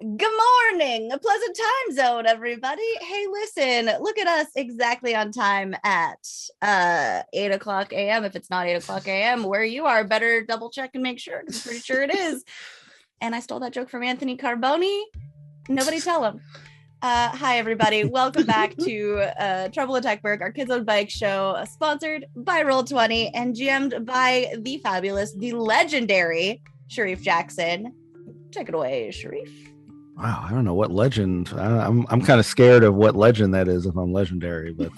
Good morning, a pleasant time zone, everybody. Hey, listen, look at us exactly on time at 8 o'clock a.m. If it's not 8 o'clock a.m. where you are, better double check and make sure, because I'm pretty sure it is. And I stole that joke from Anthony Carboni. Nobody tell him. Hi, everybody. Welcome back to Trouble in Techburg, our Kids on Bike show, sponsored by Roll20 and GM'd by the fabulous, the legendary Sharif Jackson. Take it away, Sharif. Wow, I don't know what legend. I'm kind of scared of what legend that is if I'm legendary, but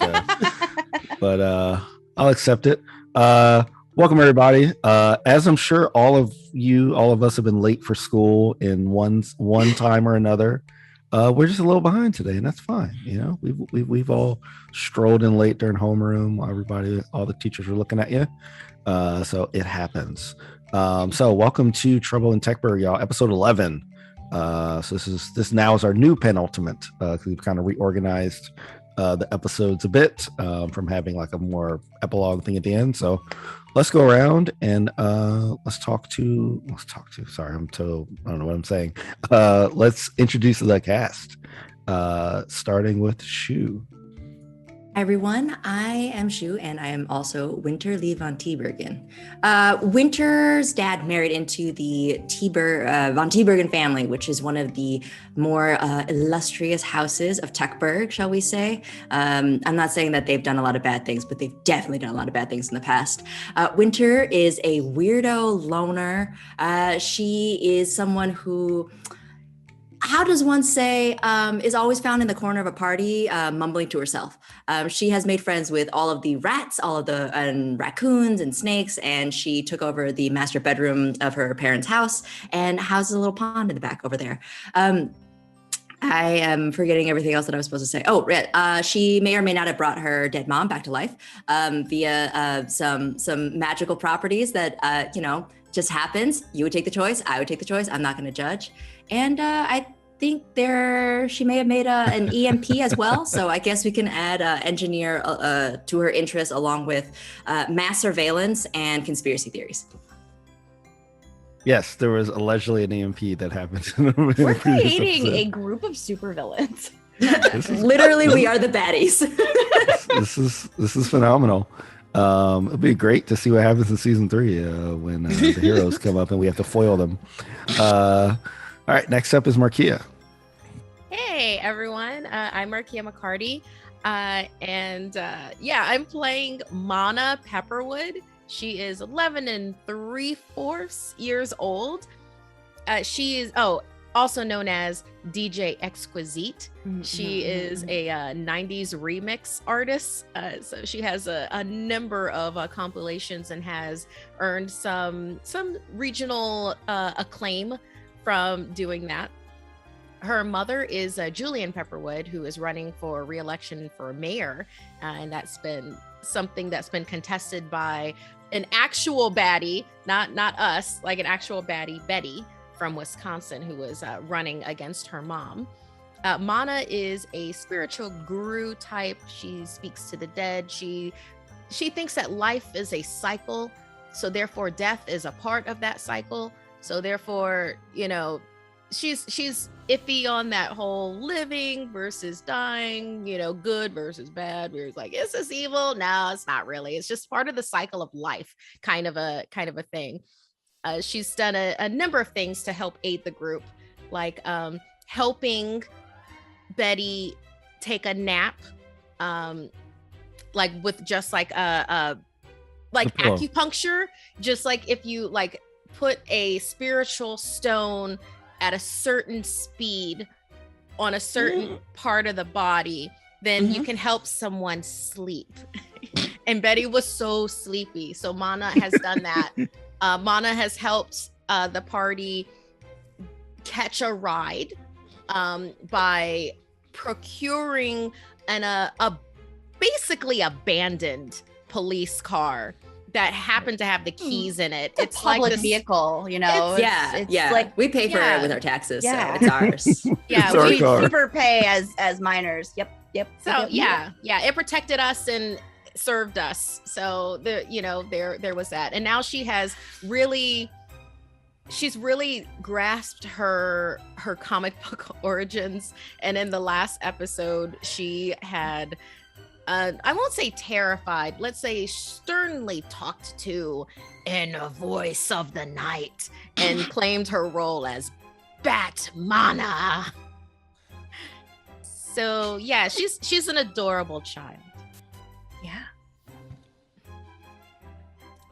I'll accept it. Welcome everybody. As I'm sure all of us have been late for school in one time or another. We're just a little behind today, and that's fine. You know, we've all strolled in late during homeroom. All the teachers were looking at you. So it happens. So welcome to Trouble in Techburg, y'all. Episode 11. So this now is our new penultimate, because we've kind of reorganized the episodes a bit from having like a more epilogue thing at the end. So let's go around and let's talk to sorry, I don't know what I'm saying. Let's introduce the cast, starting with Shu. Hi everyone, I am Shu, and I am also Winter Lee von Tiebergen. Winter's dad married into the von Tiebergen family, which is one of the more illustrious houses of Techburg, shall we say. I'm not saying that they've done a lot of bad things, but they've definitely done a lot of bad things in the past. Winter is a weirdo loner. She is someone who, how does one say, is always found in the corner of a party, mumbling to herself. She has made friends with all of the rats, and raccoons and snakes, and she took over the master bedroom of her parents' house and houses a little pond in the back over there. I am forgetting everything else that I was supposed to say. Oh, she may or may not have brought her dead mom back to life via some magical properties that, just happens. You would take the choice. I would take the choice. I'm not going to judge. And I think she may have made an EMP as well. So I guess we can add engineer to her interests, along with mass surveillance and conspiracy theories. Yes, there was allegedly an EMP that happened. We're creating a group of supervillains. Literally, we are the baddies. This is phenomenal. It'll be great to see what happens in season 3 when the heroes come up and we have to foil them. All right, next up is Markia. Hey everyone, I'm Markia McCarty, and I'm playing Mana Pepperwood. She is 11 3/4 years old. She is also known as DJ Exquisite. She is a 90s remix artist. So she has a number of compilations and has earned some regional acclaim from doing that. Her mother is Julian Pepperwood, who is running for re-election for mayor. And that's been something that's been contested by an actual baddie, not us, like an actual baddie, Betty from Wisconsin, who was running against her mom. Mana is a spiritual guru type. She speaks to the dead. She thinks that life is a cycle, so therefore death is a part of that cycle. So therefore, she's iffy on that whole living versus dying, good versus bad. We're like, is this evil? No, it's not really. It's just part of the cycle of life, kind of a thing. She's done a number of things to help aid the group, like helping Betty take a nap, like with just like acupuncture, just like if you like put a spiritual stone at a certain speed on a certain part of the body, then you can help someone sleep. And Betty was so sleepy, so Mana has done that. Mana has helped the party catch a ride by procuring a basically abandoned police car that happened to have the keys in it. It's public like this vehicle, It's like we pay for it with our taxes, so it's ours. We super pay as minors. Yep. So it protected us and served us. So there was that. And now she has really she's really grasped her comic book origins, and in the last episode she had I won't say terrified, let's say sternly talked to in a voice of the night and claimed her role as Batmana. So yeah, she's an adorable child. Yeah.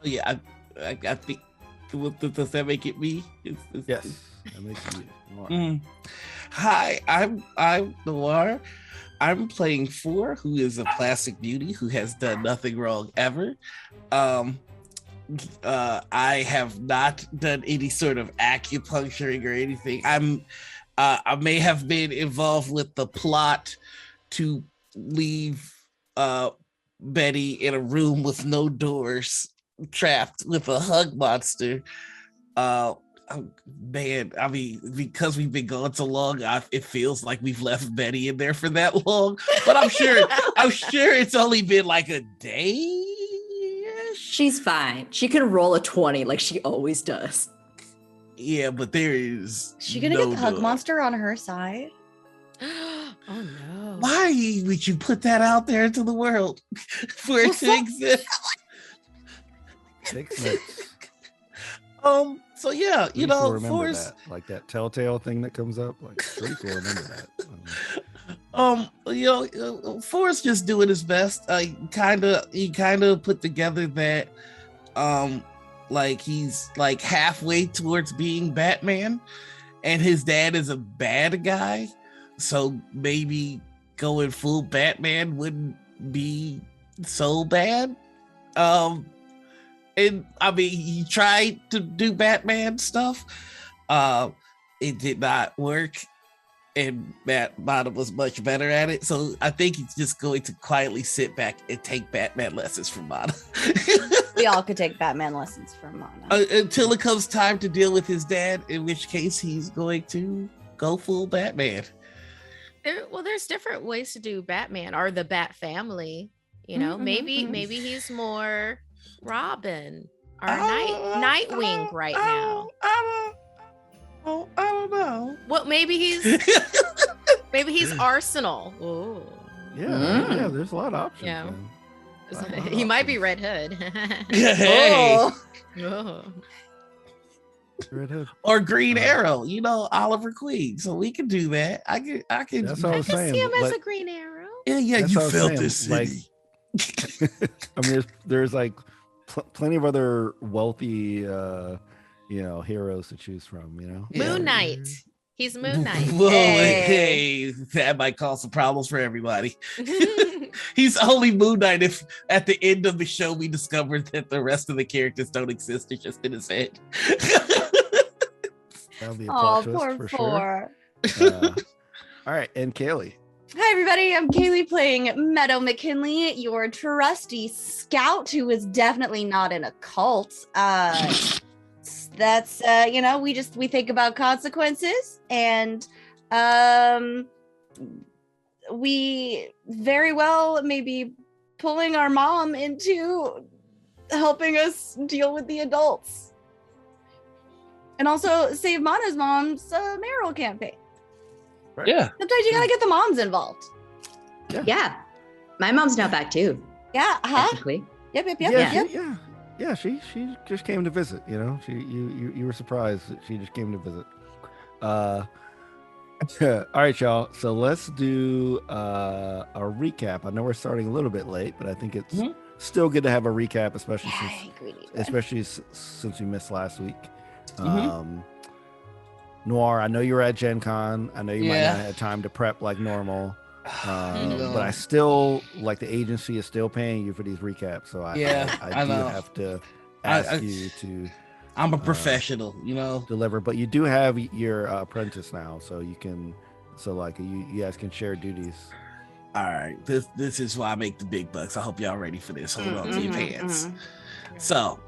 Oh yeah, I think. Does that make it me? Yes, that makes you Noir. Hi, I'm Noir. I'm playing Four, who is a plastic beauty who has done nothing wrong ever. I have not done any sort of acupuncturing or anything. I may have been involved with the plot to leave Betty in a room with no doors, trapped with a hug monster. Man, I mean, because we've been gone so long, it feels like we've left Betty in there for that long. But I'm sure it's only been like a day. She's fine. She can roll a 20 like she always does. Yeah, but there is. She gonna get the hug monster on her side? Oh no. Why would you put that out there into the world for it to exist? 6 minutes. So yeah, you know, Force, that. Like that telltale thing that comes up, like Street will remember that. You know, Forrest just doing his best. He kind of put together that, like he's like halfway towards being Batman, and his dad is a bad guy, so maybe going full Batman wouldn't be so bad. And I mean, he tried to do Batman stuff. It did not work, and Batman was much better at it. So I think he's just going to quietly sit back and take Batman lessons from Mana. We all could take Batman lessons from Mana. Until it comes time to deal with his dad, in which case he's going to go full Batman. There's different ways to do Batman, or the Bat family. You know, maybe he's more Robin or Nightwing right now. I don't know. Well, maybe he's Arsenal. Oh, yeah, there's a lot of options. Yeah, man. he might be Red Hood. Hey. Oh. Red Hood or Green Arrow. You know, Oliver Queen. So we can do that. I can. That's what I was saying. See him as a Green Arrow. Yeah, you felt this. Like, I mean, there's like plenty of other wealthy, heroes to choose from. You know, Moon Knight. He's Moon Knight. Whoa, hey, that might cause some problems for everybody. He's only Moon Knight if at the end of the show we discovered that the rest of the characters don't exist. They're just in his head. That'll be a plot twist for sure. All right, and Kaylee. Hi, everybody. I'm Kaylee playing Meadow McKinley, your trusty scout who is definitely not in a cult. That's, we think about consequences, and we very well may be pulling our mom into helping us deal with the adults. And also save Mana's mom's mayoral campaign. Right. Yeah. Sometimes you gotta get the moms involved. Yeah. My mom's now back too. Yeah. Technically. Yep. Yeah. She just came to visit. You know, you were surprised that she just came to visit. All right, y'all. So let's do a recap. I know we're starting a little bit late, but I think it's still good to have a recap, especially since we missed last week. Noir, I know you were at Gen Con. I know you might not have had time to prep like normal. But I still, like, the agency is still paying you for these recaps. So I do have to ask you to. I'm a professional, deliver. But you do have your apprentice now, so you can. So like you guys can share duties. All right, this is why I make the big bucks. I hope y'all ready for this. Hold on to your pants. So.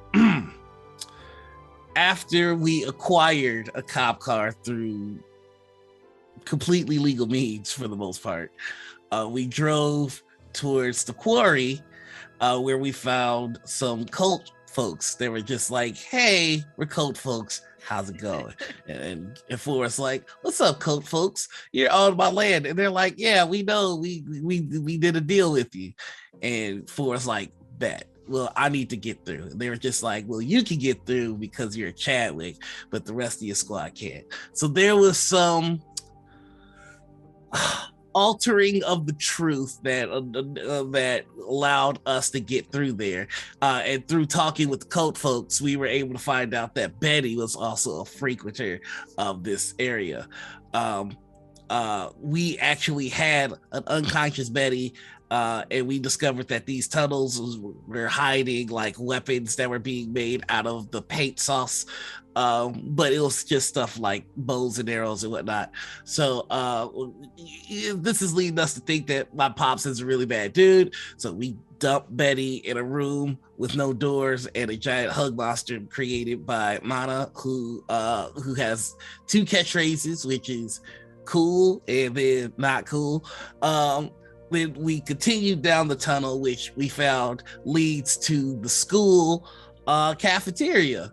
After we acquired a cop car through completely legal means, for the most part, we drove towards the quarry, where we found some cult folks. They were just like, hey, we're cult folks. How's it going? And Forrest's like, what's up, cult folks? You're on my land. And they're like, yeah, we know. We did a deal with you. And Forrest's like, bet. Well, I need to get through. And they were just like, well, you can get through because you're a Chadwick, but the rest of your squad can't. So there was some altering of the truth that allowed us to get through there, and through talking with the cult folks, we were able to find out that Betty was also a frequenter of this area. We actually had an unconscious Betty, and we discovered that these tunnels were hiding like weapons that were being made out of the paint sauce, but it was just stuff like bows and arrows and whatnot. So this is leading us to think that my pops is a really bad dude. So we dumped Betty in a room with no doors and a giant hug monster created by Mana, who has two catchphrases, which is cool and then not cool. Then we continued down the tunnel, which we found leads to the school cafeteria.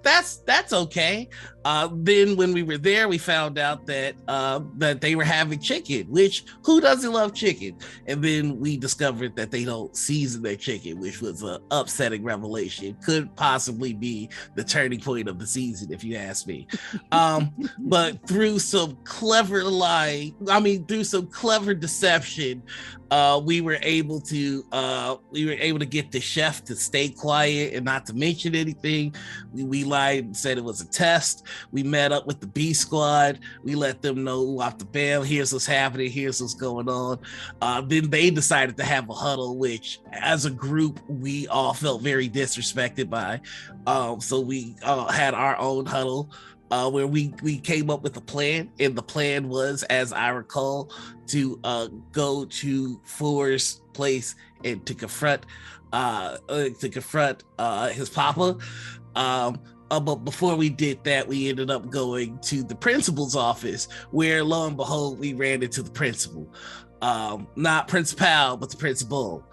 That's okay. Then when we were there, we found out that that they were having chicken, which who doesn't love chicken? And then we discovered that they don't season their chicken, which was an upsetting revelation. Could possibly be the turning point of the season, if you ask me. But through some clever deception, we were able to get the chef to stay quiet and not to mention anything. We lied and said it was a test. We met up with the B squad. We let them know off the bam, here's what's happening, here's what's going on. Then they decided to have a huddle, which as a group, we all felt very disrespected by. So we had our own huddle where we came up with a plan. And the plan was, as I recall, to go to Forrest's place and to confront his papa. But before we did that, we ended up going to the principal's office, where lo and behold, we ran into the principal. Not principal, but the principal.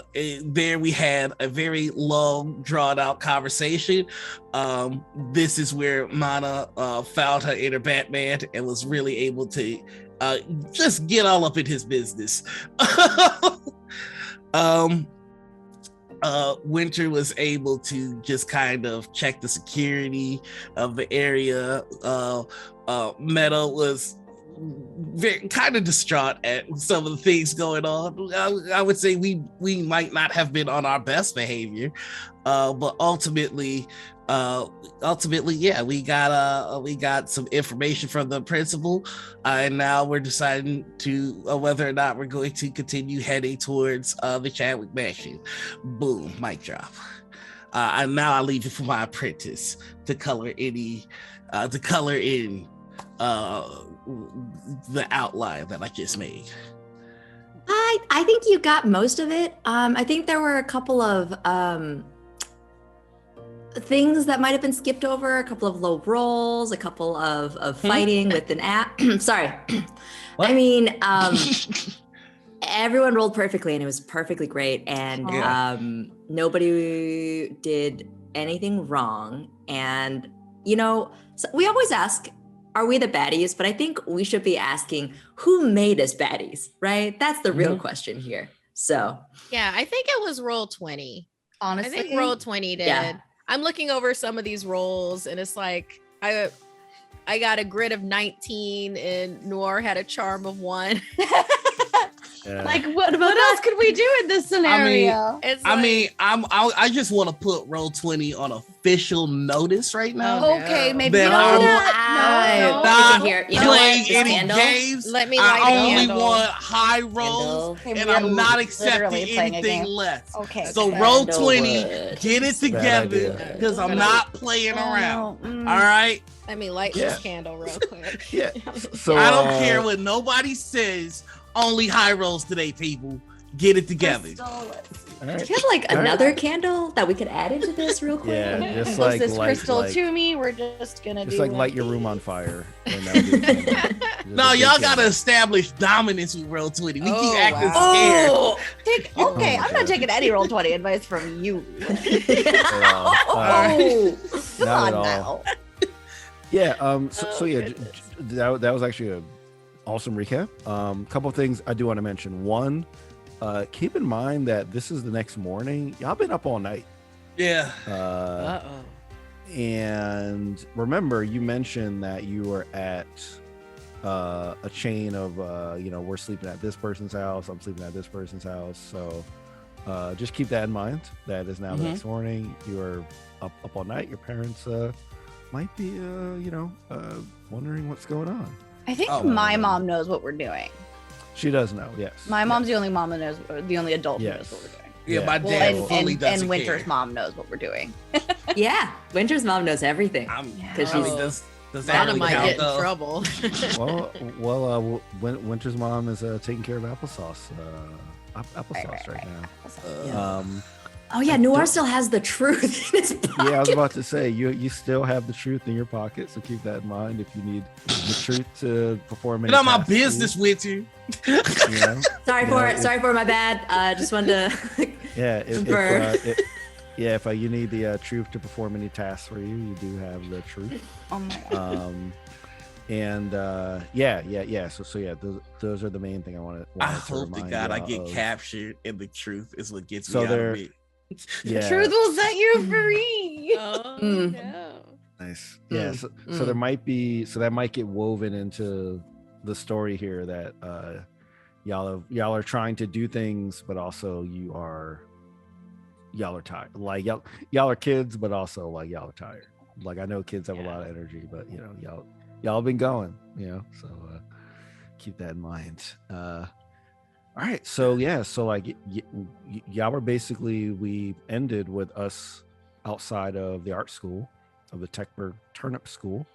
There we had a very long, drawn out conversation. This is where Mana found her inner Batman and was really able to just get all up in his business. Winter was able to just kind of check the security of the area. Meadow was very kind of distraught at some of the things going on. I would say we might not have been on our best behavior, but ultimately, yeah, we got some information from the principal, and now we're deciding to whether or not we're going to continue heading towards the Chadwick mansion. Boom, mic drop. And now I leave it for my apprentice to color in the outline that I just made. I think you got most of it. I think there were a couple of things that might have been skipped over, a couple of low rolls, a couple of fighting with an app. Sorry. What? I mean, everyone rolled perfectly and it was perfectly great. And nobody did anything wrong. And, so we always ask, are we the baddies? But I think we should be asking, who made us baddies, right? That's the real question here. So. Yeah, I think it was roll 20. Honestly. I think roll 20 did. Yeah. I'm looking over some of these rolls and it's like, I got a grit of 19 and Noir had a charm of 1. Like what else could we do in this scenario? I just want to put roll 20 on official notice right now. Okay, maybe that I'm not playing any games. Let me I only want high rolls, and I'm not accepting anything less. Okay. So roll 20, get it together, because I'm not playing around. All right. Let me light this candle real quick. So I don't care what nobody says. Only high rolls today, people. Get it together. Crystal, All right. Do you have like another candle that we could add into this real quick? Yeah, just close like this crystal like, to me. We're just gonna just do like light your room on fire. And that'll be the candle. Just No, a big y'all gotta candle. establish dominance with roll 20. We Oh, keep acting wow. scared. Oh, okay, Oh my I'm not God. taking any roll 20 advice from you. At all. Oh, come Not on at all. now. Yeah. So Oh, yeah, goodness. that was actually a awesome recap. Couple of things I do want to mention. One, keep in mind that this is the next morning. Y'all been up all night. Yeah. And remember, you mentioned that you were at a chain of we're sleeping at this person's house, I'm sleeping at this person's house. So just keep that in mind. That is now the next morning. You are up all night. Your parents might be wondering what's going on. I think Oh, my mom knows what we're doing. She does know, yes. My mom's the only mom that knows, or the only adult who Yes. knows what we're doing. Yeah, Yeah. my Well, dad and, fully and, doesn't and Winter's care. mom knows what we're doing. Yeah, Winter's mom knows everything. Does she's- that Mana really might count, get in though? trouble. Winter's mom is taking care of applesauce. Right now. Yeah. Um, Oh yeah, Noir still has the truth in his pocket. yeah, I was about to say you still have the truth in your pocket, so keep that in mind if you need the truth to perform. Get on my business with you. You know? Sorry for my bad. Just wanted to. Yeah, Confirm. if you need the truth to perform any tasks for you, you do have the truth. Oh my god. And yeah. So yeah, those are the main thing I wanted. I to hope to remind God I y'all get of. captured, and the truth is what gets So me out there- of it. Yeah, Truth will set you free. Oh Mm. no. nice. Yeah, so Mm. there might be that might get woven into the story here that y'all are trying to do things, but also y'all are tired. Like y'all are kids, but also like y'all are tired. Like I know kids have a lot of energy, but y'all been going, so keep that in mind. All right, so like y'all were basically, we ended with us outside of the art school of the Techburg Turnip School,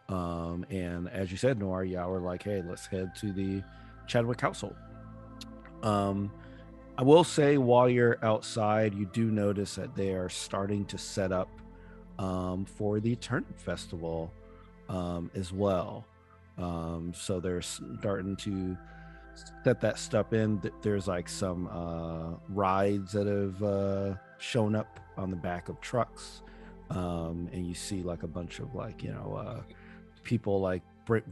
and as you said, Noir, y'all were like, hey, let's head to the Chadwick household. I will say, while you're outside, you do notice that they are starting to set up for the Turnip Festival as well. So they're starting to set that stuff in. There's like some rides that have shown up on the back of trucks, and you see like a bunch of like people like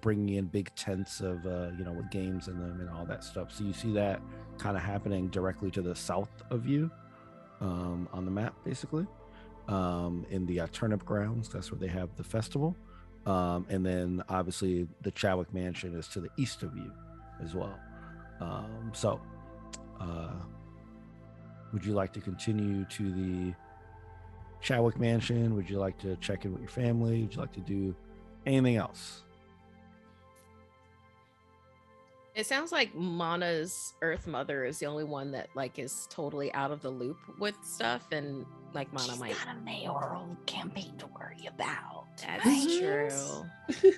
bringing in big tents of with games in them and all that stuff. So you see that kind of happening directly to the south of you on the map, basically, in the turnip grounds. That's where they have the festival, and then obviously the Chadwick mansion is to the east of you as well. So would you like to continue to the Chadwick mansion? Would you like to check in with your family? Would you like to do anything else? It sounds like Mana's Earth Mother is the only one that like is totally out of the loop with stuff, and like Mana She's might. got a mayoral campaign to worry about. That's right? true.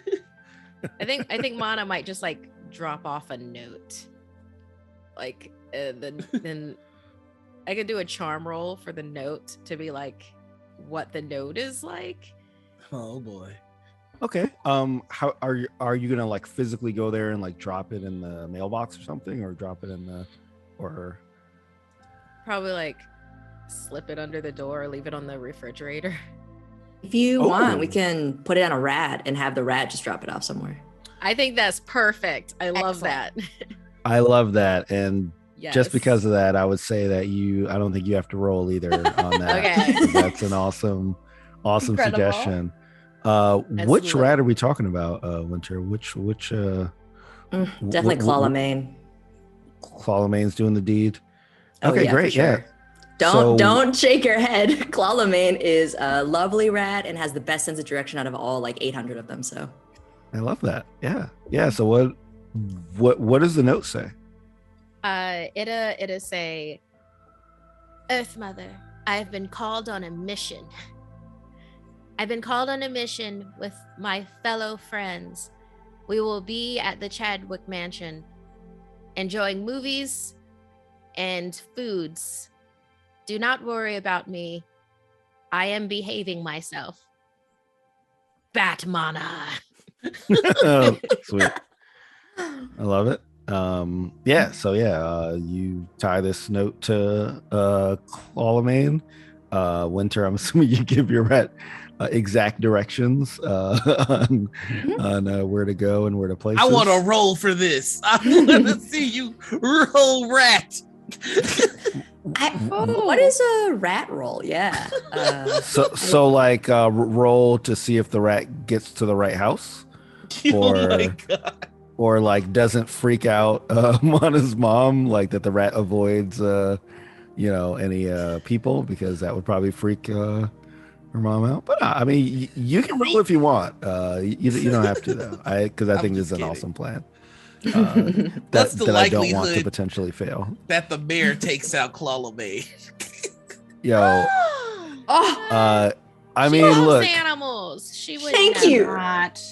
I think Mana might just like drop off a note, like then I could do a charm roll for the note to be like what the note is like. Oh boy. Okay. How are you gonna like physically go there and like drop it in the mailbox or something, or drop it in the, or Probably like slip it under the door or leave it on the refrigerator. If you want, we Oh. can put it on a rat and have the rat just drop it off somewhere. I think that's perfect. I love that. I love that, and Yes. just because of that, I would say that I don't think you have to roll either on that. Okay. 'Cause that's an awesome Incredible. suggestion. Which lit. rat are we talking about, Winter? Which Definitely Clawlamaine. Clawlamaine's doing the deed. Oh, Okay, yeah, for great. sure. Yeah. Don't shake your head. Clawlamaine is a lovely rat and has the best sense of direction out of all like 800 of them. So I love that. Yeah. So what does the note say? It'll say, Earth Mother, I have been called on a mission. I've been called on a mission with my fellow friends. We will be at the Chadwick Mansion, enjoying movies and foods. Do not worry about me. I am behaving myself. Batmana. Sweet. I love it. You tie this note to Clawlamain. Winter, I'm assuming you give your rat exact directions on where to go and where to place. I want to roll for this. I want to see you roll, rat. What is a rat roll? Yeah. Roll to see if the rat gets to the right house, Oh my God. or like doesn't freak out on his mom, like that the rat avoids any people, because that would probably freak her mom out. But I mean, you can roll if you want. You don't have to though. Because I think this is an awesome plan. What's the that I don't want to likelihood potentially fail. that the mayor takes out Clawlamain? Yo. Oh, I She mean, loves look. animals. She would Thank you. Not.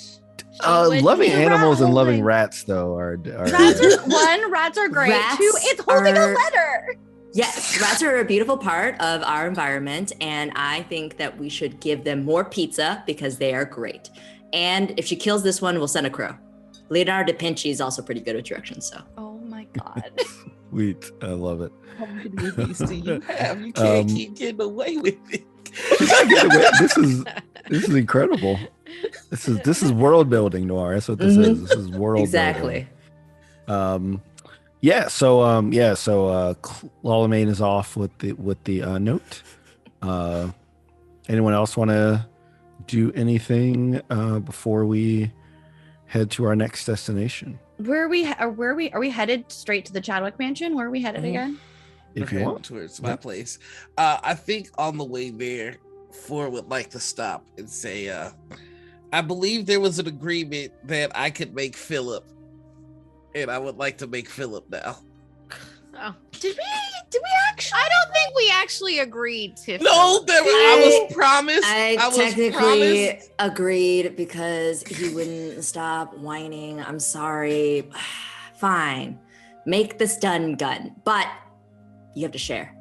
Loving Rat animals and loving holding. rats though are Rats are great. Rats 2, it's holding a are- letter. yes, rats are a beautiful part of our environment, and I think that we should give them more pizza because they are great. And if she kills this one, we'll send a crow. Leonardo da Vinci is also pretty good with directions, so. Oh my God. sweet. I love it. How many of these do you have? You can't keep getting away with it. This is incredible. This is world building, Noir. That's what this is. This is world Exactly. building. Clawlamain is off with the note. Anyone else want to do anything before we head to our next destination? Are we headed straight to the Chadwick mansion? Where are we headed again? If you Heading want. towards my place. I think on the way there, Ford would like to stop and say, I believe there was an agreement that I could make Philip, and I would like to make Philip now. Oh. Did we actually? I don't think we actually agreed to. No, I was promised. I was technically promised. agreed because he wouldn't stop whining. I'm sorry. Fine. Make the stun gun, but you have to share.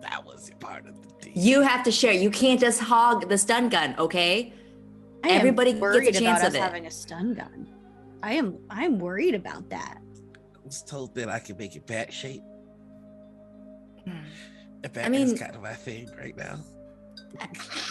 That was part of the deal. You have to share. You can't just hog the stun gun, okay? Everybody gets a worried chance about of us it. having a stun gun. I'm worried about that. I was told that I could make it bat shape. Bat I mean- is kind of my thing right now.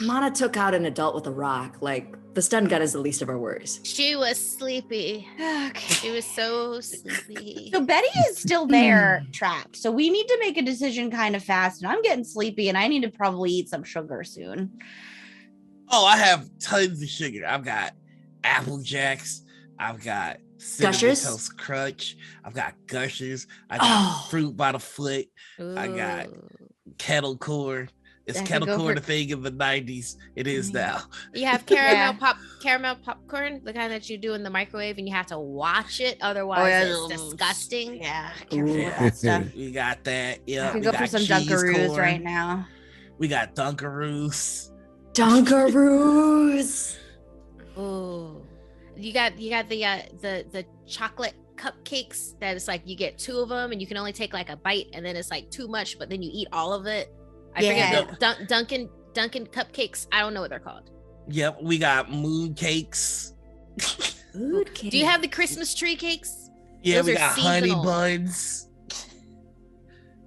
Mana took out an adult with a rock. Like, the stun gun is the least of our worries. She was sleepy. Okay. She was so sleepy. So Betty is still there, trapped. So we need to make a decision kind of fast. And I'm getting sleepy, and I need to probably eat some sugar soon. Oh, I have tons of sugar. I've got Apple Jacks. I've got Cinnamon Gushers? Toast Crunch. I've got Gushers. I got Fruit by the Foot. I got Ooh. Kettle Corn. Is I could Kettle go Corn for- a thing in the 90s? It is now. You have caramel popcorn, the kind that you do in the microwave, and you have to watch it, otherwise it's disgusting. Yeah, careful Ooh. with that stuff. We got that. I Yeah, could we go for got some cheese Dunkaroos corn. right now. We got Dunkaroos. Dunkaroos. Ooh, you got the chocolate cupcakes that it's like you get 2 of them and you can only take like a bite, and then it's like too much, but then you eat all of it. I forget Dunkin' cupcakes. I don't know what they're called. Yep, we got moon cakes. Food cake. Do you have the Christmas tree cakes? Yeah, Those we are got honey seasonal. buns.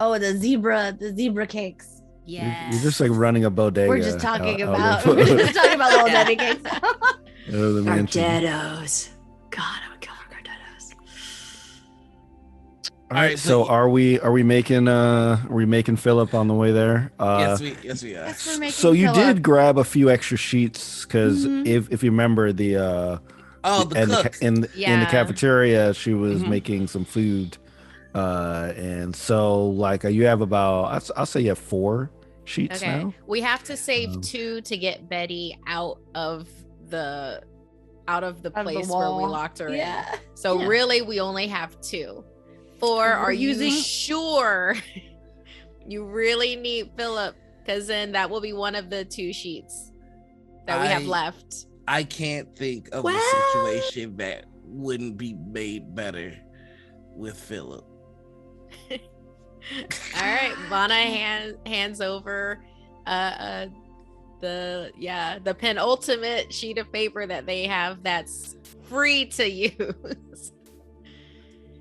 Oh, the zebra cakes. Yeah. You're just like running a bodega. We're just talking out about of- we're just talking about little Yeah. Betty cakes. out of the mansion. Gardettos. God, I would kill for Gardettos. All right, Alright, so but- are we making Philip on the way there? Yes, we are. Yes, we're making So you Phillip. did grab a few extra sheets because Mhm. if you remember the Oh, the and cook. in the Yeah. cafeteria she was Mhm. making some food, and so like you have about I'll say you have 4 sheets Okay. now. We have to save Um, 2 to get Betty out of the Out of the place where we wall. locked her in. Yeah. So Yeah. really we only have 2. 4, We're are you using- sure you really need Philip? Because then that will be one of the 2 sheets that we have I- left. I can't think of Well- a situation that wouldn't be made better with Philip. All right, Vana hands over the penultimate sheet of paper that they have that's free to use.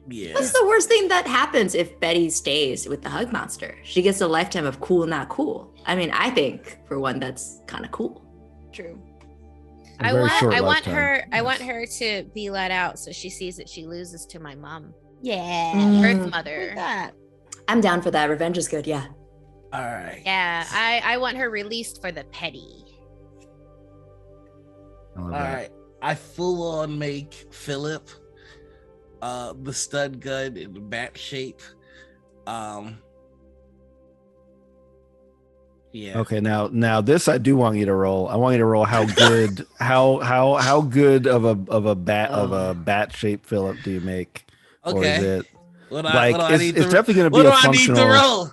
Yeah. What's the worst thing that happens if Betty stays with the hug monster? She gets a lifetime of cool, not cool. I mean, I think for one, that's kind of cool. True. A very short I want lifetime. I Yes. want her to be let out so she sees that she loses to my mom, Yeah. Earth Like Mother. that. I'm down for that. Revenge is good. Yeah. All right. Yeah, I want her released for the petty. I love All that. right. I full on make Philip the stud gun in the bat shape. Yeah. Okay, now this I do want you to roll. I want you to roll how good how good of a bat shaped Philip do you make? Or is Okay. it What like I it's need to, definitely going to what be do a I need to functional roll?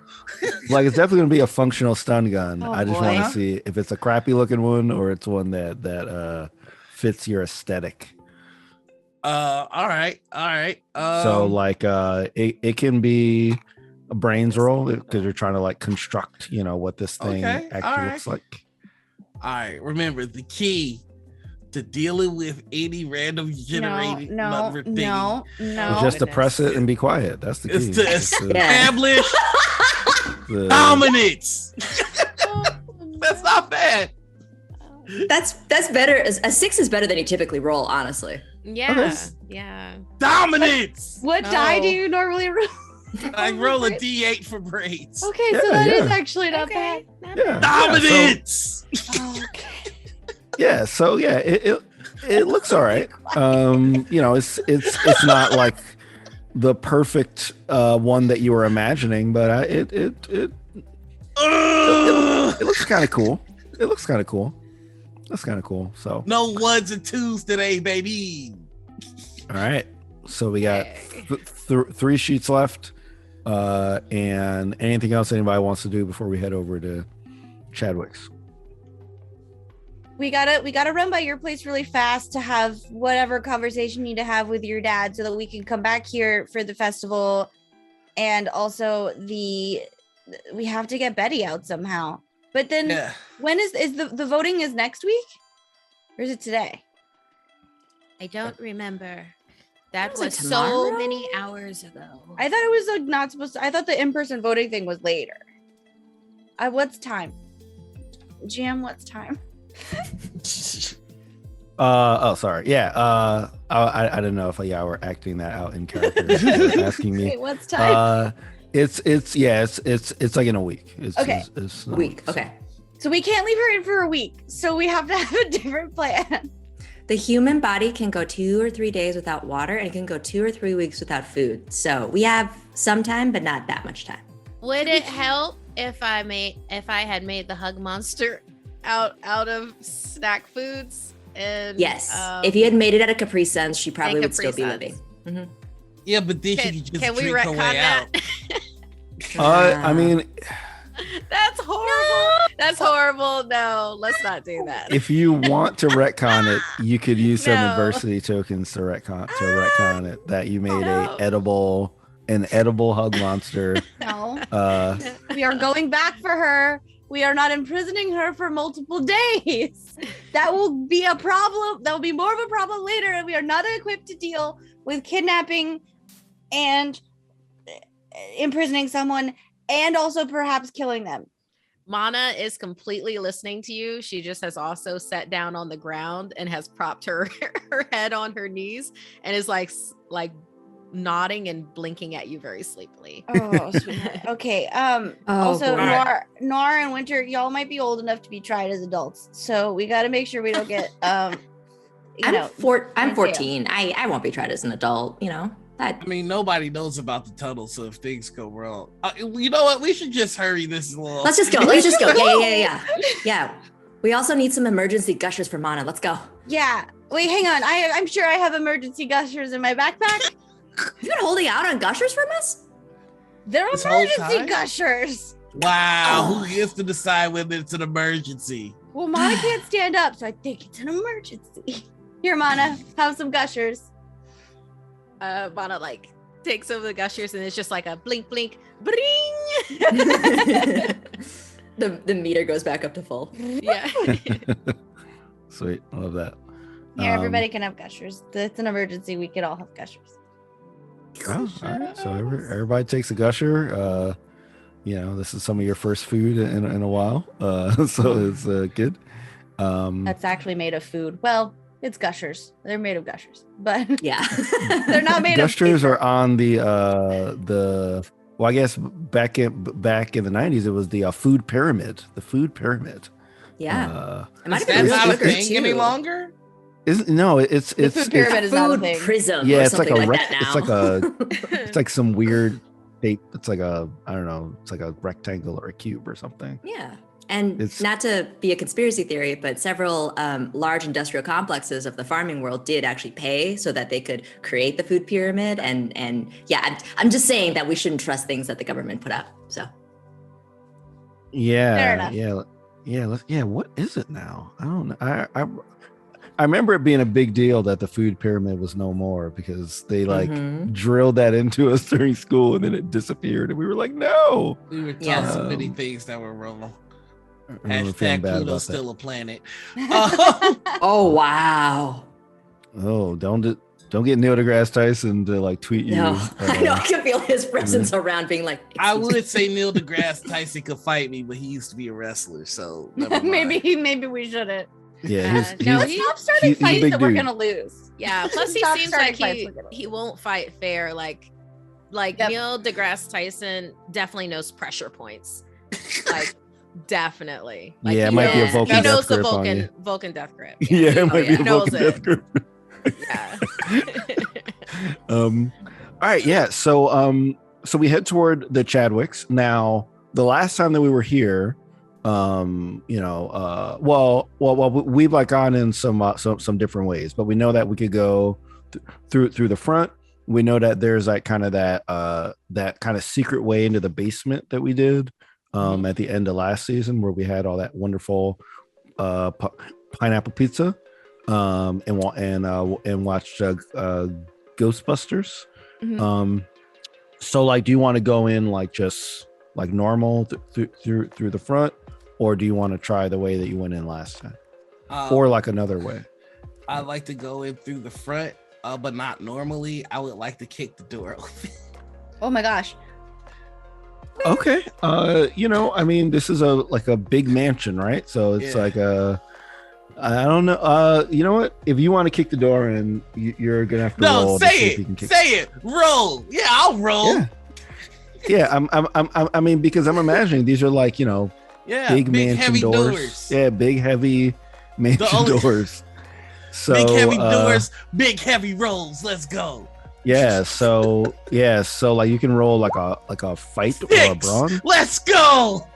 like it's definitely going to be a functional stun gun. Oh, I just boy. want to see if it's a crappy looking one or it's one that fits your aesthetic. All right. So like it can be a brains roll because you're trying to like construct, what this thing Okay, actually all looks like. all right. Remember the key to dealing with any random generated number thing No. It's just to press it and be quiet. That's the key. is to It's to- Yeah. establish the- dominance. That's not bad. That's better. A 6 is better than you typically roll, honestly. Yeah, Okay. yeah. Dominance. What die do No. you normally roll? I roll a D8 for braids. Okay, so Yeah, that is yeah. actually not Okay. Yeah. Dominance. bad. Yeah, so yeah, it looks all right. It's not like the perfect one that you were imagining, but it looks kind of cool. It looks kind of cool. That's kind of cool. So No ones and twos today, baby. all right, so we got 3 sheets left, and anything else anybody wants to do before we head over to Chadwick's. We gotta run by your place really fast to have whatever conversation you need to have with your dad so that we can come back here for the festival. And also we have to get Betty out somehow. But then Yeah. when is the voting is next week? Or is it today? I don't remember. That Was it was so tomorrow? many hours ago. I thought it was like not supposed to, I thought the in-person voting thing was later. What's time? Jam, what's time? Sorry. Yeah. I didn't know if y'all were acting that out in character. Asking me. Wait, what's time? It's like in a week. Okay. It's Week. Okay. So we can't leave her in for a week. So we have to have a different plan. The human body can go 2 or 3 days without water and it can go 2 or 3 weeks without food. So we have some time, but not that much time. Would it help if I had made the hug monster out of snack foods? And Yes. If you had made it at a Capri Suns, she probably and would still Capri be Suns. living. Mhm. Yeah, but then Can, she could just can we drink her retcon way out. that? I mean, That's horrible. That's horrible. No, let's not do that. if you want to retcon it, you could use some No. adversity tokens to retcon it that you made No. an edible hug monster. No. Uh, We are going back for her. We are not imprisoning her for multiple days. That will be a problem. That will be more of a problem later. And we are not equipped to deal with kidnapping and imprisoning someone and also perhaps killing them. Mana is completely listening to you. She just has also sat down on the ground and has propped her head on her knees and is like nodding and blinking at you very sleepily. Oh, sweetheart. Okay. Also, boy. Noir and Winter, y'all might be old enough to be tried as adults. So we got to make sure we don't get, I'm jail. 14. I won't be tried as an adult, That I mean, nobody knows about the tunnel, so if things go wrong, you know what? We should just hurry this along. Let's just go. Let's just go. Yeah. Yeah. We also need some emergency gushers for Mana. Let's go. Yeah. Wait, hang on. I'm sure I have emergency gushers in my backpack. You've been holding out on gushers from us? They're This whole emergency time? gushers. Wow, Oh. who gets to decide whether it's an emergency? Well, Mana can't stand up, so I think it's an emergency. Here, Mana, have some gushers. Mana takes over the gushers, and it's just like a blink, blink, bring. The meter goes back up to full. Yeah. Sweet, I love that. Here, everybody can have gushers. It's an emergency. We could all have gushers. Oh, all right. So everybody takes a gusher. This is some of your first food in a while. So it's good. That's actually made of food. Well, it's gushers. They're made of gushers, but Yeah. they're not made gushers of are on the well, I guess back in the 90s it was the food pyramid. The food pyramid. Yeah. It Is might have that been not a sugar, thing any too. longer? It's the food pyramid is not a Food thing. prism. yeah, or it's like something a like that now. it's like a it's like some weird shape. It's like a, I don't know, it's like a rectangle or a cube or something. Yeah. And It's- not to be a conspiracy theory, but several large industrial complexes of the farming world did actually pay so that they could create the food pyramid. And yeah, I'm just saying that we shouldn't trust things that the government put up. So Fair Yeah, enough. yeah. What is it now? I don't know. I remember it being a big deal that the food pyramid was no more because they drilled that into us during school and then it disappeared and we were like, no. We were taught Yeah. so many things that were wrong. I remember feeling Hashtag bad about Pluto's that. still a planet. oh wow. Oh, don't get Neil deGrasse Tyson to like tweet you. No. I know, I can feel his presence around being like I would say Neil deGrasse Tyson could fight me, but he used to be a wrestler, so never mind. maybe we shouldn't. Yeah, no, he's, he- Stop starting he's a fights big that we're dude. gonna lose. Yeah. Plus, he Stop seems starting like fights he we're gonna lose. he won't fight fair. Like Yep. Neil deGrasse Tyson definitely knows pressure points. Like definitely. Like, Yeah, it he might be a knows- Vulcan He knows death the grip on you. Vulcan death grip. yeah, it might be he a knows Vulcan it. death group. Yeah. All right, yeah. So we head toward the Chadwicks. Now, the last time that we were here, we've like gone in some different ways, but we know that we could go through the front. We know that there's like kind of that kind of secret way into the basement that we did at the end of last season where we had all that wonderful pineapple pizza and watched Ghostbusters. So like, do you want to go in like just like normal through the front, or do you want to try the way that you went in last time, or like another way? I like to go in through the front, but not normally. I would like to kick the door open. Oh my gosh. Okay. I mean, this is a big mansion, right? So it's like I don't know. You know what? If you want to kick the door in, you're gonna have to roll. No, to see if you say can it. kick Say it. Roll. Yeah, I'll roll. Yeah. I mean, because I'm imagining these are like, big mansion heavy doors. Yeah, big heavy mansion doors. So big heavy doors, big heavy rolls. Let's go. So like you can roll like a fight or a Six. brawn. Let's go.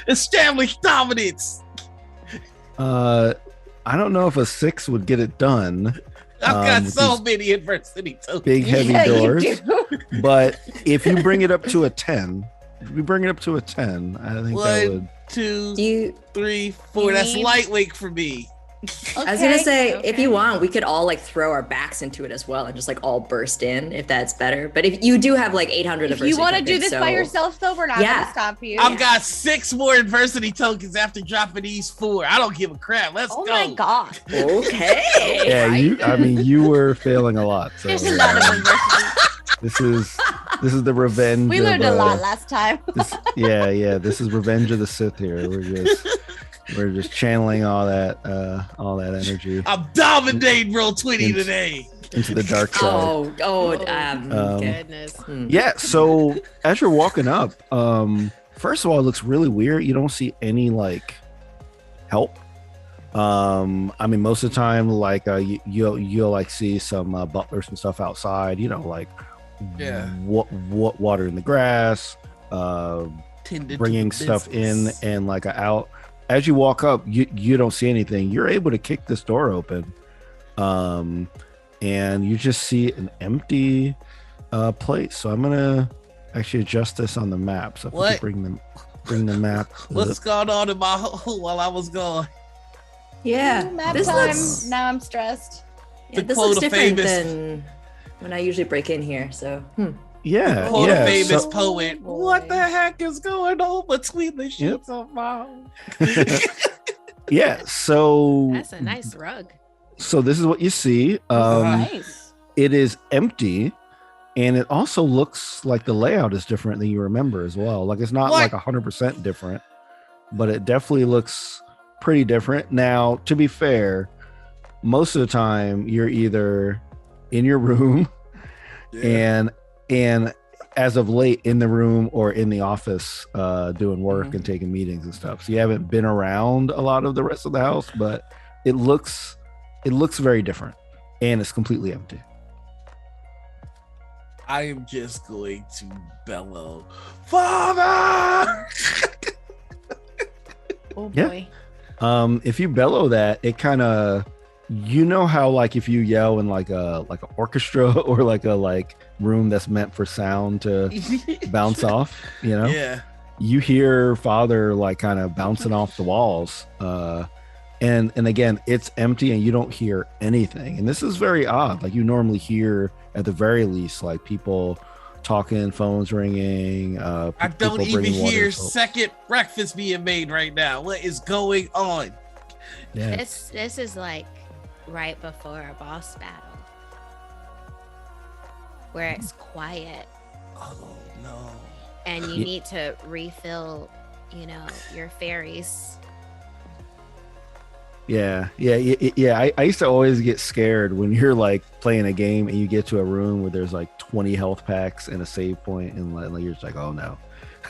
Establish dominance. I don't know if a 6 would get it done. I've got with so these many adversity tokens. big heavy Yeah, you doors. do. But if you bring it up to a 10, I think that 1, would. 2, 3, 4. That's lightweight for me. I was gonna Okay. say, if Okay. you want, we could all like throw our backs into it as well and just like all burst in if that's better. But if you do have like 800 If you want to do tokens, this by so- yourself, though, we're not Yeah. gonna stop you. I've got 6 more adversity tokens after dropping these 4. I don't give a crap. Let's Oh go. my god. Okay. Yeah, you were failing a lot. So There's a lot of adversity. this is the revenge. We learned of, a lot last time. This is Revenge of the Sith here. We're just channeling all that energy I'm dominating Roll20 today. into the dark side. Goodness. Yeah, so as you're walking up, first of all, it looks really weird. You don't see any like help. I mean, most of the time, like you'll like see some butlers and stuff outside. Like watering the grass, Tended to bringing the stuff in business. and like out. As you walk up, you don't see anything. You're able to kick this door open, and you just see an empty place. So I'm gonna actually adjust this on the map. So if we could bring the map. What's going on in my hole while I was gone? Yeah. Map This time. looks, Now I'm stressed. yeah, To this quote looks a different famous- than when I usually break in here. So Yeah, Quote a yeah. famous So, poet. Boy. What the heck is going on between the sheets of my yeah. So That's a nice rug. So this is what you see. Nice. It is empty, and it also looks like the layout is different than you remember as well. Like it's not What? like 100% different, but it definitely looks pretty different. Now, to be fair, most of the time you're either in your room and as of late in the room or in the office doing work and taking meetings and stuff. So you haven't been around a lot of the rest of the house, but it looks very different, and it's completely empty. I am just going to bellow, Father! Oh Yeah. boy. If you bellow that, it kind of, you know how like if you yell in like an orchestra or like a room that's meant for sound to bounce off, you know? Yeah. You hear Father like kind of bouncing off the walls. And again, it's empty and you don't hear anything. And this is very odd. Like you normally hear at the very least like people talking, phones ringing. I don't people even bringing water, hear so- second breakfast being made right now. What is going on? Yeah. This is like right before a boss battle, where it's quiet Oh no. and you Ye- need to refill, your fairies. Yeah. I used to always get scared when you're like playing a game and you get to a room where there's like 20 health packs and a save point, and like you're just like, oh no.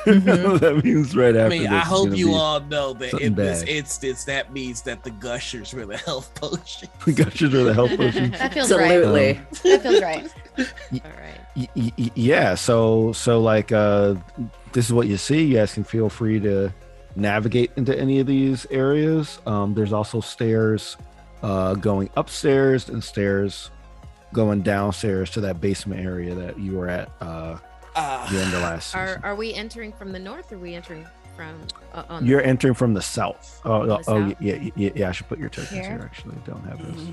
That means right after. I mean, I this is hope gonna you be all know that something in this bad. instance, that means that the gushers were the health potions. the gushers or the health potions. That feels right. absolutely. That feels right. All right. Yeah, so like this is what you see. You guys can feel free to navigate into any of these areas. There's also stairs going upstairs and stairs going downstairs to that basement area that you were at the end of last season. Are we entering from the north, or are we entering from? On You're entering from the south. Oh, The south? yeah. I should put your tokens Here? here. Actually, don't have those.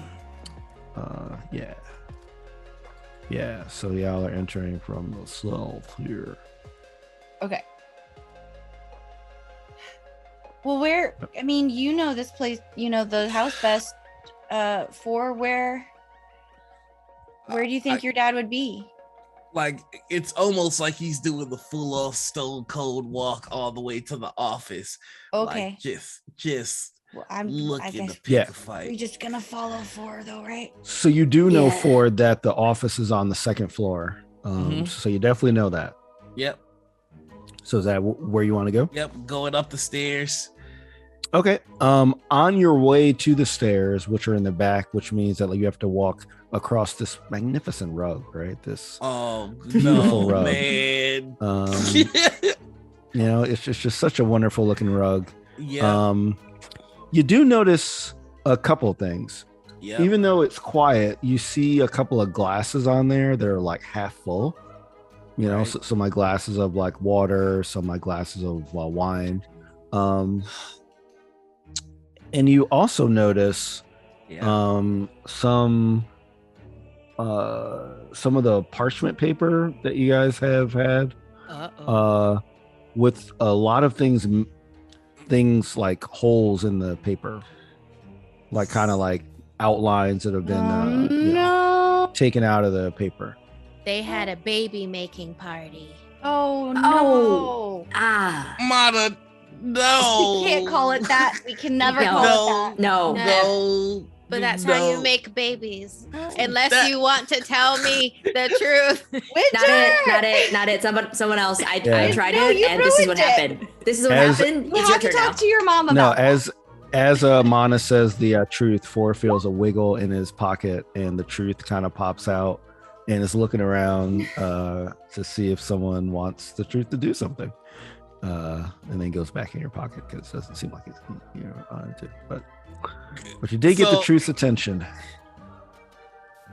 Yeah. So y'all are entering from the south here. Okay. Well, I mean, you know this place, the house best for where do you think your dad would be? Like, it's almost like he's doing the full off stone cold walk all the way to the office. Okay. Like, just Well, I looking guess to pick Yeah. a fight. we're just gonna follow 4 though, right? So you do know, Yeah. Ford, that the office is on the second floor. So you definitely know that. Yep. So is that where you want to go? Yep. Going up the stairs. Okay. On your way to the stairs, which are in the back, which means that you have to walk across this magnificent rug, right? This, Oh Beautiful no, rug. man. it's just such a wonderful looking rug. Yeah. You do notice a couple things. Yeah. Even though it's quiet, you see a couple of glasses on there that are like half full. Right. So my glasses of like water, some my glasses of wine. And you also notice some of the parchment paper that you guys have had with a lot of things like holes in the paper, like kind of like outlines that have been taken out of the paper. They had a baby making party. Oh no. Oh. Ah. Mata, no. We can't call it that. We can never No. call it that. No. No. But that's how you make babies. Unless That- you want to tell me the truth. Not it. Someone else. I Yeah. tried No, it, you and this is what ruined it. happened. This is what As- happened. You It's have your to turn talk now. to your mom No, about that. as Mana says the truth, Four feels a wiggle in his pocket, and the truth kind of pops out and is looking around to see if someone wants the truth to do something, and then goes back in your pocket because it doesn't seem like it's on it too. But you did get the So- truth's attention.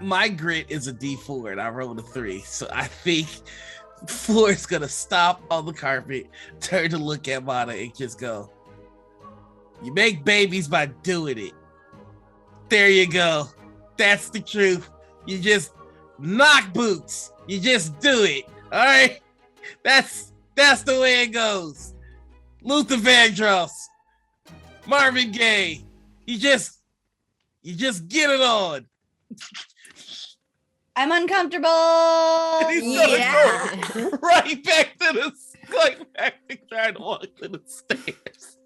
My grit is a D4 and I rolled a 3. So I think 4 is gonna stop on the carpet, turn to look at Mana and just go, "You make babies by doing it. There you go. That's the truth. You just knock boots. You just do it. All right. That's the way it goes. Luther Vandross, Marvin Gaye. You just get it on. I'm uncomfortable. And he's gonna go right back to the trying to walk to the stairs.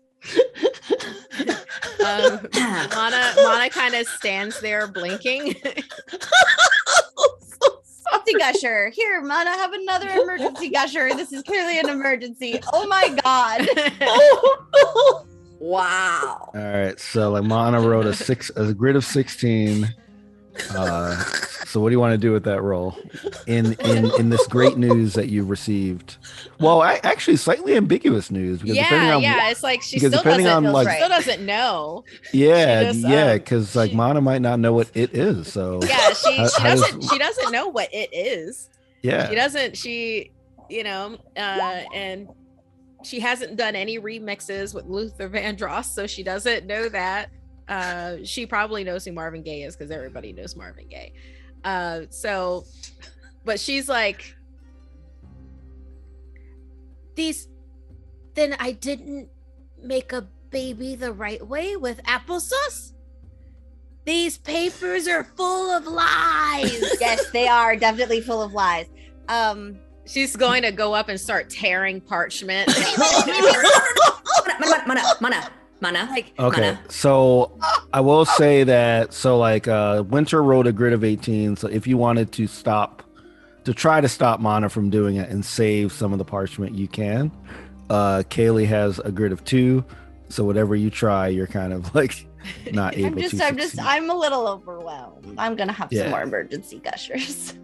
Mana kind of stands there blinking. Emergency gusher. Here, Mana, have another emergency gusher. This is clearly an emergency. Oh my god. Wow. All right, so like Mana wrote a grid of 16. So what do you want to do with that roll in this great news that you've received? Well, actually slightly ambiguous news because it's like she still doesn't know. Yeah, because like Mana might not know what it is. So yeah, she doesn't know what it is. Yeah, and she hasn't done any remixes with Luther Vandross, so she doesn't know that. She probably knows who Marvin Gaye is because everybody knows Marvin Gaye. But she's like, then I didn't make a baby the right way with applesauce? These papers are full of lies. Yes, they are definitely full of lies. She's going to go up and start tearing parchment. Mana. Okay, so I will say that Winter wrote a grid of 18. So if you wanted to try to stop Mana from doing it and save some of the parchment, you can. Kaylee has a grid of 2. So whatever you try, you're kind of like not able to. I'm a little overwhelmed. I'm gonna have some more emergency gushers.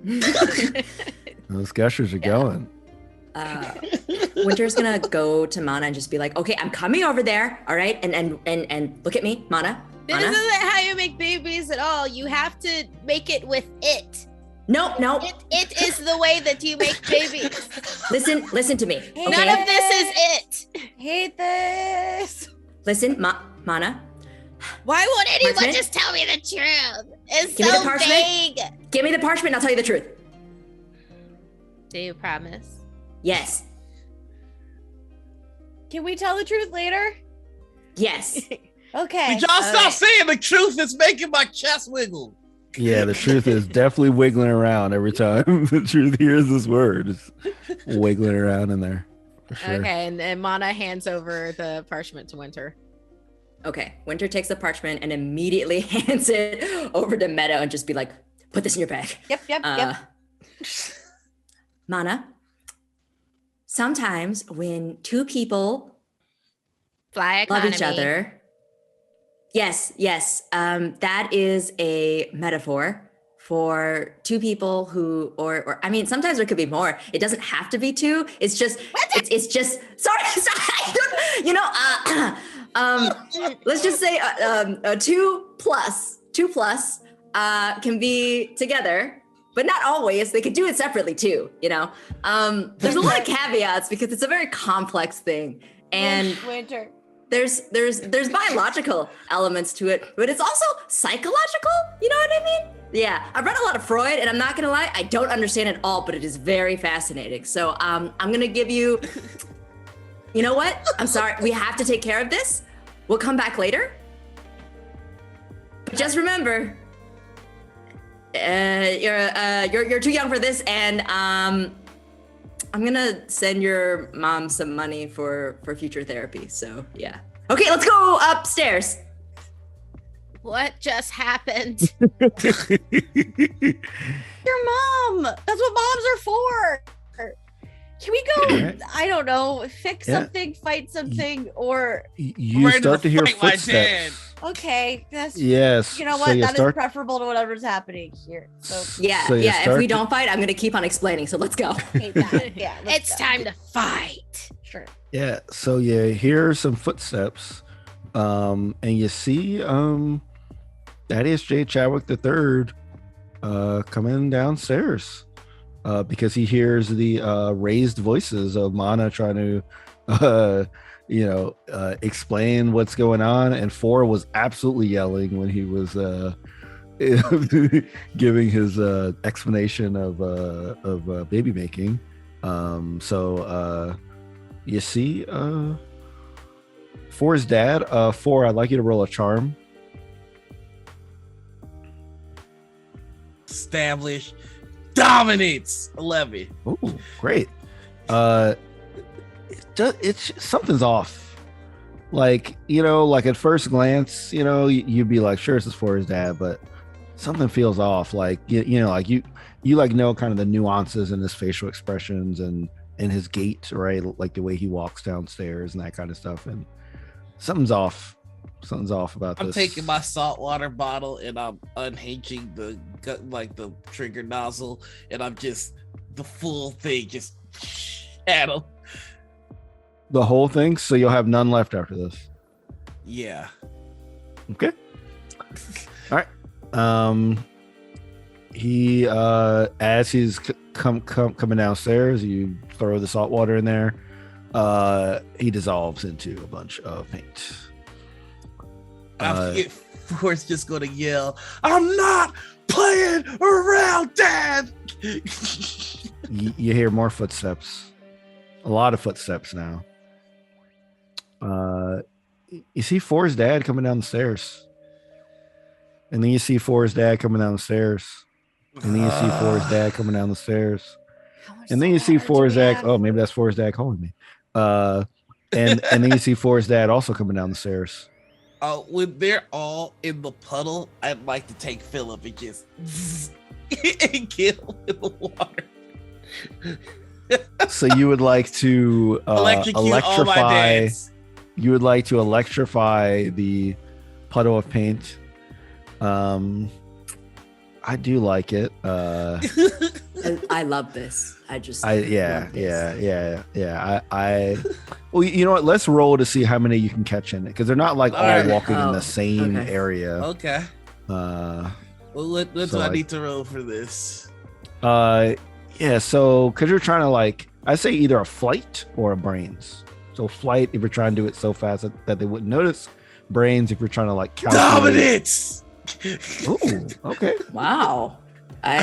Those gushers are going. Winter's gonna go to Mana and just be like, okay, I'm coming over there, all right, and look at me, Mana. This isn't how you make babies at all. You have to make it with it. No. It is the way that you make babies. Listen to me. Okay? None of this is it. Hate this. Listen, Mana. Why won't anyone just tell me the truth? It's Give me the so parchment. vague. Give me the parchment and I'll tell you the truth. Do you promise? Yes. Can we tell the truth later? Yes. Okay. Did y'all stop saying the truth? It's making my chest wiggle. Yeah, the truth is definitely wiggling around every time the truth hears this word. It's wiggling around in there. For sure. Okay, and Mana hands over the parchment to Winter. Okay, Winter takes the parchment and immediately hands it over to Meadow and just be like, put this in your bag. Yep. Mana, sometimes when two people love each other, yes, that is a metaphor for two people who, or I mean, sometimes there could be more. It doesn't have to be two. It's just, it's just, sorry. Let's just say 2 plus can be together, but not always. They could do it separately too, There's a lot of caveats because it's a very complex thing. And Winter. There's biological elements to it, but it's also psychological. You know what I mean? Yeah, I've read a lot of Freud, and I'm not gonna lie, I don't understand it all, but it is very fascinating. So I'm gonna give you. You know what? I'm sorry. We have to take care of this. We'll come back later. But just remember, you're too young for this, and I'm gonna send your mom some money for future therapy. So yeah. Okay, let's go upstairs. What just happened? Your mom. That's what moms are for. Can we go, I don't know, fix something, fight something, or... You start to hear footsteps. Okay, that's... Yes. You know what? That is preferable to whatever's happening here. So if we don't fight, I'm going to keep on explaining. So let's go. It's time to fight. Sure. Yeah, so you hear some footsteps, and you see Thaddeus J. Chadwick III coming downstairs. Because he hears the raised voices of Mana trying to, explain what's going on. And 4 was absolutely yelling when he was giving his explanation of baby making. You see, for his dad, 4, I'd like you to roll a charm. Establish dominance. 11. Oh, great. It's something's off. Like, like at first glance, you'd be like, sure, this is for his dad, but something feels off. Like, like you like know kind of the nuances in his facial expressions and his gait, right? Like the way he walks downstairs and that kind of stuff. And something's off. Something's off about this. I'm taking my saltwater bottle and I'm unhinging the trigger nozzle, and I'm just the full thing just at him. The whole thing, so you'll have none left after this. Yeah. Okay. All right. He as he's coming downstairs, you throw the salt water in there. He dissolves into a bunch of paint. Forrest's just gonna yell, "I'm not playing around, Dad!" You hear more footsteps. A lot of footsteps now. You see Forrest's dad coming down the stairs. And then you see Forrest's dad coming down the stairs. And then you see Forrest's dad coming down the stars. And then you see Forrest's dad. Oh, maybe that's Forrest's dad calling me. And then you see Forrest's dad also coming down the stairs. When they're all in the puddle, I'd like to take Philip and just and get him in the water. So you would like to electrify. You would like to electrify the puddle of paint. I do like it. I love this. Well, you know what? Let's roll to see how many you can catch in it, because they're not like all walking in the same area. Okay. Well, what do I need to roll for this? Yeah. So, because you're trying to I say either a flight or a brains. So flight if you're trying to do it so fast that they wouldn't notice. Brains if you're trying to calculate. Dominance. Oh, okay. Wow. My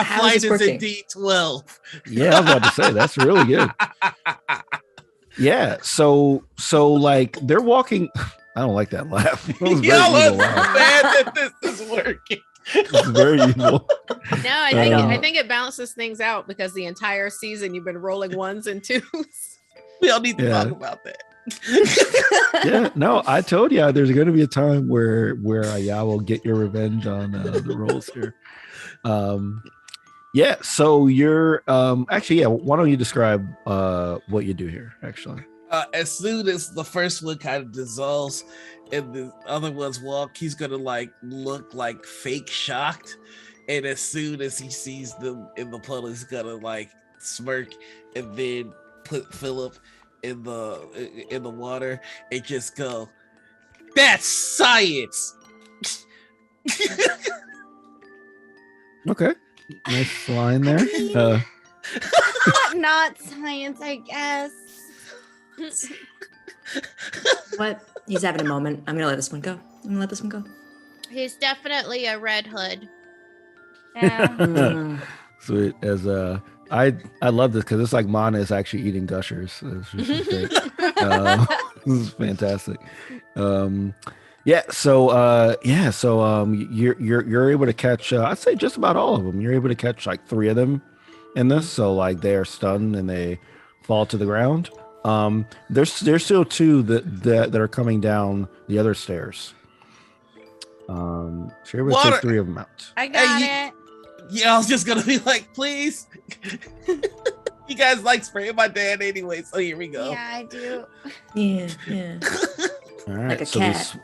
flight is a D12. Yeah, I was about to say that's really good. Yeah, so they're walking. I don't like that laugh. Y'all are mad that this is working. It's very evil. No, I think it balances things out, because the entire season you've been rolling ones and twos. We all need to talk about that. Yeah, no, I told you there's going to be a time where y'all will get your revenge on the rolls here. Yeah, so you're why don't you describe what you do here actually? As soon as the first one kind of dissolves and the other ones walk, he's gonna look fake shocked, and as soon as he sees them in the puddle, he's gonna smirk and then put Philip in the water and just go, "That's science." Okay, nice line there. Not science, I guess. What? He's having a moment. I'm gonna let this one go. He's definitely a red hood. Yeah. Sweet. As I love this because it's like Mana is actually eating gushers. It's just great. This is fantastic. You're able to catch I'd say just about all of them. You're able to catch 3 of them in this, so they're stunned and they fall to the ground. There's still 2 that are coming down the other stairs. So you're able to take 3 of them out. I got it. Yeah, I was just gonna be please. You guys spraying my dad anyway, so here we go. Yeah, I do. Yeah. All right, Like a cat.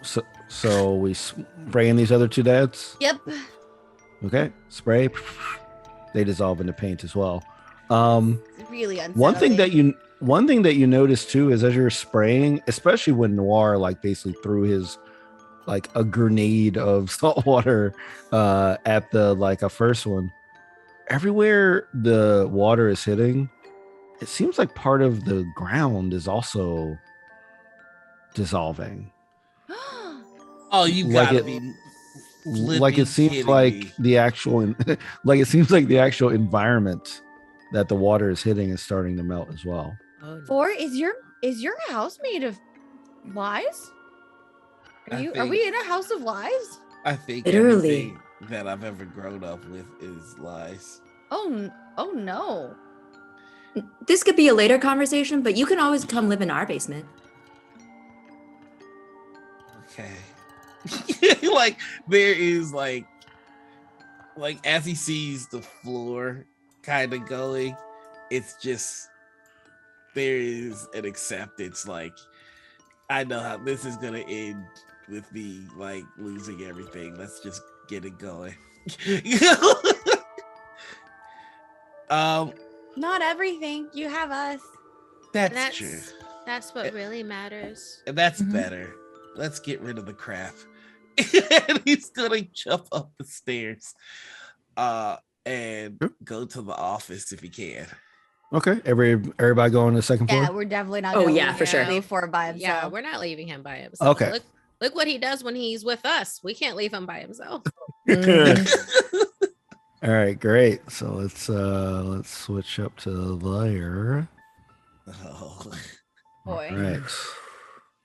So we spraying these other 2 dads. Yep. Okay, spray. They dissolve into paint as well. It's really unsettling. One thing that you notice too is as you're spraying, especially when Noir basically threw his a grenade of salt water at the a first one. Everywhere the water is hitting, it seems like part of the ground is also dissolving. Oh, you gotta be. like it seems kidding like me. the actual like it seems like the actual environment that the water is hitting is starting to melt as well. Oh, no. Four, is your house made of lies? Are we in a house of lies? I think Literally. everything that I've ever grown up with is lies. Oh no. This could be a later conversation, but you can always come live in our basement. Okay. Like there is like as he sees the floor kind of going, it's just there is an acceptance. Like I know how this is gonna end with me like losing everything. Let's just get it going. Not everything. You have us. That's true. That's what really matters. And that's Mhm. better. Let's get rid of the crap. And he's gonna jump up the stairs and go to the office if he can. Okay, everybody going to the second floor. Yeah, we're definitely not. Oh, gonna yeah, leave for sure. Leave Four by himself. Yeah, we're not leaving him by himself. Okay. Look what he does when he's with us. We can't leave him by himself. Mhm. All right, great. So let's switch up to there. Oh, Boy. All right.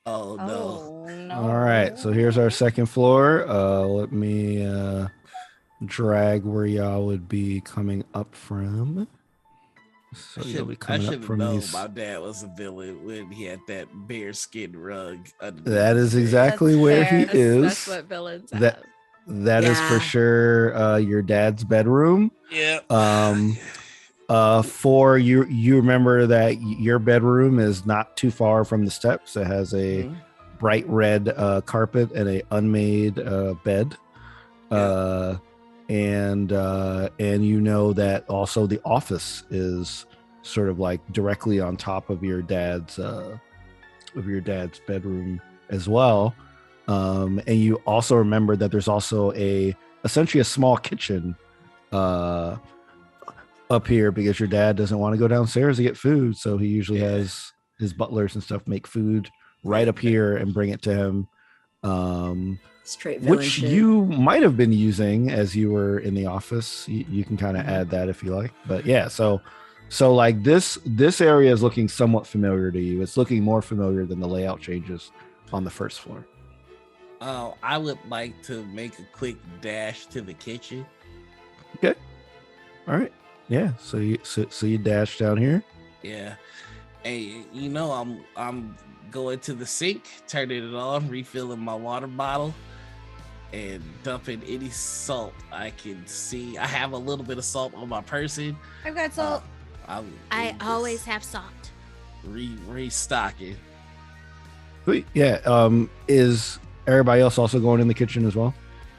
oh no. Oh no. All right. So here's our second floor. Let me drag where y'all would be coming up from. So you'll be I coming should up have from known these. my dad was a villain when he had that bear skin rug. That is exactly That's where fair. he That's, is. that's what villains have. That is for Yeah. sure your dad's bedroom. Yeah. For you remember that your bedroom is not too far from the steps. It has a Mhm. bright red carpet and a unmade bed. And you know that also the office is sort of like directly on top of your dad's bedroom as well. And you also remember that there's also essentially a small kitchen up here because your dad doesn't want to go downstairs to get food, so he usually has his butlers and stuff make food right up here and bring it to him. Straight villain Which shit. you might have been using as you were in the office. You can kind of add that if you like. But yeah, so like this area is looking somewhat familiar to you. It's looking more familiar than the layout changes on the first floor. I would like to make a quick dash to the kitchen. Okay. All right. Yeah. So you dash down here. Yeah. Hey, you know, I'm going to the sink, turning it on, refilling my water bottle, and dumping any salt I can see. I have a little bit of salt on my person. I've got salt. I always have salt. Restocking. Sweet. Yeah. Is everybody else also going in the kitchen as well?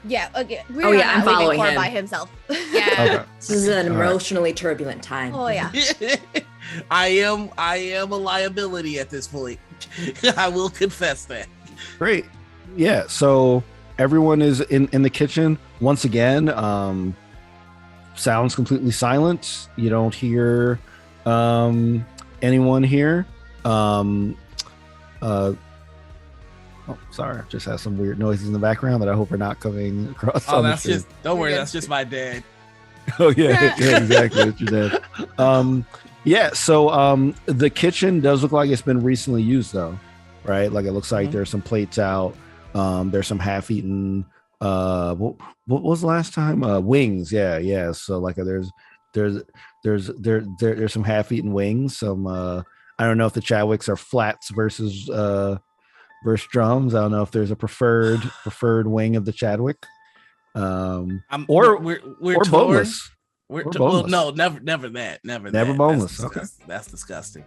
Yeah. Okay. Oh, yeah, I'm following Four him. by himself. Yeah. Okay. This is an All right. emotionally turbulent time. Oh yeah. I am a liability at this point. I will confess that. Great. Yeah. So everyone is in the kitchen once again. Sounds completely silent. You don't hear anyone here. Oh, sorry. Just have some weird noises in the background that I hope are not coming across. Oh, on the that's stream. just don't worry, You're good. that's just my dad. Oh yeah, yeah, exactly. It's your dad. Yeah. So the kitchen does look like it's been recently used, though, right? Like it looks like there's some plates out. There's some half-eaten. What was the last time? Wings. Yeah. So like there's some half-eaten wings. Some I don't know if the Chadwicks are flats versus drums. I don't know if there's a preferred wing of the Chadwick. Or we're torn. boneless. We're Or well, boneless. no, never that. Never boneless, That's, okay. that's disgusting.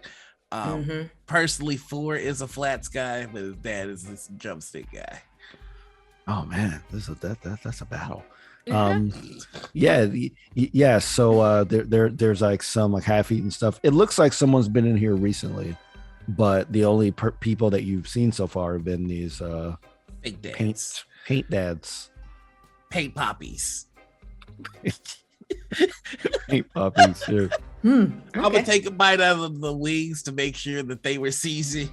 Mhm. Personally, Four is a flats guy, but his dad is this drumstick guy. Oh man, that's a battle. Yeah. So there's like some like half-eaten stuff. It looks like someone's been in here recently, but the only people that you've seen so far have been these Big dads. paint dads, Paint poppies. paint puppies. Yeah. I'm gonna take a bite out of the wings to make sure that they were seasoned.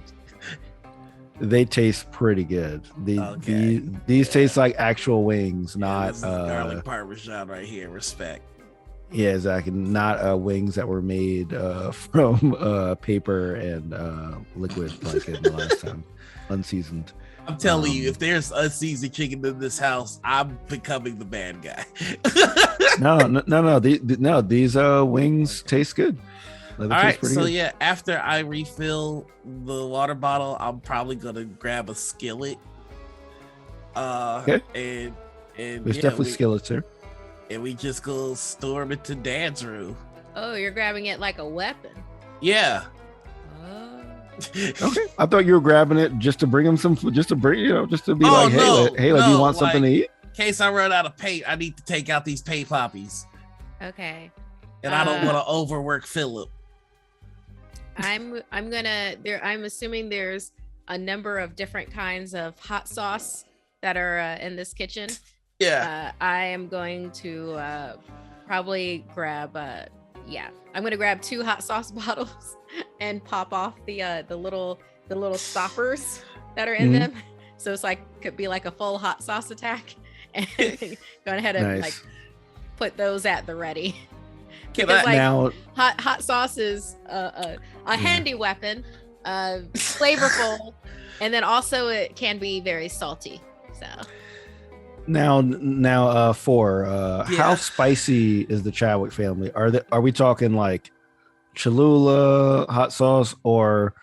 they taste pretty good. These taste like actual wings, not this is garlic parmesan right here. Respect. Yeah, exactly. Not wings that were made from paper and liquid like in the last time, unseasoned. I'm telling you, if there's unseasoned chicken in this house, I'm becoming the bad guy. No. These wings taste good. All right, so good. Yeah, after I refill the water bottle, I'm probably gonna grab a skillet. Okay. And there's definitely skillets here. And we just go storm into Dad's room. Oh, you're grabbing it like a weapon. Yeah. Okay, I thought you were grabbing it just to bring him some food, just to bring, just to be like, hey, do you want something to eat? In case I run out of paint, I need to take out these paint poppies. Okay. And I don't want to overwork Philip. I'm assuming there's a number of different kinds of hot sauce that are in this kitchen. Yeah. I am going to probably grab I'm gonna grab 2 hot sauce bottles and pop off the little stoppers that are in them. So it's could be like a full hot sauce attack, and go ahead and like put those at the ready. Because now hot sauce is a handy weapon, flavorful, and then also it can be very salty. So now how spicy is the Chadwick family? Are we talking like Cholula hot sauce, or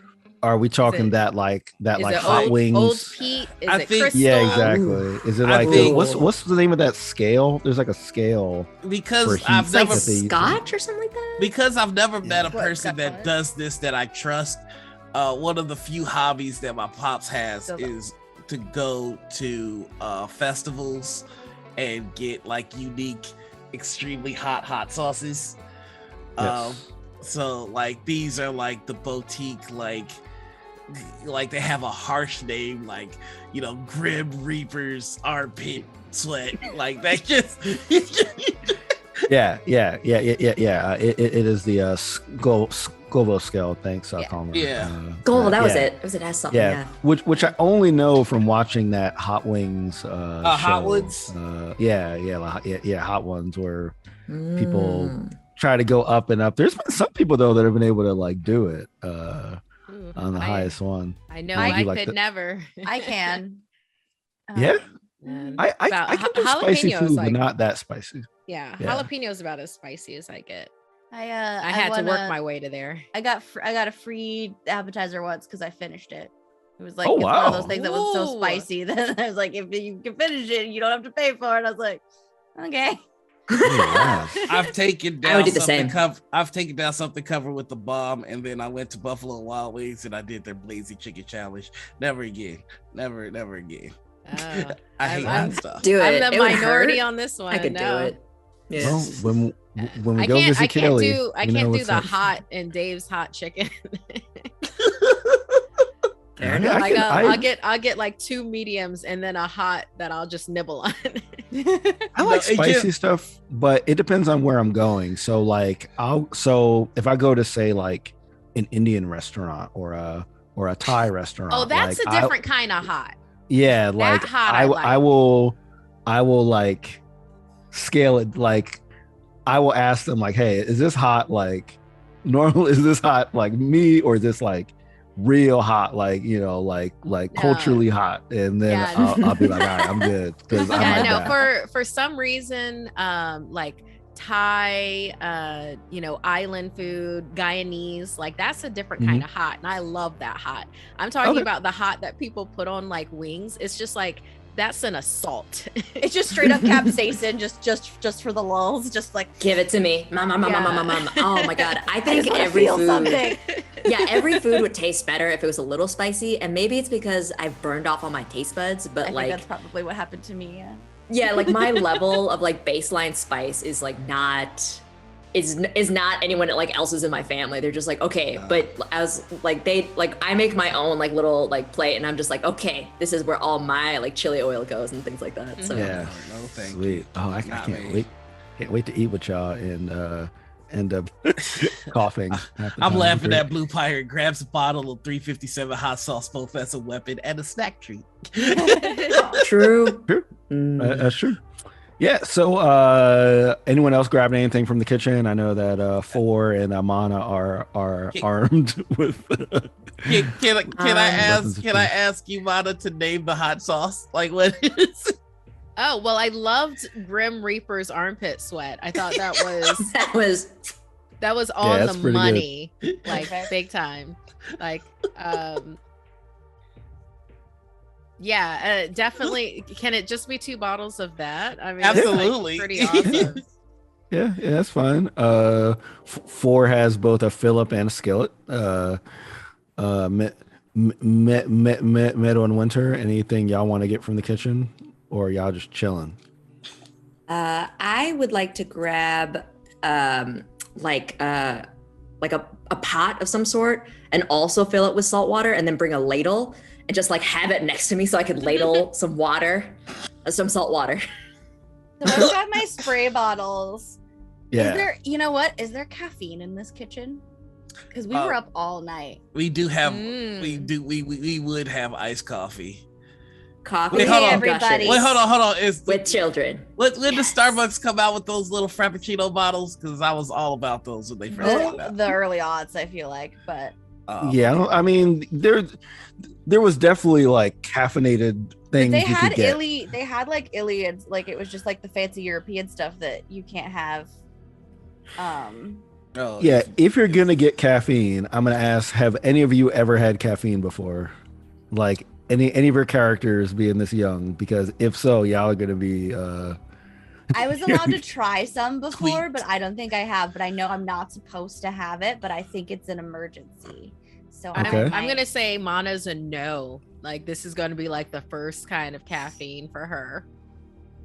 are we talking that hot wings? Old Pete? Is it Crystal? Yeah, exactly. Is it like what's the name of that scale? There's like a scale because I've never Scotch or something like that. Because I've never met a person that does this that I trust. One of the few hobbies that my pops has is to go to festivals and get like unique, extremely hot sauces. Yes. So like these are like the boutique, like they have a harsh name, like Grim Reaper's armpit sweat, like that. Just yeah. It is the Scoville scale. Thanks, Colin. Yeah, Gold. That was it. It was an S something. Yeah, which I only know from watching that Hot Wings. Hot Ones. Hot Ones where people try to go up and up. There's been some people though that have been able to like do it on the highest one. I know I could never. I can. Yeah. I can do spicy food, but not that spicy. Yeah, jalapeno is about as spicy as I get. I had to work my way to there. I got a free appetizer once because I finished it. It was like one of those things that was so spicy that I was like, if you can finish it, you don't have to pay for it. I was like, okay. I've taken down something covered with the bomb, and then I went to Buffalo Wild Wings and I did their Blazing Chicken Challenge. Never again. Never again. I hate that stuff. Do it. I'm the minority on this one. I could do it. Yes. Well, when we go visit Kelly, I can't do the hot and Dave's hot chicken. Fair enough. I'll get like 2 mediums and then a hot that I'll just nibble on. I like spicy stuff, but it depends on where I'm going. So like if I go to say like an Indian restaurant or a Thai restaurant. Oh, that's a different kind of hot. Yeah, like that hot I will like scale it. Like I will ask them like, hey, is this hot like normal? Is this hot like me, or is this like real hot, like culturally hot? And then I'll be like, all right, I'm good, because for some reason like Thai island food, Guyanese, like that's a different kind of hot, and I love that hot. I'm talking about the hot that people put on like wings. It's just like that's an assault. It's just straight up capsaicin, just for the lulls, just like give it to me, mom. Oh my god, I think every food every food would taste better if it was a little spicy, and maybe it's because I've burned off all my taste buds, but I think that's probably what happened to me. Yeah, like my level of like baseline spice is like not anyone like else's in my family. They're just like, okay, but as like I make my own like little like plate, and I'm just like, okay, this is where all my like chili oil goes and things like that. So yeah, no thank sweet. you. Oh, I can't wait to eat with y'all in end up coughing. I'm laughing at Blue Pirate grabs a bottle of 357 hot sauce both as a weapon and a snack treat. True. That's true. Yeah. So, anyone else grabbing anything from the kitchen? I know that Four and Amana are armed with. Can I ask you, Mana, to name the hot sauce? Like, what is it? Oh, well, I loved Grim Reaper's armpit sweat. I thought that was on the money, like big time. Like, yeah, definitely. Can it just be 2 bottles of that? I mean, absolutely, pretty awesome. Yeah, that's fine. Four has both a Phillip and a skillet. Meadow and Winter, anything y'all want to get from the kitchen, or y'all just chilling? I would like to grab like a pot of some sort and also fill it with salt water, and then bring a ladle and just like have it next to me so I could ladle some salt water. So I've got my spray bottles. Yeah. Is there, you know what? Is there caffeine in this kitchen? Because we were up all night. We do have we would have iced coffee. Coffee. Wait, hold on, everybody. Wait, hold on. With children. When the Starbucks come out with those little Frappuccino bottles? Because I was all about those when they first came out. The early odds, I feel like, but yeah, I mean, there was definitely like caffeinated things they you had could get. They had like Iliads, like it was just like the fancy European stuff that you can't have. Yeah, if you're gonna get caffeine, I'm gonna ask: have any of you ever had caffeine before? Like any of your characters being this young? Because if so, y'all are gonna be. I was allowed to try some before, Tweaked. but I don't think I have. But I know I'm not supposed to have it. But I think it's an emergency. So Okay. I'm gonna say Mana's a no. Like this is gonna be like the first kind of caffeine for her.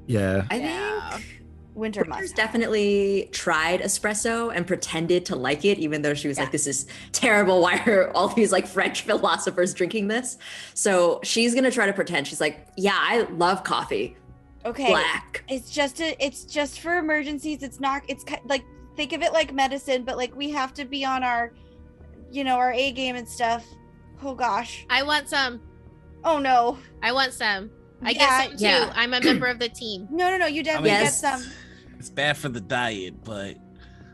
Yeah. I Yeah. think Winter's Winter's definitely tried espresso and pretended to like it, even though she was like, this is terrible. Why are all these like French philosophers drinking this? So she's going to try to pretend. She's like, yeah, I love coffee. Okay. Black. It's just for emergencies. It's like, think of it like medicine, but like we have to be on our, our A game and stuff. Oh gosh. I want some. Oh no. I want some. I Yeah, get some too. I'm a member of the team. No. You definitely get Yes. some. It's bad for the diet, but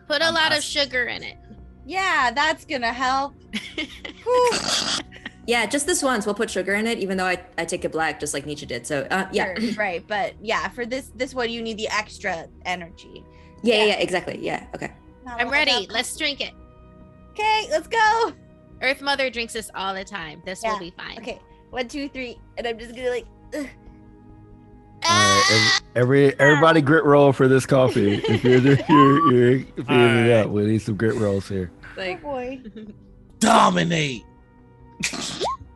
Put a lot of sugar in it. Yeah, that's gonna help. Whew. Yeah, just this once. We'll put sugar in it, even though I take it black, just like Nietzsche did. So yeah. Sure, right. But yeah, for this one, you need the extra energy. Yeah, exactly. Yeah. Okay. I'm ready. Let's drink it. Okay, let's go. Earth Mother drinks this all the time. This will be fine. Okay, 1, 2, 3, and I'm just gonna like. Ugh. All right, everybody grit roll for this coffee. If you're feeling it up, we need some grit rolls here. Oh boy. dominate.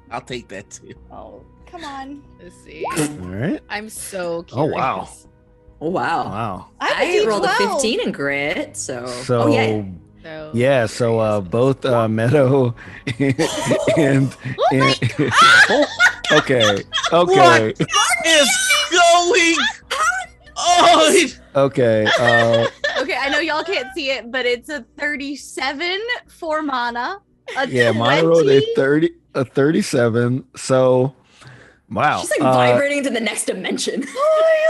I'll take that too. Oh, come on. Let's see. All right. I'm so Oh, curious. wow. Oh, wow. Wow. I rolled a D12. 15 in grit, so. So Oh, yeah. So, so both Meadow and okay. What is going on? Okay. Okay, I know y'all can't see it, but it's a 37 for Mana. Yeah, Mana rolled a 37. So wow. She's like vibrating to the next dimension.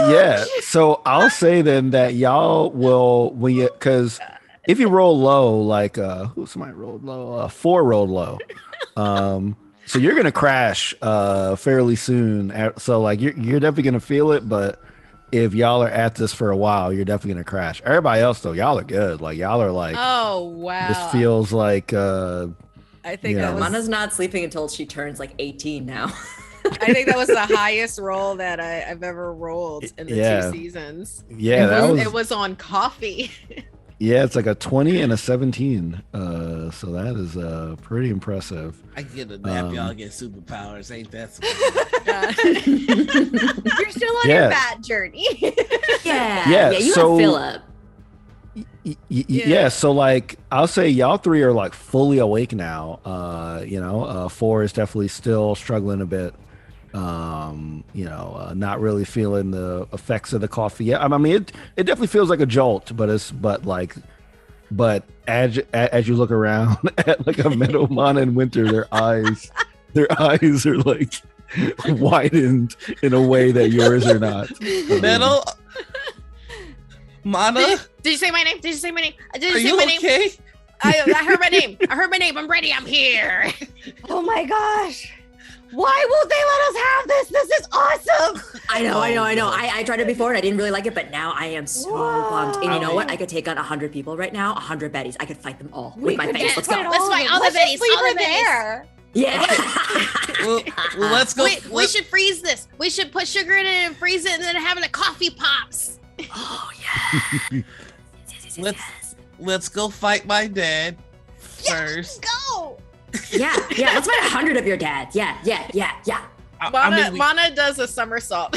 Yeah. So I'll say then that y'all will because if you roll low, like somebody rolled low, 4 rolled low. So you're gonna crash fairly soon. So like you're definitely gonna feel it, but if y'all are at this for a while, you're definitely gonna crash. Everybody else though, y'all are good. Like y'all are like, oh wow. this feels like I think Yeah. that was Mana's not sleeping until she turns like 18 now. I think that was the highest roll that I've ever rolled in the Yeah. 2 seasons. yeah, It was on coffee. yeah, it's like a 20 and a 17. So that is pretty impressive. I can get a nap, y'all get superpowers. Ain't that some You're still on Yeah. your bat journey. Yeah, you so- have Philip. Yeah, so like I'll say y'all 3 are like fully awake now. 4 is definitely still struggling a bit. Not really feeling the effects of the coffee yet. I mean, it definitely feels like a jolt, but but as you look around at like a Meadow, Mana, and Winter, their eyes are like widened in a way that yours are not. Meadow, Mana, Did you say my name? Did you say my name? Did you are say you my name? okay? I heard my name. I heard my name. I'm ready. I'm here. Oh my gosh. Why won't they let us have this? This is awesome. I know. I tried it before and I didn't really like it, but now I am so pumped. And you know what? I could take on 100 people right now, 100 Betties. I could fight them all with my face. Let's go. Let's fight all the Betties. Leave All her the Betties. there. Yeah. Well, let's go. We should freeze this. We should put sugar in it and freeze it, and then have it at coffee pops. Oh yeah. Let's go fight my dad first. Go. Yeah. Let's fight 100 of your dads. Yeah. Mana does a somersault.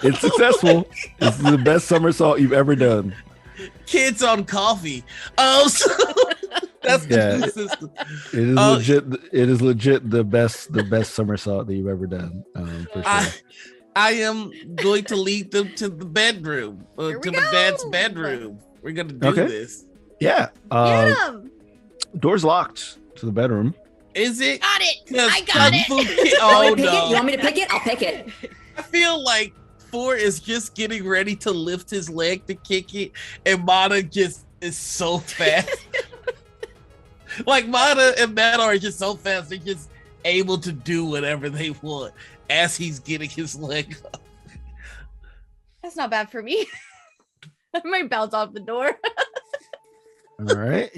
It's successful. This is the best somersault you've ever done. Kids on coffee. Oh, so that's the new system. It is legit. It is legit the best somersault that you've ever done. For sure. I am going to lead them to the bedroom, to the dad's bedroom. We're gonna do this. Yeah. Get him. Door's locked to the bedroom. Is it? Got it. 'Cause I got it. Kung Fu Kid- oh You no! want me to pick it? I'll pick it. I feel like 4 is just getting ready to lift his leg to kick it, and Mana just is so fast. Like Mana and Meadow are just so fast; they're just able to do whatever they want as he's getting his leg up. That's not bad for me. I might bounce off the door. All right.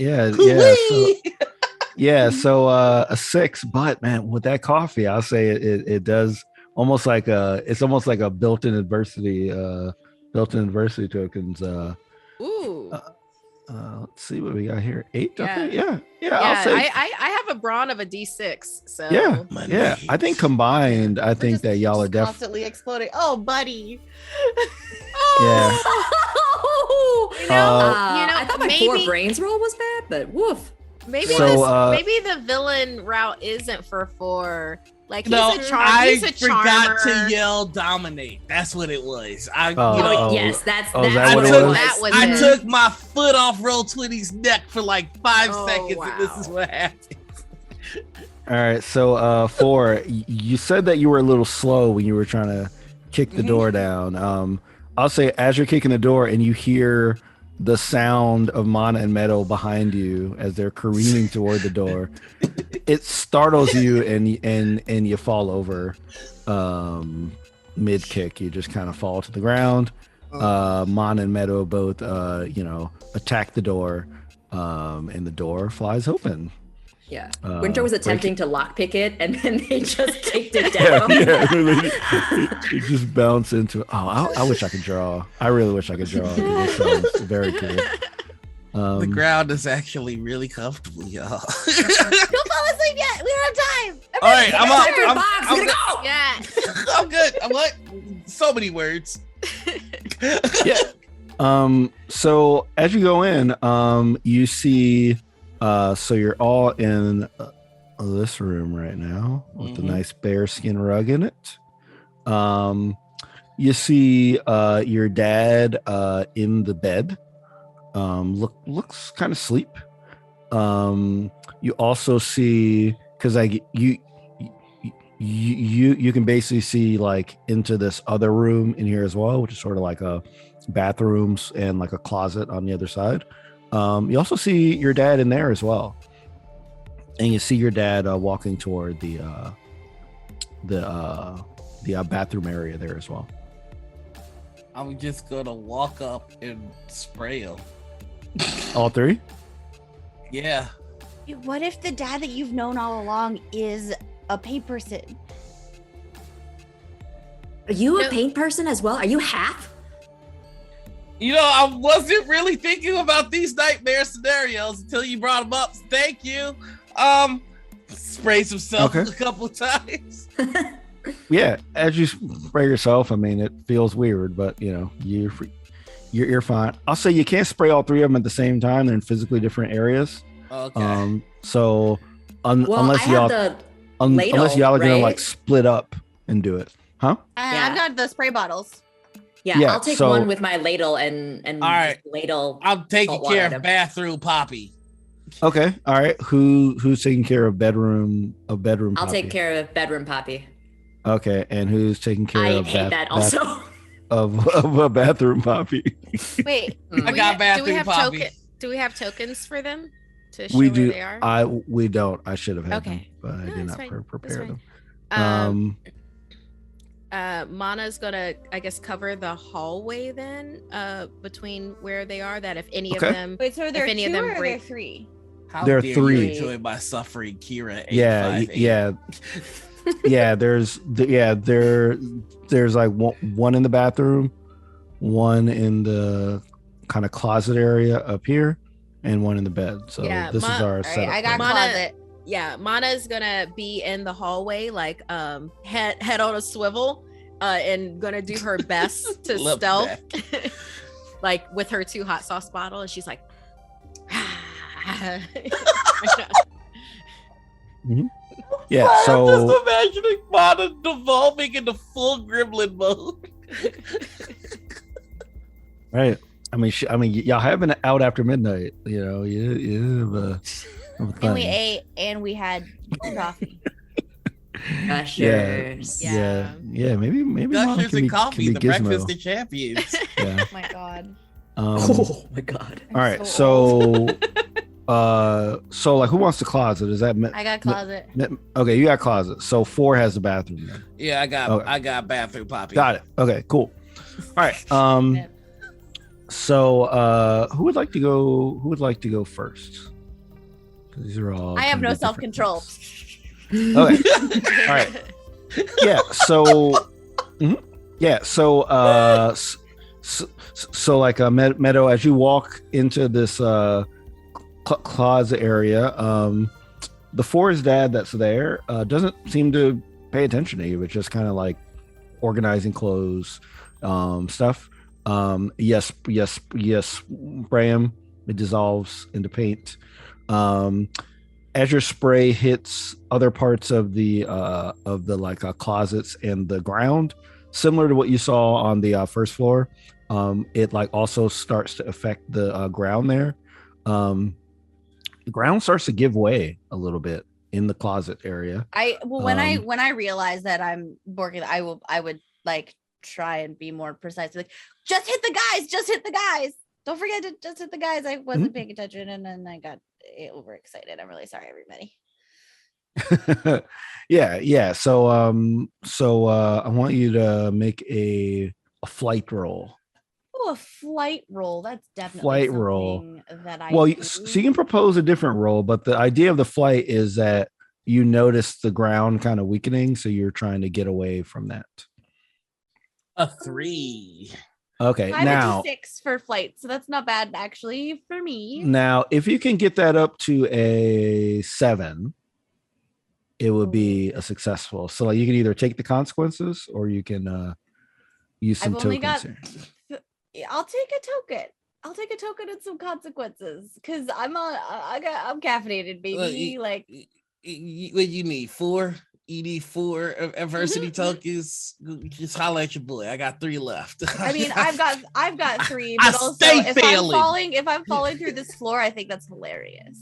So a 6, but man, with that coffee, I'll say it does almost like it's almost like a built-in adversity tokens. Ooh. Let's see what we got here. 8. Yeah. Okay. Yeah. Yeah, I'll say. I have a brawn of a D6. So Yeah. I think combined, I think that y'all are definitely constantly exploding. Oh, buddy. You know, I thought my 4 brains roll was bad, but woof. Maybe So, maybe the villain route isn't for 4. Like he's No, a charmer. I He's a charmer. forgot to yell dominate. That's what it was. Yes, that's is that that's what what it it was? was. That was I it. took my foot off Roll20's neck for like 5 Oh, seconds, wow. and this is what happened. All right. So 4, you said that you were a little slow when you were trying to kick the door down. I'll say as you're kicking the door and you hear the sound of Mana and Meadow behind you as they're careening toward the door, it startles you and you fall over mid kick. You just kind of fall to the ground. Mana and Meadow both attack the door, and the door flies open. Yeah. Winter was attempting to lockpick it, and then they just kicked it Yeah, down. it just bounced into it. Oh, I wish I could draw. I really wish I could draw. This sounds very cool. The ground is actually really comfortable, y'all. Don't fall asleep yet. We don't have time. All right, I'm up. Check your box. We're gonna go. Yeah. I'm good. I'm like so many words. Yeah. So as you go in, you see. So you're all in this room right now with the nice bearskin rug in it. You see your dad in the bed. Looks kind of asleep. You also see, because you can basically see like into this other room in here as well, which is sort of like a bathrooms and like a closet on the other side. You also see your dad in there as well, and you see your dad walking toward the bathroom area there as well. I'm just gonna walk up and spray him. All 3? Yeah. What if the dad that you've known all along is a paint person? Are you a paint person as well? Are you half? You know, I wasn't really thinking about these nightmare scenarios until you brought them up. So thank you. Sprays himself a couple of times. Yeah, as you spray yourself, I mean, it feels weird, but you know, you're fine. I'll say you can't spray all 3 of them at the same time. They're in physically different areas. Okay. So unless y'all are gonna like split up and do it, huh? I've got the spray bottles. Yeah, I'll take so- one with my ladle and All right. just ladle. I'm taking Salt water care at of him. bathroom Poppy. Okay, all right. Who's taking care of bedroom I'll Poppy? take care of bedroom Poppy. Okay, and who's taking care I of hate that also. of a bathroom Poppy? Wait, I got bathroom Poppy. Do we have tokens for them to show We where do. they are? We don't. I should have had Okay. them, but I No, did that's not fine. prepare That's them. Mana's gonna, I guess, cover the hallway then, between where they are. That if any Okay. of them, wait. So are there If any two of them or are there break- three? How There are dare three. you enjoy my suffering, Kira? Yeah, 858. yeah. There's like one in the bathroom, one in the kind of closet area up here, and one in the bed. So Yeah, this is our All right, setup. I got right now. closet. yeah, Mana's gonna be in the hallway, like head on a swivel, and gonna do her best to Love stealth, like with her 2 hot sauce bottle, and she's like. Yeah. I'm So just imagining Mana devolving into full gremlin mode. right. I mean, y'all have been out after midnight. You know, you have a And we thing. ate and we had coffee. Gushers. Yeah. Maybe Mana Gushers can and be, coffee, can the be Gizmo. breakfast of champions. Yeah. Oh my god. Oh my god. I'm All right. so So like, who wants the closet? Is that I got closet. okay? You got closet. So 4 has the bathroom. Then. Yeah, Okay. I got bathroom Poppy. Got it. Okay. Cool. All right. Yep. So who would like to go? Who would like to go first? 'Cause these are all. I have gonna no be different self-control. things. Okay. All right. Yeah. So. Mhm. Yeah. So. So like a Meadow, as you walk into this closet area, the Forest dad that's there doesn't seem to pay attention to you. It's just kind of like organizing clothes, stuff. Yes, spray him. It dissolves into paint. As your spray hits other parts of the like closets and the ground, similar to what you saw on the first floor, it like also starts to affect the ground there. The ground starts to give way a little bit in the closet area. When I realize that I'm working, I would like try and be more precise. Like, just hit the guys. Don't forget to just hit the guys. I wasn't paying attention and then I got overexcited. I'm really sorry, everybody. Yeah. So I want you to make a flight roll. Oh, a flight roll. That's definitely Flight roll. something that I Well, do. so you can propose a different roll, but the idea of the flight is that you notice the ground kind of weakening, so you're trying to get away from that. A 3. Okay, I'm now a 6 for flight, so that's not bad actually for me. now if you can get that up to a 7, it would be a successful. So like you can either take the consequences or you can use some I've only tokens got- here. I'll take a token. I'll take a token and some consequences because I'm caffeinated, baby. Like What you need? 4? You need 4 adversity tokens. Just holler at your boy. I got 3 left. I mean, I've got 3, I but also stay if failing. I'm falling through this floor, I think that's hilarious.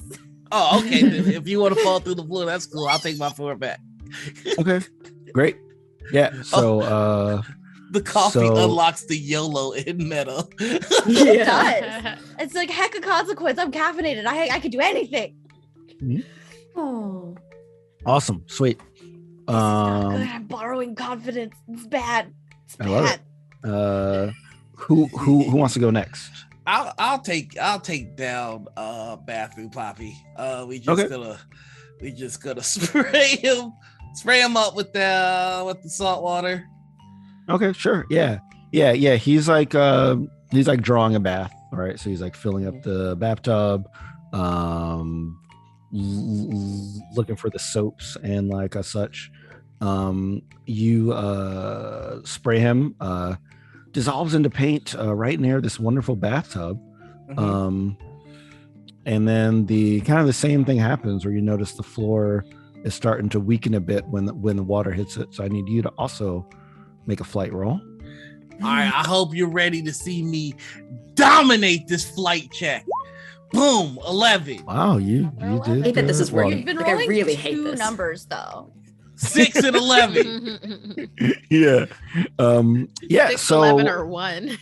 Oh, okay. Then if you want to fall through the floor, that's cool. I'll take my 4 back. Okay, great. Yeah. So The coffee So- unlocks the YOLO in meta. It does. It's like heck of consequence. I'm caffeinated. I could do anything. Oh. awesome, sweet. This is not good. I'm borrowing confidence. It's bad. It's I love bad. Who wants to go next? I'll take down bathroom Poppy. We just gonna spray him up with the salt water. Okay, sure. Yeah. He's like drawing a bath. All right. So he's like filling up the bathtub, looking for the soaps and like such. You spray him, dissolves into paint right near this wonderful bathtub. And then the kind of the same thing happens where you notice the floor is starting to weaken a bit when the water hits it. So I need you to also make a flight roll. All right, I hope you're ready to see me dominate this flight check. Boom, 11. Wow, you Well, did. I hate that this is working. You've been Like, I rolling really hate two this. numbers though. 6 and 11. Yeah. Yeah. 6, So 11 or 1.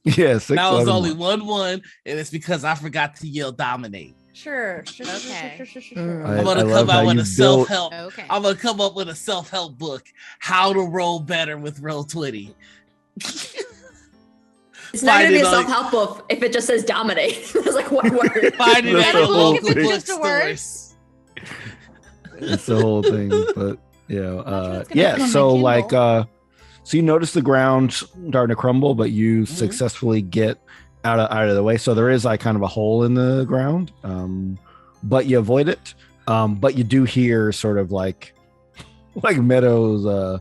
yeah, 6, That was 11, only 1. 1-1, and it's because I forgot to yell dominate. Sure. Okay. I'm gonna love come how out with you a self-help. Okay. I'm gonna come up with a self-help book, how to roll better with Roll20. It's not going to be a Find it self-help book if it just says dominate. It's like one word. Find it That's at the your whole local thing. Just a word. bookstores. It's the whole thing, but Not sure it's gonna yeah. fit on my So Kindle. like, so you notice the ground starting to crumble, but you successfully get out of the way. So there is like kind of a hole in the ground, but you avoid it. But you do hear sort of like Meadow's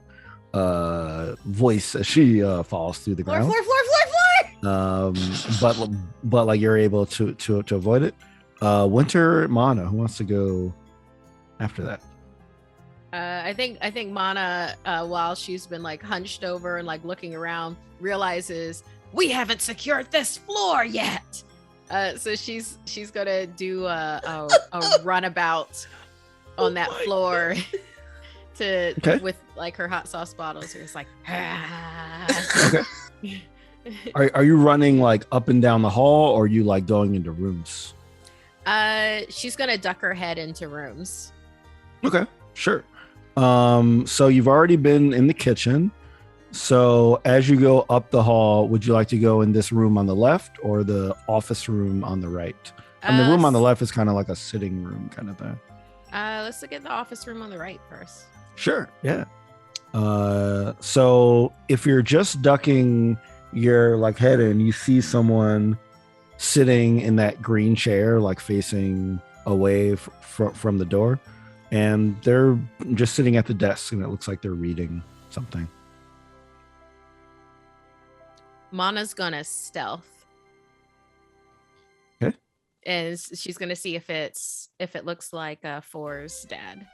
voice as she falls through the Floor, ground. floor, floor, floor, floor. But like you're able to avoid it. Winter, Mana, who wants to go after that? I think Mana, while she's been like hunched over and like looking around, realizes we haven't secured this floor yet. So she's gonna do a runabout on that floor with like her hot sauce bottles. It's like, Okay. Are you running like up and down the hall, or are you like going into rooms? She's gonna duck her head into rooms. Okay, sure. So you've already been in the kitchen. So as you go up the hall, would you like to go in this room on the left or the office room on the right? And the room on the left is kind of like a sitting room kind of thing. Let's look at the office room on the right first. Sure, yeah. So if you're just ducking your like head in, you see someone sitting in that green chair, like facing away from the door, and they're just sitting at the desk, and it looks like they're reading something. Mana's gonna stealth. Okay. And she's gonna see if it looks like Four's dad.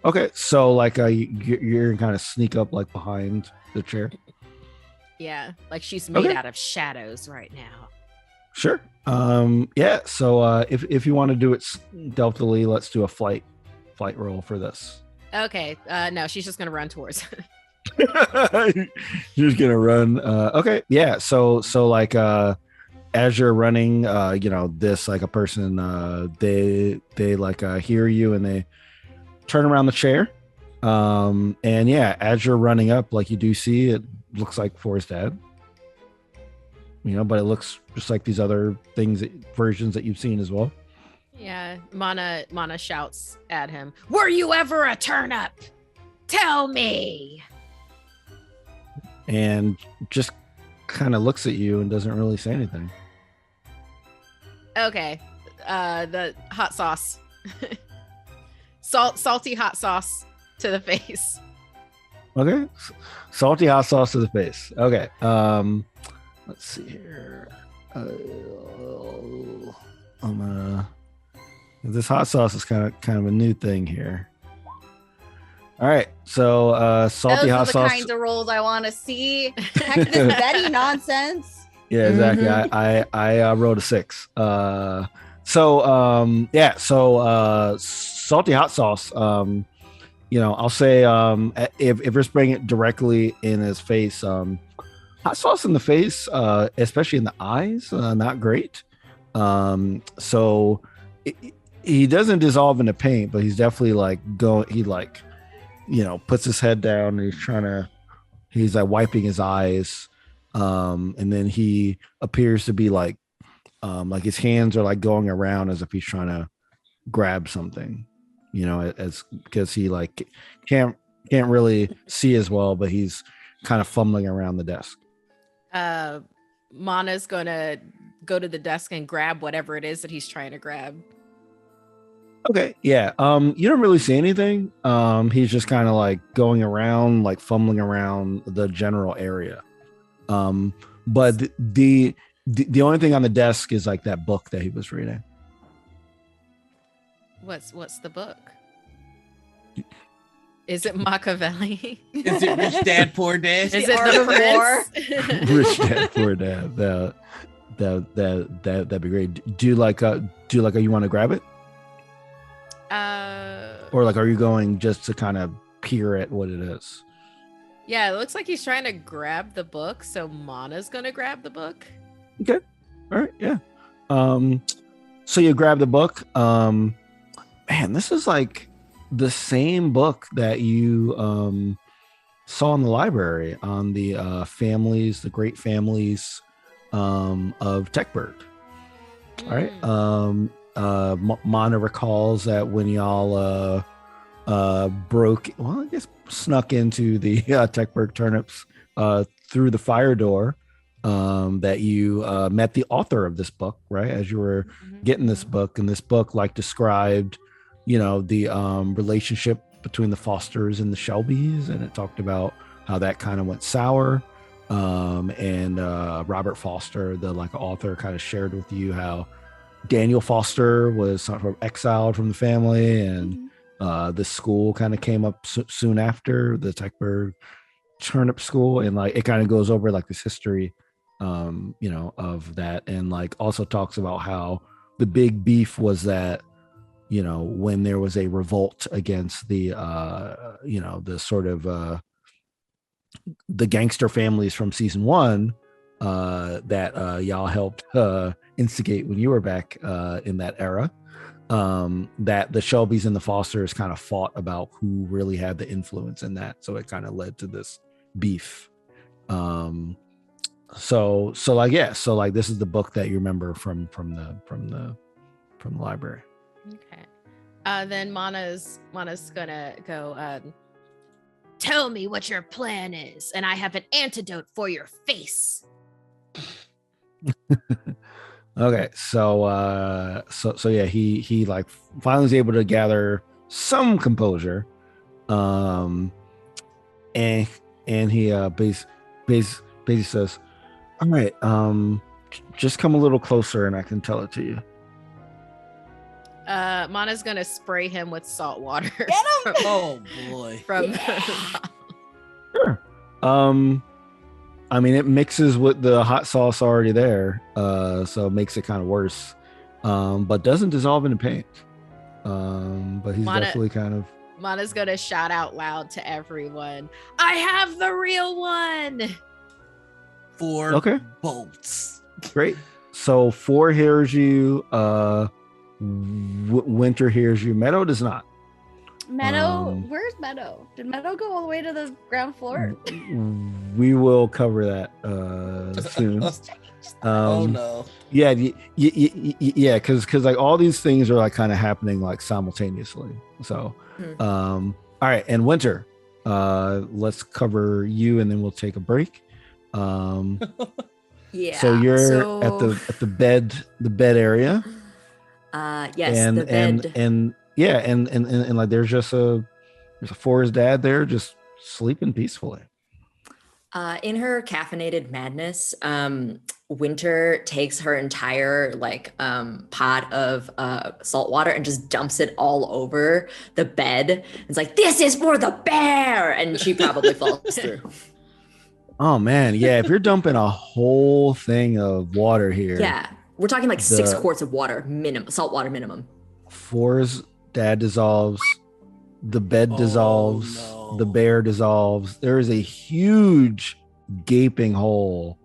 Okay, so like you're gonna kind of sneak up like behind the chair. Yeah, like she's made Okay. out of shadows right now. Sure. Yeah. So if you want to do it stealthily, let's do a flight roll for this. Okay. No, she's just gonna run towards. You're just gonna run. Okay. Yeah. So like as you're running, this like a person, they like hear you and they turn around the chair. And yeah, as you're running up, like you do see it looks like Forrest's dad. But it looks just like these other versions that you've seen as well. Yeah, Mana shouts at him. Were you ever a turnip? Tell me. And just kind of looks at you and doesn't really say anything. Okay. The hot sauce. Salty hot sauce to the face. Okay. Salty hot sauce to the face. Okay. Let's see here. This hot sauce is kind of a new thing here. All right. So salty Those hot are the sauce. kinds of rolls I want to see. Heck, this Betty nonsense. Yeah, exactly. I wrote a 6. Yeah. So salty hot sauce. I'll say if you're spraying it directly in his face, hot sauce in the face, especially in the eyes, not great. So he doesn't dissolve into paint, but he's definitely like puts his head down and he's like wiping his eyes. And then he appears to be like his hands are like going around as if he's trying to grab something, as because he like can't really see as well, but he's kind of fumbling around the desk. Mana's gonna go to the desk and grab whatever it is that he's trying to grab. Okay, yeah. You don't really see anything. He's just kind of like going around, like fumbling around the general area. But the only thing on the desk is like that book that he was reading. What's the book? Is it Machiavelli? Is it Rich Dad Poor Dad? Is it Art of War? the Prince? Rich Dad Poor Dad. That'd be great. Do you like you want to grab it, or like are you going just to kind of peer at what it is? Yeah, it looks like he's trying to grab the book, so Mana's gonna grab the book. Okay. All right. Yeah. So you grab the book. Man, this is like the same book that you saw in the library on the great families of Techburg. All right. Mana recalls that when y'all snuck into the Techburg turnips through the fire door, that you met the author of this book, right? As you were getting this book, and this book like described, the relationship between the Fosters and the Shelbys, and it talked about how that kind of went sour. And Robert Foster, the author, kind of shared with you how Daniel Foster was sort of exiled from the family, and the school kind of came up soon after, the Techburg Turnip School, and it kind of goes over this history of that, and also talks about how the big beef was that when there was a revolt against the the sort of the gangster families from season 1 that y'all helped instigate when you were back in that era, that the Shelbys and the Fosters kind of fought about who really had the influence in that, so it kind of led to this beef. So this is the book that you remember from the library. Okay. Then Mana's gonna go, tell me what your plan is, and I have an antidote for your face. Okay, so yeah, he finally was able to gather some composure, and he basically says, all right, just come a little closer and I can tell it to you. Mana's gonna spray him with salt water. Get him! Oh boy. Sure. I mean, it mixes with the hot sauce already there, so it makes it kind of worse, but doesn't dissolve into paint. But he's definitely kind of... Mana's gonna shout out loud to everyone, I have the real one! 4 bolts. Great. So 4 hears you, Winter hears you, Meadow does not. Meadow, where's Meadow? Did Meadow go all the way to the ground floor? We will cover that soon. Oh no. Yeah, because all these things are kind of happening simultaneously. So, all right, and Winter, let's cover you, and then we'll take a break. Yeah. So you're at the bed area. Yes, and, the bed. And there's just there's a Forrest dad there just sleeping peacefully. In her caffeinated madness, Winter takes her entire pot of salt water and just dumps it all over the bed. It's like, this is for the bear, and she probably falls through. Oh man, yeah. If you're dumping a whole thing of water here, yeah, we're talking 6 quarts of water minimum, salt water minimum. Forrest dad dissolves, the bed dissolves, no. The bear dissolves. There is a huge gaping hole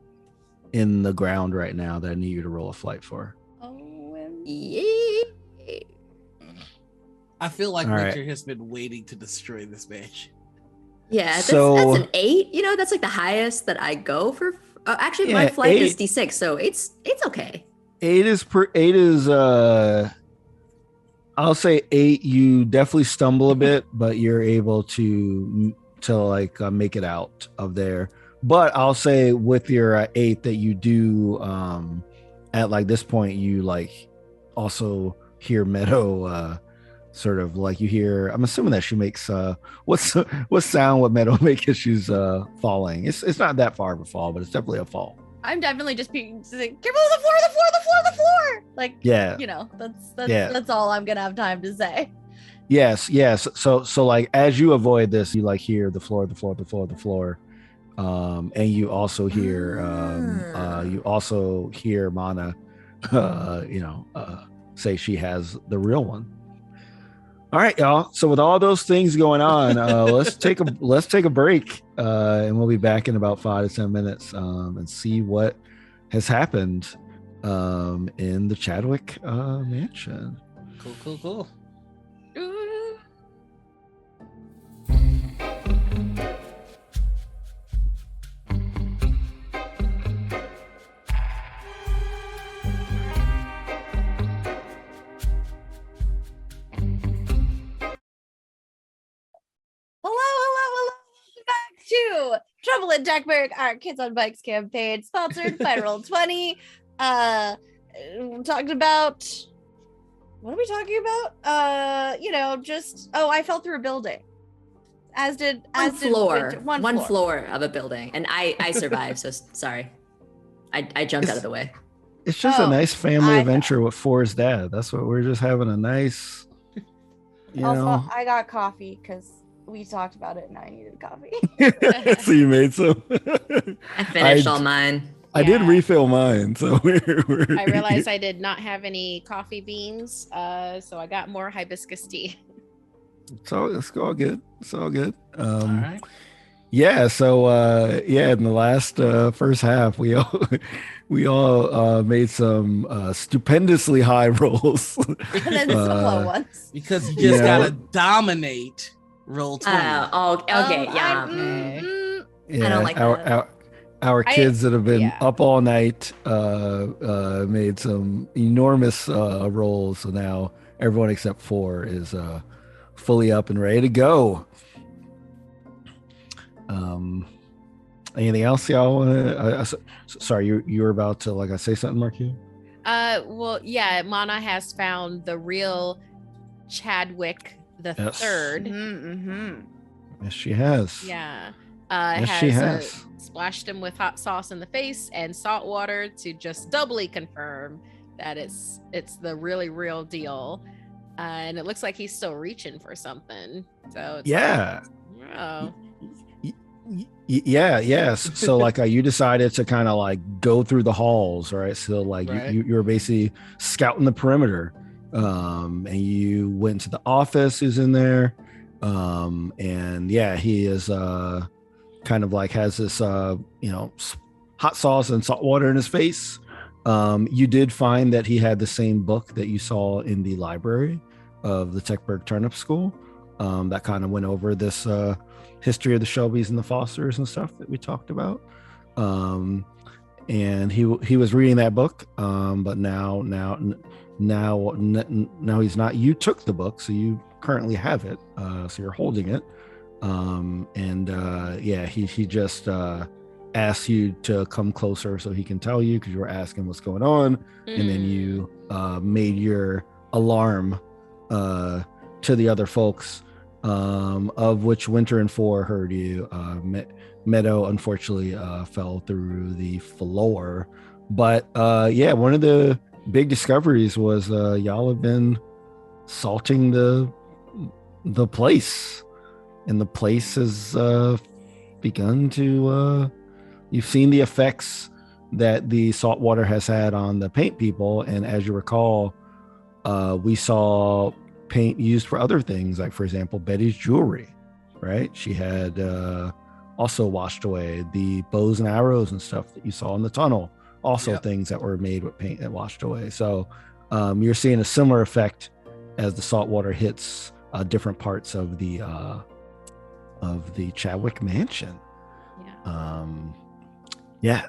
in the ground right now that I need you to roll a flight for. Yeah. I feel like All Winter right. has been waiting to destroy this match. Yeah, that's an 8. That's the highest that I go for. Actually, my flight is D6, so it's okay. 8 is I'll say 8. You definitely stumble a bit, but you're able to make it out of there. But I'll say with your 8 that you do at this point you also hear Meadow sort of you hear. I'm assuming that she makes what sound would Meadow make as she's falling? It's not that far of a fall, but it's definitely a fall. I'm definitely just being careful, the floor. Yeah. That's all I'm gonna have time to say. Yes. So like as you avoid this, you like hear the floor, and you also hear Mana, say she has the real one. All right, y'all. So with all those things going on, let's take a break, and we'll be back in about 5 to 10 minutes, and see what has happened in the Chadwick mansion. Cool. Hello. Welcome back to Trouble in Techburg, our Kids on Bikes campaign, sponsored by Roll20. Talked about, what are we talking about? I fell through a building. One floor of a building, and I survived. So sorry, I jumped out of the way. It's just a nice family adventure with Forrest's dad. That's what we're just having a nice. I got coffee because we talked about it and I needed coffee. So you made some. I finished all mine. I did refill mine, so I realized I did not have any coffee beans, so I got more hibiscus tea. So it's all good. All right. Yeah. So in the last first half, we all made some stupendously high rolls, and then some low ones. Because you just gotta dominate Roll20. Okay. I don't like that. Our kids that have been up all night made some enormous rolls. So now everyone except 4 is fully up and ready to go. Anything else y'all want to? Sorry, you were about to say something, Marquis? Mana has found the real Chadwick the third. Mm-hmm. Yes, she has. Yeah. She has. Splashed him with hot sauce in the face and salt water to just doubly confirm that it's the really real deal. And it looks like he's still reaching for something. So it's Yes. So you decided to kind of go through the halls, right? So you were basically scouting the perimeter, and you went to the office. Who's in there? He is kind of has this hot sauce and salt water in his face. You did find that he had the same book that you saw in the library of the Techburg Turnip School, that kind of went over this history of the Shelbys and the Fosters and stuff that we talked about. And he was reading that book, but now he's not. You took the book, so you currently have it, so you're holding it. He just asked you to come closer so he can tell you, because you were asking what's going on. And then you made your alarm to the other folks, of which Winter and 4 heard you. Meadow unfortunately fell through the floor, but one of the big discoveries was y'all have been salting the place, and the place has begun to you've seen the effects that the salt water has had on the paint people. And as you recall, we saw paint used for other things, like for example Betty's jewelry, right? She had also washed away. The bows and arrows and stuff that you saw in the tunnel, also things that were made with paint that washed away. So you're seeing a similar effect as the salt water hits different parts of the Chadwick mansion.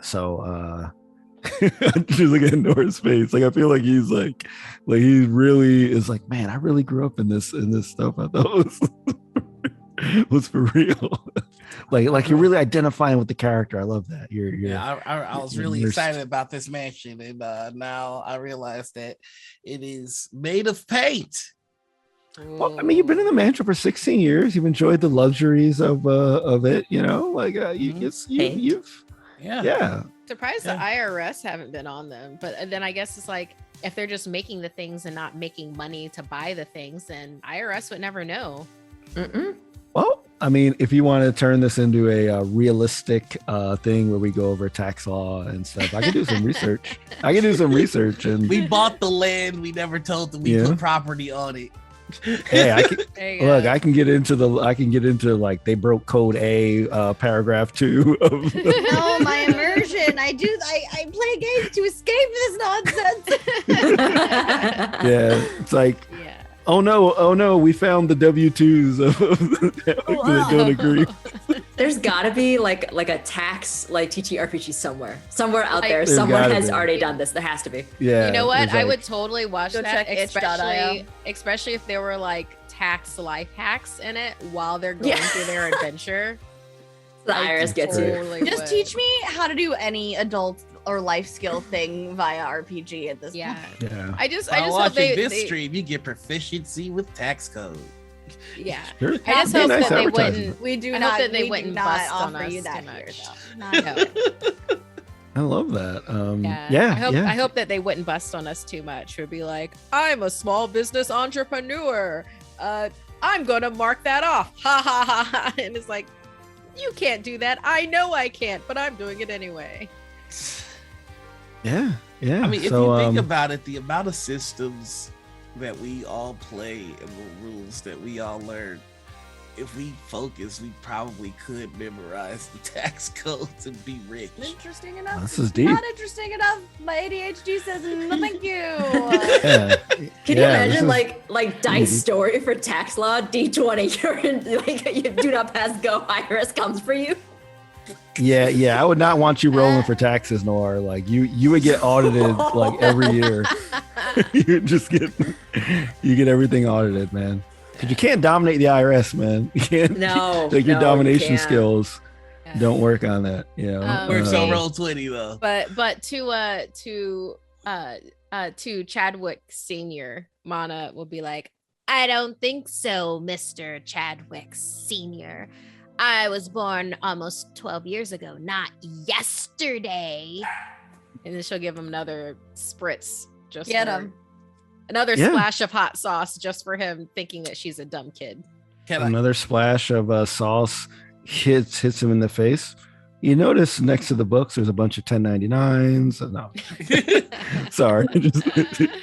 So just looking at Nora's face, I feel like he's like he really is man, I really grew up in this stuff. I thought was for real. like you're really identifying with the character. I love that. I was really excited about this mansion, and now I realize that it is made of paint. Well, I mean, you've been in the mansion for 16 years. You've enjoyed the luxuries of it. You've Surprised the IRS haven't been on them, but then I guess it's if they're just making the things and not making money to buy the things, then IRS would never know. Well, I mean, if you want to turn this into a realistic thing where we go over tax law and stuff, I can do some research. And We bought the land. We never told them we put property on it. hey, I can get into like they broke code A, paragraph 2 of No, my immersion. I play games to escape this nonsense. Yeah, it's like, oh no, we found the W-2s that don't agree. There's gotta be like a tax like TTRPG somewhere out there. There's Someone gotta has be. already done this. There has to be. Yeah, You know what? it's I like- would totally watch Go that, check itch.io. especially if there were like tax life hacks in it while they're going through their adventure. The I IRS gets you. totally Just would. teach me how to do any adult or life skill thing via RPG at this Yeah. point. Yeah. I just By hope watching they, this stream, you get proficiency with tax code. yeah. Sure. I just Be hope nice that they advertising. wouldn't. We do I hope not. that they we do wouldn't not bust on offer us you too that here, much. though. Not I love that. Yeah. I hope that they wouldn't bust on us too much. It would be like, I'm a small business entrepreneur. I'm gonna mark that off. Ha ha ha ha. And it's like, you can't do that. I know I can't, but I'm doing it anyway. Yeah. I mean, if So, you think about it, the amount of systems that we all play and the rules that we all learn, if we focus, we probably could memorize the tax codes and be rich. interesting enough. This is deep. Not interesting enough. My ADHD says no, thank you. Yeah. Can you Yeah, this imagine is- like dice story for tax law D20? You're in, like you do not pass go. IRS comes for you. Yeah, I would not want you rolling for taxes, Nor. Like you would get audited like every year. You get everything audited, man. Because you can't dominate the IRS, man. You can't. No, Like your no, you domination can't. skills Yeah. don't work on that. You know. Works Okay. on Roll20 though. But to Chadwick Senior, Mana will be like, I don't think so, Mr. Chadwick Senior. I was born almost 12 years ago, not yesterday. And then she'll give him another spritz. Just Get for- him. Another Yeah. splash of hot sauce just for him thinking that she's a dumb kid. Can I? Another splash of sauce hits him in the face. You notice next to the books, there's a bunch of 1099s. No, sorry.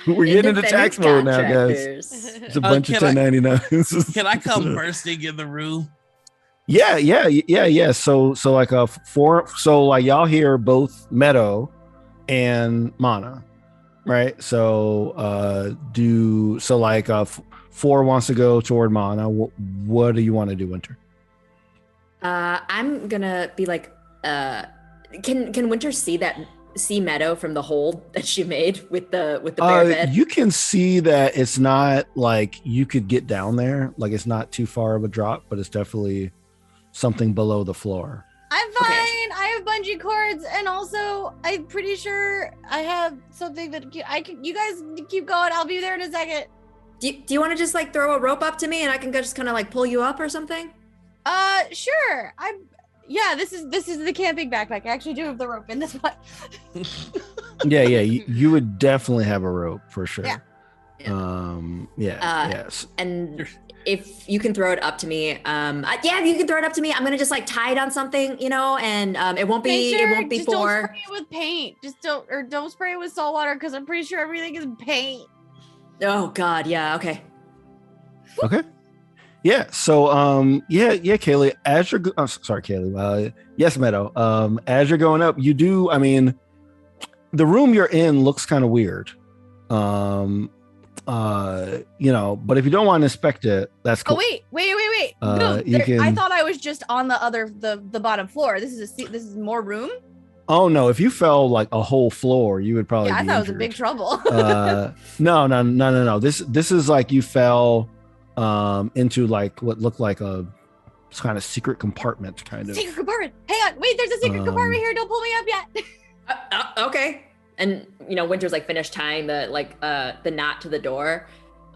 We're getting into tax mode now, guys. Contractors. It's a bunch of can I- 1099s. Can I come bursting in the room? Yeah. So like like y'all hear both Meadow and Mana, right? So if 4 wants to go toward Mana, what do you want to do, Winter? I'm gonna be like, can Winter see Meadow from the hole that she made with the bare bed? You can see that it's not like you could get down there. Like it's not too far of a drop, but it's definitely something below the floor. I'm fine. Okay. I have bungee cords, and also I'm pretty sure I have something that I can. You guys keep going. I'll be there in a second. Do you want to just like throw a rope up to me and I can just kind of like pull you up or something? Sure. Yeah, this is the camping backpack. I actually do have the rope in this one. Yeah. You would definitely have a rope for sure. Yeah. Yes. And if you can throw it up to me, if you can throw it up to me, I'm gonna just like tie it on something, and it won't be Make sure, it won't be just don't for. spray it with paint. Don't spray it with salt water because I'm pretty sure everything is paint. Oh God, yeah, okay. Okay. Yeah. So, Kaylee, as you're, sorry, Kaylee. Yes, Meadow. As you're going up, you do. I mean, the room you're in looks kind of weird. But if you don't want to inspect it, that's cool. Oh wait. No, you can. I thought I was just on the bottom floor. This is more room. Oh no! If you fell like a whole floor, you would probably. Yeah, I be thought it was in injured. big trouble. No. This is like you fell into like what looked like a kind of secret compartment, kind of. Secret compartment. Hang on. Wait, there's a secret compartment here. Don't pull me up yet. Okay. And Winter's like finished tying the knot to the door,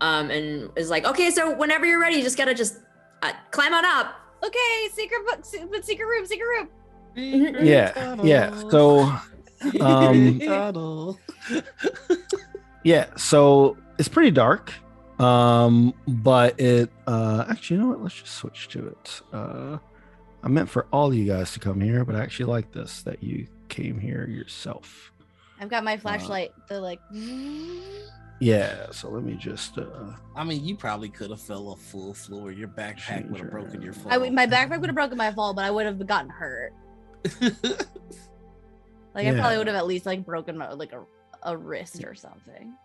and is like, okay, so whenever you're ready, you just gotta climb on up. Okay, secret room. Yeah. So, Tunnel. Yeah, so it's pretty dark. But it actually, you know what? Let's just switch to it. I meant for all of you guys to come here, but I actually like this that you came here yourself. I've got my flashlight. Yeah, so let me just I mean, you probably could have fell a full floor. Your backpack would have broken your fall. My backpack would have broken my fall, but I would have gotten hurt. Like I probably would have at least like broken my like a wrist or something.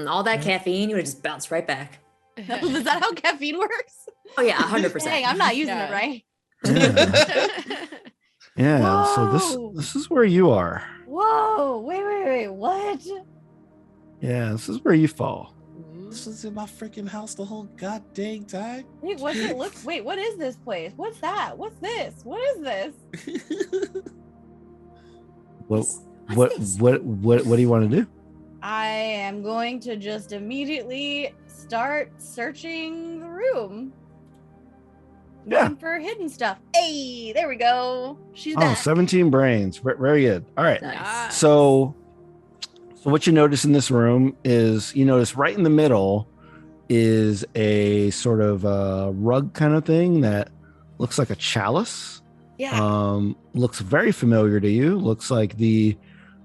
All that caffeine, you would have just bounced right back. Is that how caffeine works? Oh yeah, 100%. Dang, I'm not using it right. Yeah. So this is where you are. Whoa! Wait! What? Yeah, this is where you fall. This was in my freaking house the whole goddamn time. Wait, what's it look? Wait, what is this place? What's that? What's this? What is this? What do you want to do? I am going to just immediately start searching the room. Yeah. Looking for hidden stuff. Hey, there we go. She's Oh, back. 17 brains. Very good. All right. Nice. So what you notice in this room is you notice right in the middle is a sort of rug kind of thing that looks like a chalice. Yeah. Looks very familiar to you. Looks like the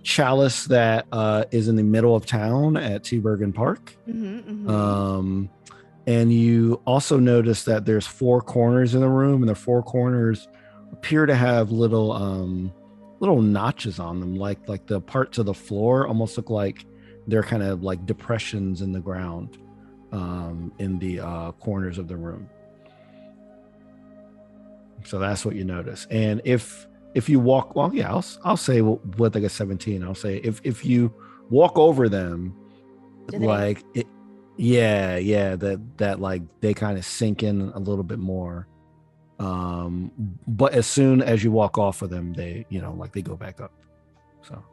chalice that is in the middle of town at Techburg Park. And you also notice that there's 4 corners in the room, and the 4 corners appear to have little notches on them, like the parts of the floor almost look like they're kind of like depressions in the ground in the corners of the room. So that's what you notice. And if you walk, well, yeah, I'll say what like a 17. I'll say if you walk over them, like it. Yeah, that like they kind of sink in a little bit more. But as soon as you walk off of them, they, like they go back up. So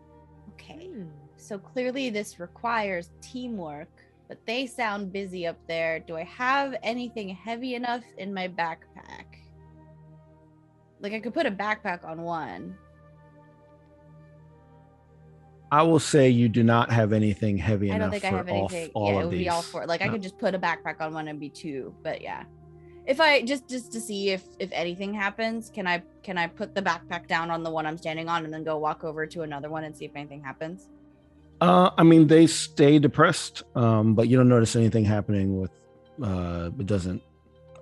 Okay. So clearly this requires teamwork, but they sound busy up there. Do I have anything heavy enough in my backpack? Like I could put a backpack on one. I will say you do not have anything heavy I don't enough think I for have anything. all Yeah, it of would these. be all 4. Like I No. could just put a backpack on one and be 2, but yeah. If I just to see if anything happens, can I put the backpack down on the one I'm standing on and then go walk over to another one and see if anything happens? I mean, they stay depressed, but you don't notice anything happening with it doesn't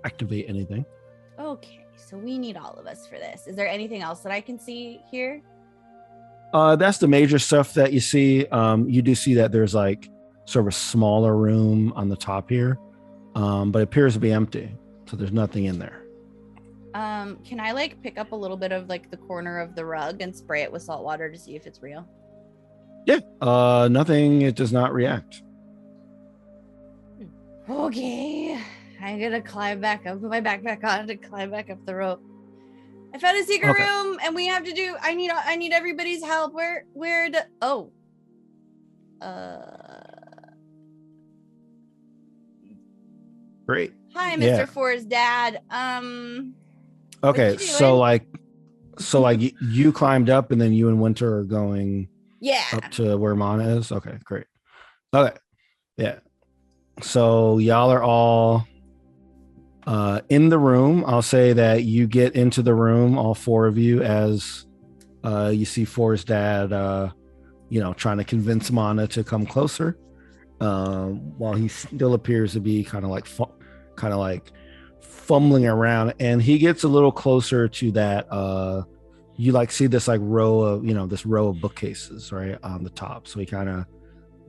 activate anything. Okay, so we need all of us for this. Is there anything else that I can see here? That's the major stuff that you see. You do see that there's like sort of a smaller room on the top here, but it appears to be empty. So there's nothing in there. Can I like pick up a little bit of like the corner of the rug and spray it with salt water to see if it's real? Yeah. Nothing. It does not react. Okay, I'm gonna climb back up, put my backpack on to climb back up the rope. I found a secret room, and we have to do. I need everybody's help. Great. Hi, Mr. Yeah. Four's dad. Okay, you so doing? like you climbed up, and then you and Winter are going Yeah. up to where Mana is. Okay, great. Okay, yeah. So y'all are all in the room. I'll say that you get into the room, all 4 of you, as you see Four's dad, trying to convince Mana to come closer, while he still appears to be kind of like fumbling around, and he gets a little closer to that. You like see this like row of bookcases right on the top. So he kind of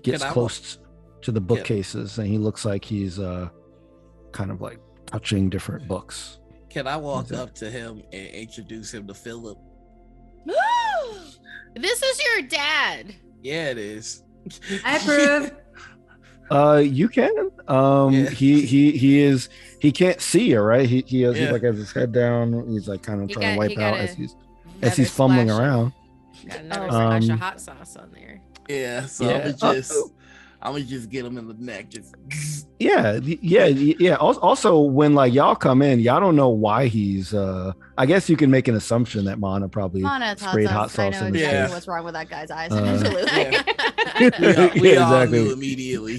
gets close to the bookcases, and he looks like he's kind of like touching different books. Can I walk up to him and introduce him to Philip? This is your dad. Yeah, it is. I approve. You can. Yeah. He can't see you, right? He has like has his head down. He's like kind of trying to wipe out as he's fumbling around. Got another splash of hot sauce on there. Yeah, so Yeah. I'm gonna just get him in the neck. Just Yeah. Also, when like y'all come in, y'all don't know why he's. I guess you can make an assumption that Mana sprayed hot I sauce know in his exactly face. what's wrong with that guy's eyes. Yeah. Absolutely. we Yeah, all exactly. knew immediately.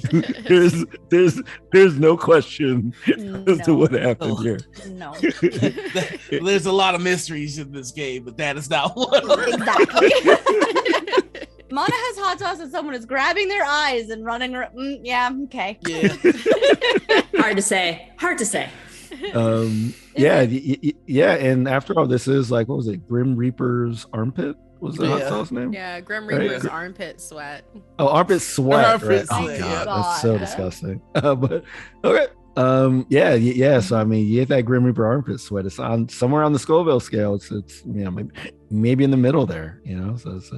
There's no question as to No. what happened here. No. There's a lot of mysteries in this game, but that is not one of them. Exactly. Mana has hot sauce and someone is grabbing their eyes and running. Yeah, okay. Yeah. Hard to say. Yeah, and after all, this is like, what was it? Grim Reaper's armpit was the hot Yeah. sauce name? Yeah, Grim Right? Reaper's armpit sweat. Oh, armpit sweat. Armpit Right? Oh sweat, god, yeah. that's so God. disgusting. But okay. Yeah. So I mean, you get that Grim Reaper armpit sweat. It's on somewhere on the Scoville scale. It's maybe in the middle there. So it's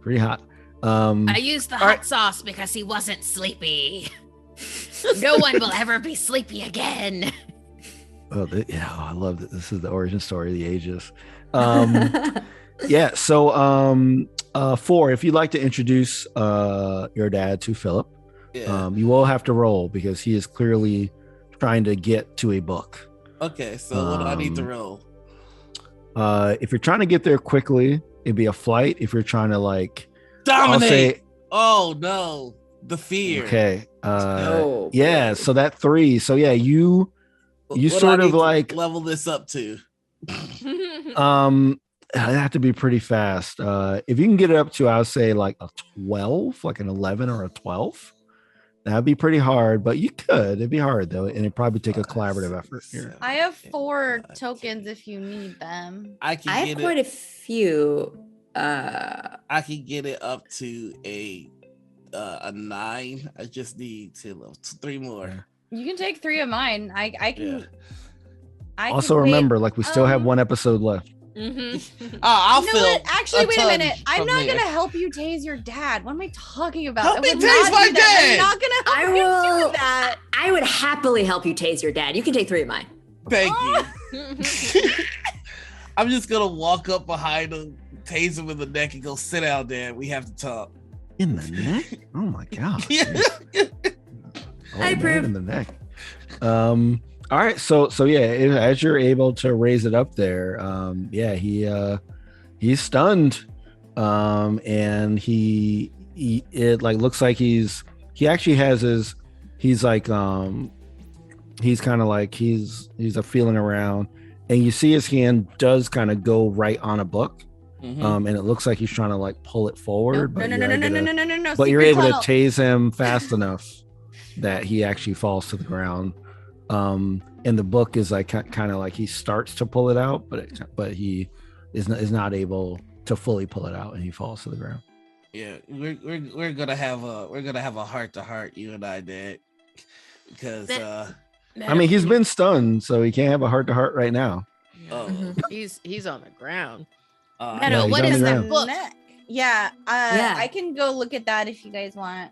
pretty hot. I used the hot sauce because he wasn't sleepy. No one will ever be sleepy again. I love that. This is the origin story of the ages. Yeah. So 4, if you'd like to introduce your dad to Philip, you will have to roll because he is clearly trying to get to a book. Okay, so what do I need to roll? If you're trying to get there quickly, it'd be a flight. If you're trying to like Dominate. Oh no, the fear. Okay. Oh, Yeah. So that 3. So yeah, you What do sort I of need to like level this up to. it'd have to be pretty fast. If you can get it up to, I would say like a 12, like an 11 or a 12, that'd be pretty hard, but you could. It'd be hard though, and it'd probably take a collaborative effort here. I have 4 tokens if you need them. I can I get have quite it. a few. I can get it up to a 9. I just need 3 more. You can take 3 of mine. I can. Yeah. I Also can remember, like we still have one episode left. I'll You know fill. what? Actually, wait a ton minute. I'm from not there. gonna help you tase your dad. What am I talking about? Help I me would tase not my do that. dad! I'm not gonna help I you will- do that. I would happily help you tase your dad. You can take 3 of mine. Thank you. I'm just gonna walk up behind him, tase him in the neck, and go, "Sit down, Dad. We have to talk." In the neck? Oh my god. I approve. In the neck. All right, so yeah, as you're able to raise it up there, he's stunned, and he it like looks like he actually has he's like he's kind of like he's a feeling around, and you see his hand does kind of go right on a book. Mhm. And it looks like he's trying to like pull it forward, No. but you're Secret able tunnel. to tase him fast enough that he actually falls to the ground. And the book is like kind of like he starts to pull it out, but he is not able to fully pull it out, and he falls to the ground. Yeah, we're gonna have a heart to heart, you and I, Dad, because I mean, he's been stunned, so he can't have a heart to heart right now. He's on the ground. Meadow, he's what on is the that ground. book? Yeah, Yeah. I can go look at that if you guys want.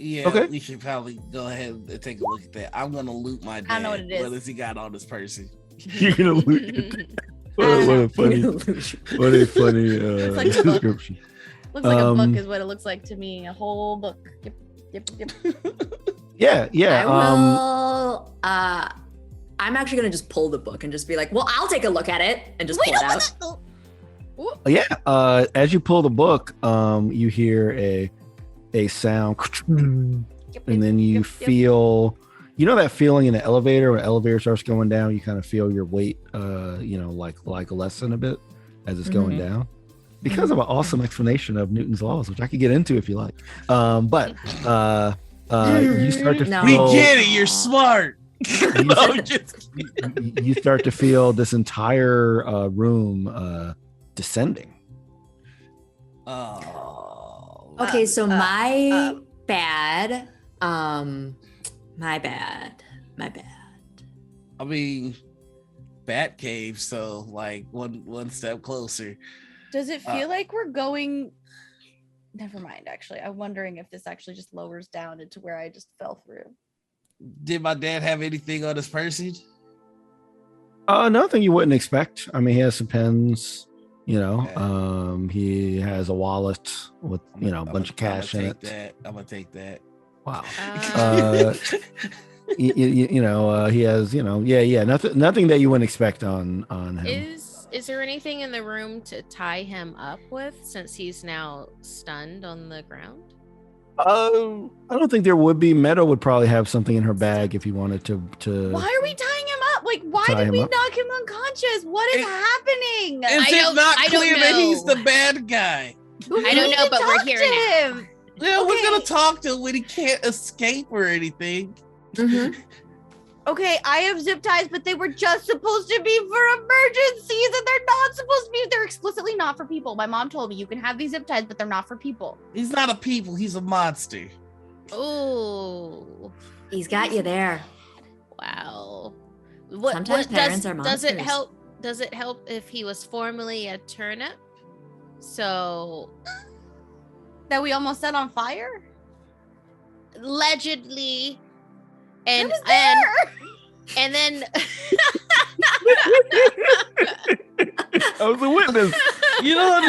Yeah, Okay. we should probably go ahead and take a look at that. I'm gonna loot my dad. I don't know what it is. What has he got on this person? You're gonna lose. What a funny like a book. description. Looks like a book is what it looks like to me. A whole book. Yep. Yeah. I will. I'm actually gonna just pull the book and just be like, "Well, I'll take a look at it and just pull it out." Yeah. As you pull the book, you hear a sound, and then you feel, that feeling in the elevator when the elevator starts going down. You kind of feel your weight, like lessen a bit as it's going down, because of an awesome explanation of Newton's laws, which I could get into if you like. But you start to No. We feel. get it. You're smart. No, just You start to feel this entire room descending. oh. Okay, so my bad. My bad. I mean, Bat Cave. So like one step closer. Does it feel like we're going? Never mind. Actually, I'm wondering if this actually just lowers down into where I just fell through. Did my dad have anything on his person? Nothing you wouldn't expect. I mean, he has some pens, You know, Okay. he has a wallet with a bunch of cash in it. I'm gonna take that. Wow. Uh, He has nothing that you wouldn't expect on him. is there anything in the room to tie him up with since he's now stunned on the ground? I don't think there would be. Meadow would probably have something in her bag if he wanted to. Why are we tying him up? Like, why Tie did him we up? knock him unconscious? What is happening? Is I it don't- not I don't clear that he's know. the bad guy? I don't know, but we're here now. him. Yeah, we're Okay. gonna talk to him when he can't escape or anything. Mhm. Okay, I have zip ties, but they were just supposed to be for emergencies, and they're not supposed to be. They're explicitly not for people. My mom told me you can have these zip ties, but they're not for people. He's not a people, he's a monster. Oh, He's got you there. wow. Sometimes parents are Does it monsters. help? Does it help if he was formerly a turnip? So That we almost set on fire. allegedly, and I was there. and then I was a witness. You don't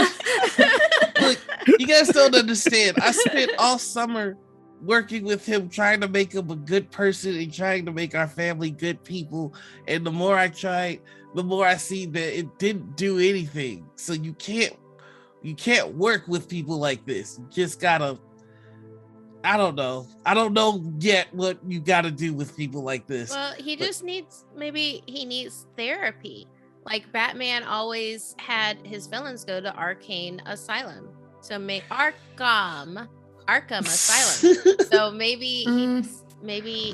look, you guys don't understand. I spent all summer working with him, trying to make him a good person and trying to make our family good people. And the more I tried, the more I see that it didn't do anything. So you can't work with people like this. You just gotta, I don't know yet what you gotta do with people like this. well, he just needs he needs therapy. Like Batman always had his villains go to Arcane Asylum. So Arkham Asylum. So maybe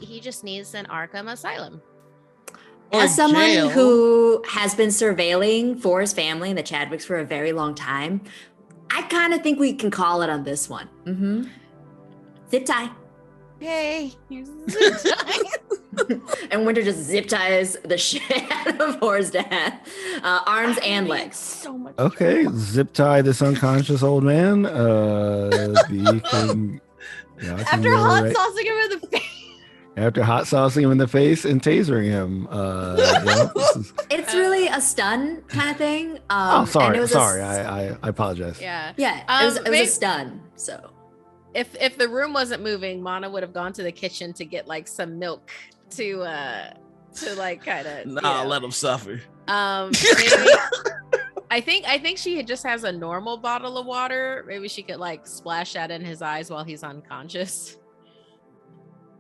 he just needs an Arkham Asylum. Or As someone jail. who has been surveilling for his family and the Chadwicks for a very long time, I kind of think we can call it on this one. Zip tie. Okay. Here's the zip ties. And Winter just zip ties the shit out of Hor's dad. Arms and legs. So much. Okay, zip tie this unconscious old man. You can, I can After go hot right- saucing him in the face. after hot saucing him in the face and tasering him. This is- It's really a stun kind of thing. oh, and sorry, it was sorry. I apologize. Yeah. Yeah, it was maybe- a stun. So If the room wasn't moving, Mana would have gone to the kitchen to get like some milk to like kind of Let him suffer. maybe, I think she just has a normal bottle of water. Maybe she could like splash that in his eyes while he's unconscious.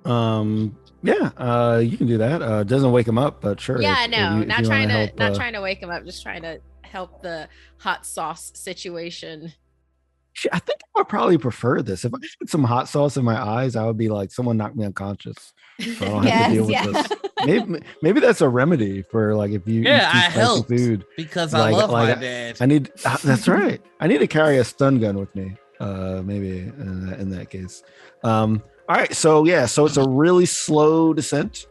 Yeah, you can do that. Doesn't wake him up, but sure. Yeah, if no, you not wanna trying to help, not trying to wake him up, just trying to help the hot sauce situation. I think I would probably prefer this. If I had some hot sauce in my eyes, I would be like, someone knocked me unconscious. So I don't have to deal with this. Maybe that's a remedy for like if you eat Yeah, too I spicy helped food. because I love my dad. I need. That's right. I need to carry a stun gun with me. Maybe in that case. All right. So it's a really slow descent.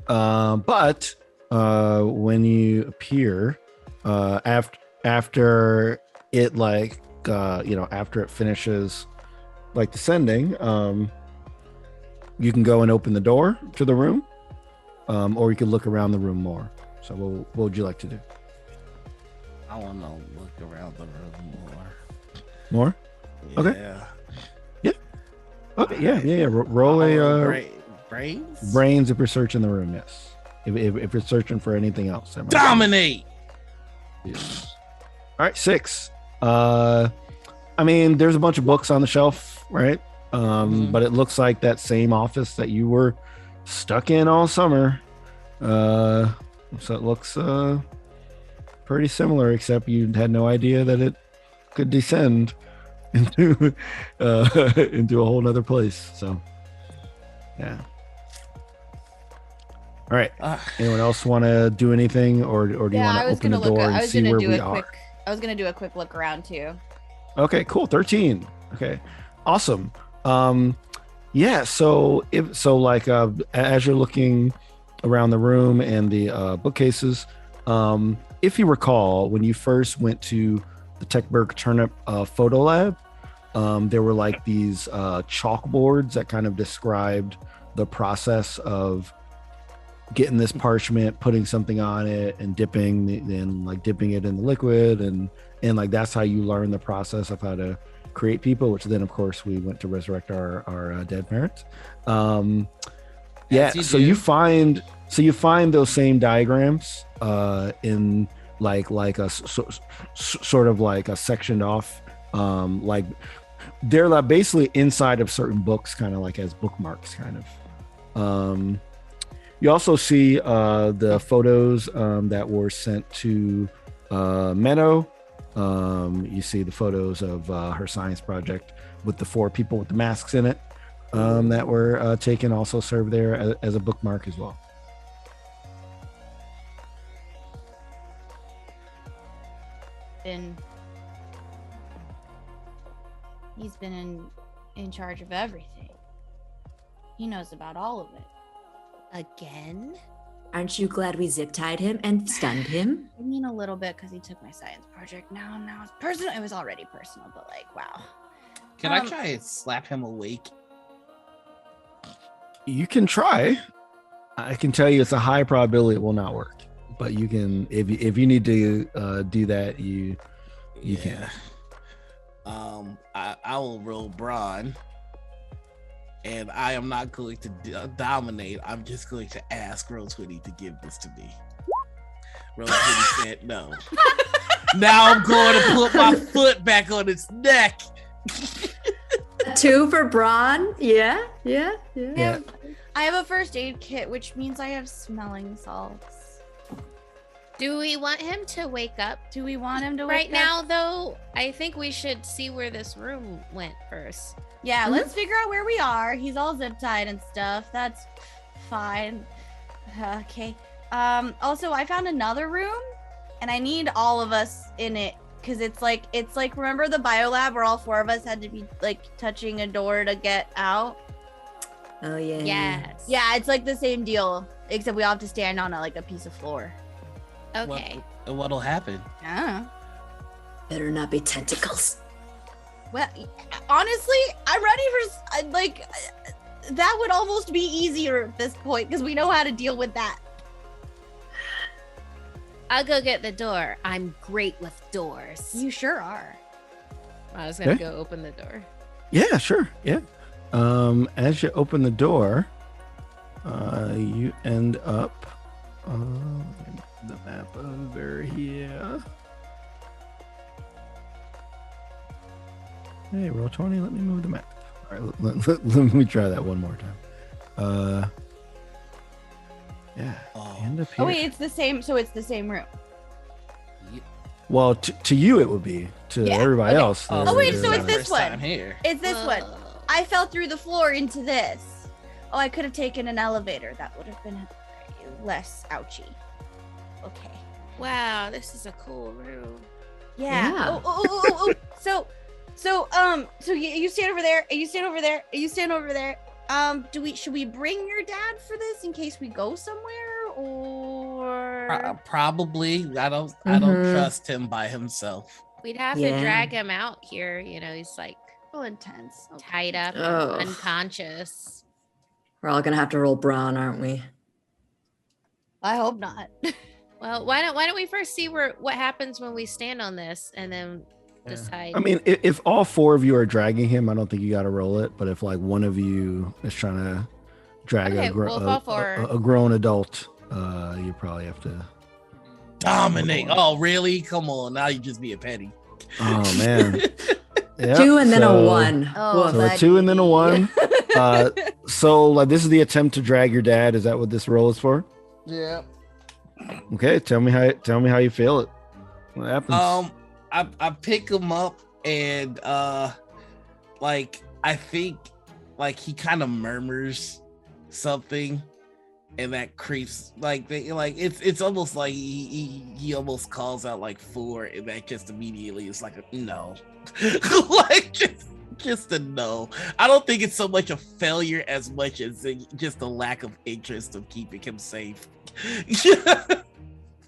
But when you appear, after it after it finishes like descending, you can go and open the door to the room, or you could look around the room more. So what would you like to do? I want to look around the room More? Okay. Yeah. Okay. Yeah. Roll a brains. if you're searching the room. Yes. If you're searching for anything else. that might be- Dominate. Yes. All right, 6. I mean, there's a bunch of books on the shelf, right? But it looks like that same office that you were stuck in all summer. So it looks pretty similar, except you had no idea that it could descend into into a whole nother place. So yeah. All right. Anyone else want to do anything, or do you want to open the door and see where we are? I was gonna do a quick look around too. Okay, cool. 13. Okay, awesome. Yeah. So as you're looking around the room and the bookcases, if you recall, when you first went to the Techburg Turnip photo lab, there were like these chalkboards that kind of described the process of getting this parchment, putting something on it, and dipping it in the liquid, and and like that's how you learn the process of how to create people, which then of course we went to resurrect our dead parents. You find those same diagrams in like a sort of like a sectioned off, like they're like basically inside of certain books, kind of like as bookmarks kind of. You also see the photos that were sent to Meadow. You see the photos of her science project with the 4 people with the masks in it that were taken, also served there as a bookmark as well. He's been in charge of everything. He knows about all of it. Again? Aren't you glad we zip-tied him and stunned him? I mean, a little bit, because he took my science project. Now it's personal. It was already personal, but like, wow. Can I try and slap him awake? You can try. I can tell you it's a high probability it will not work, but you can, if you need to do that, you can. I will roll brawn, and I am not going to dominate. I'm just going to ask Roll20 to give this to me. Roll20 said no. Now I'm going to put my foot back on its neck. 2 for brawn. Yeah. I have a first aid kit, which means I have smelling salts. Do we want him to wake up? Do we want him to Right wake up? now, though, I think we should see where this room went first. Yeah, let's figure out where we are. He's all zip tied and stuff. That's fine. Okay. Also, I found another room, and I need all of us in it because it's like remember the biolab where all 4 of us had to be like touching a door to get out? Oh yeah. Yes. Yeah, it's like the same deal, except we all have to stand on a piece of floor. Okay. What'll happen? I don't know. Better not be tentacles. Well, honestly, I'm ready for like that would almost be easier at this point because we know how to deal with that. I'll go get the door. I'm great with doors. You sure are. I was gonna go open the door. Yeah, sure. Yeah. As you open the door, you end up the map over here. Hey, Roll20, let me move the map. All right, let me try that one more time. Yeah. End up here. Oh wait, it's the same. So it's the same room. Well, to you it would be. To everybody else. Oh wait, so it's this one. Here. It's this one. I fell through the floor into this. Oh, I could have taken an elevator. That would have been less ouchy. Okay. Wow, this is a cool room. Yeah. Oh. So you stand over there. You stand over there. You stand over there. Should we bring your dad for this in case we go somewhere, or probably? I don't trust him by himself. We'd have to drag him out here. You know, he's like intense, tied up, unconscious. We're all gonna have to roll brawn, aren't we? I hope not. Well, why don't we first see what happens when we stand on this and then decide. I mean, if all 4 of you are dragging him, I don't think you got to roll it. But if like one of you is trying to drag a grown adult, you probably have to dominate. Oh, really? Come on, now you just be a petty. Oh man. Yep. 2 and then a 1. Oh, so a 2 and then a 1. So like this is the attempt to drag your dad. Is that what this roll is for? Yeah. Okay, tell me how you feel it. What happens? I pick him up and like I think like he kind of murmurs something, and that creeps it's almost like he almost calls out like 4, and that just immediately is like a no. Like just a no. I don't think it's so much a failure as much as just a lack of interest of keeping him safe.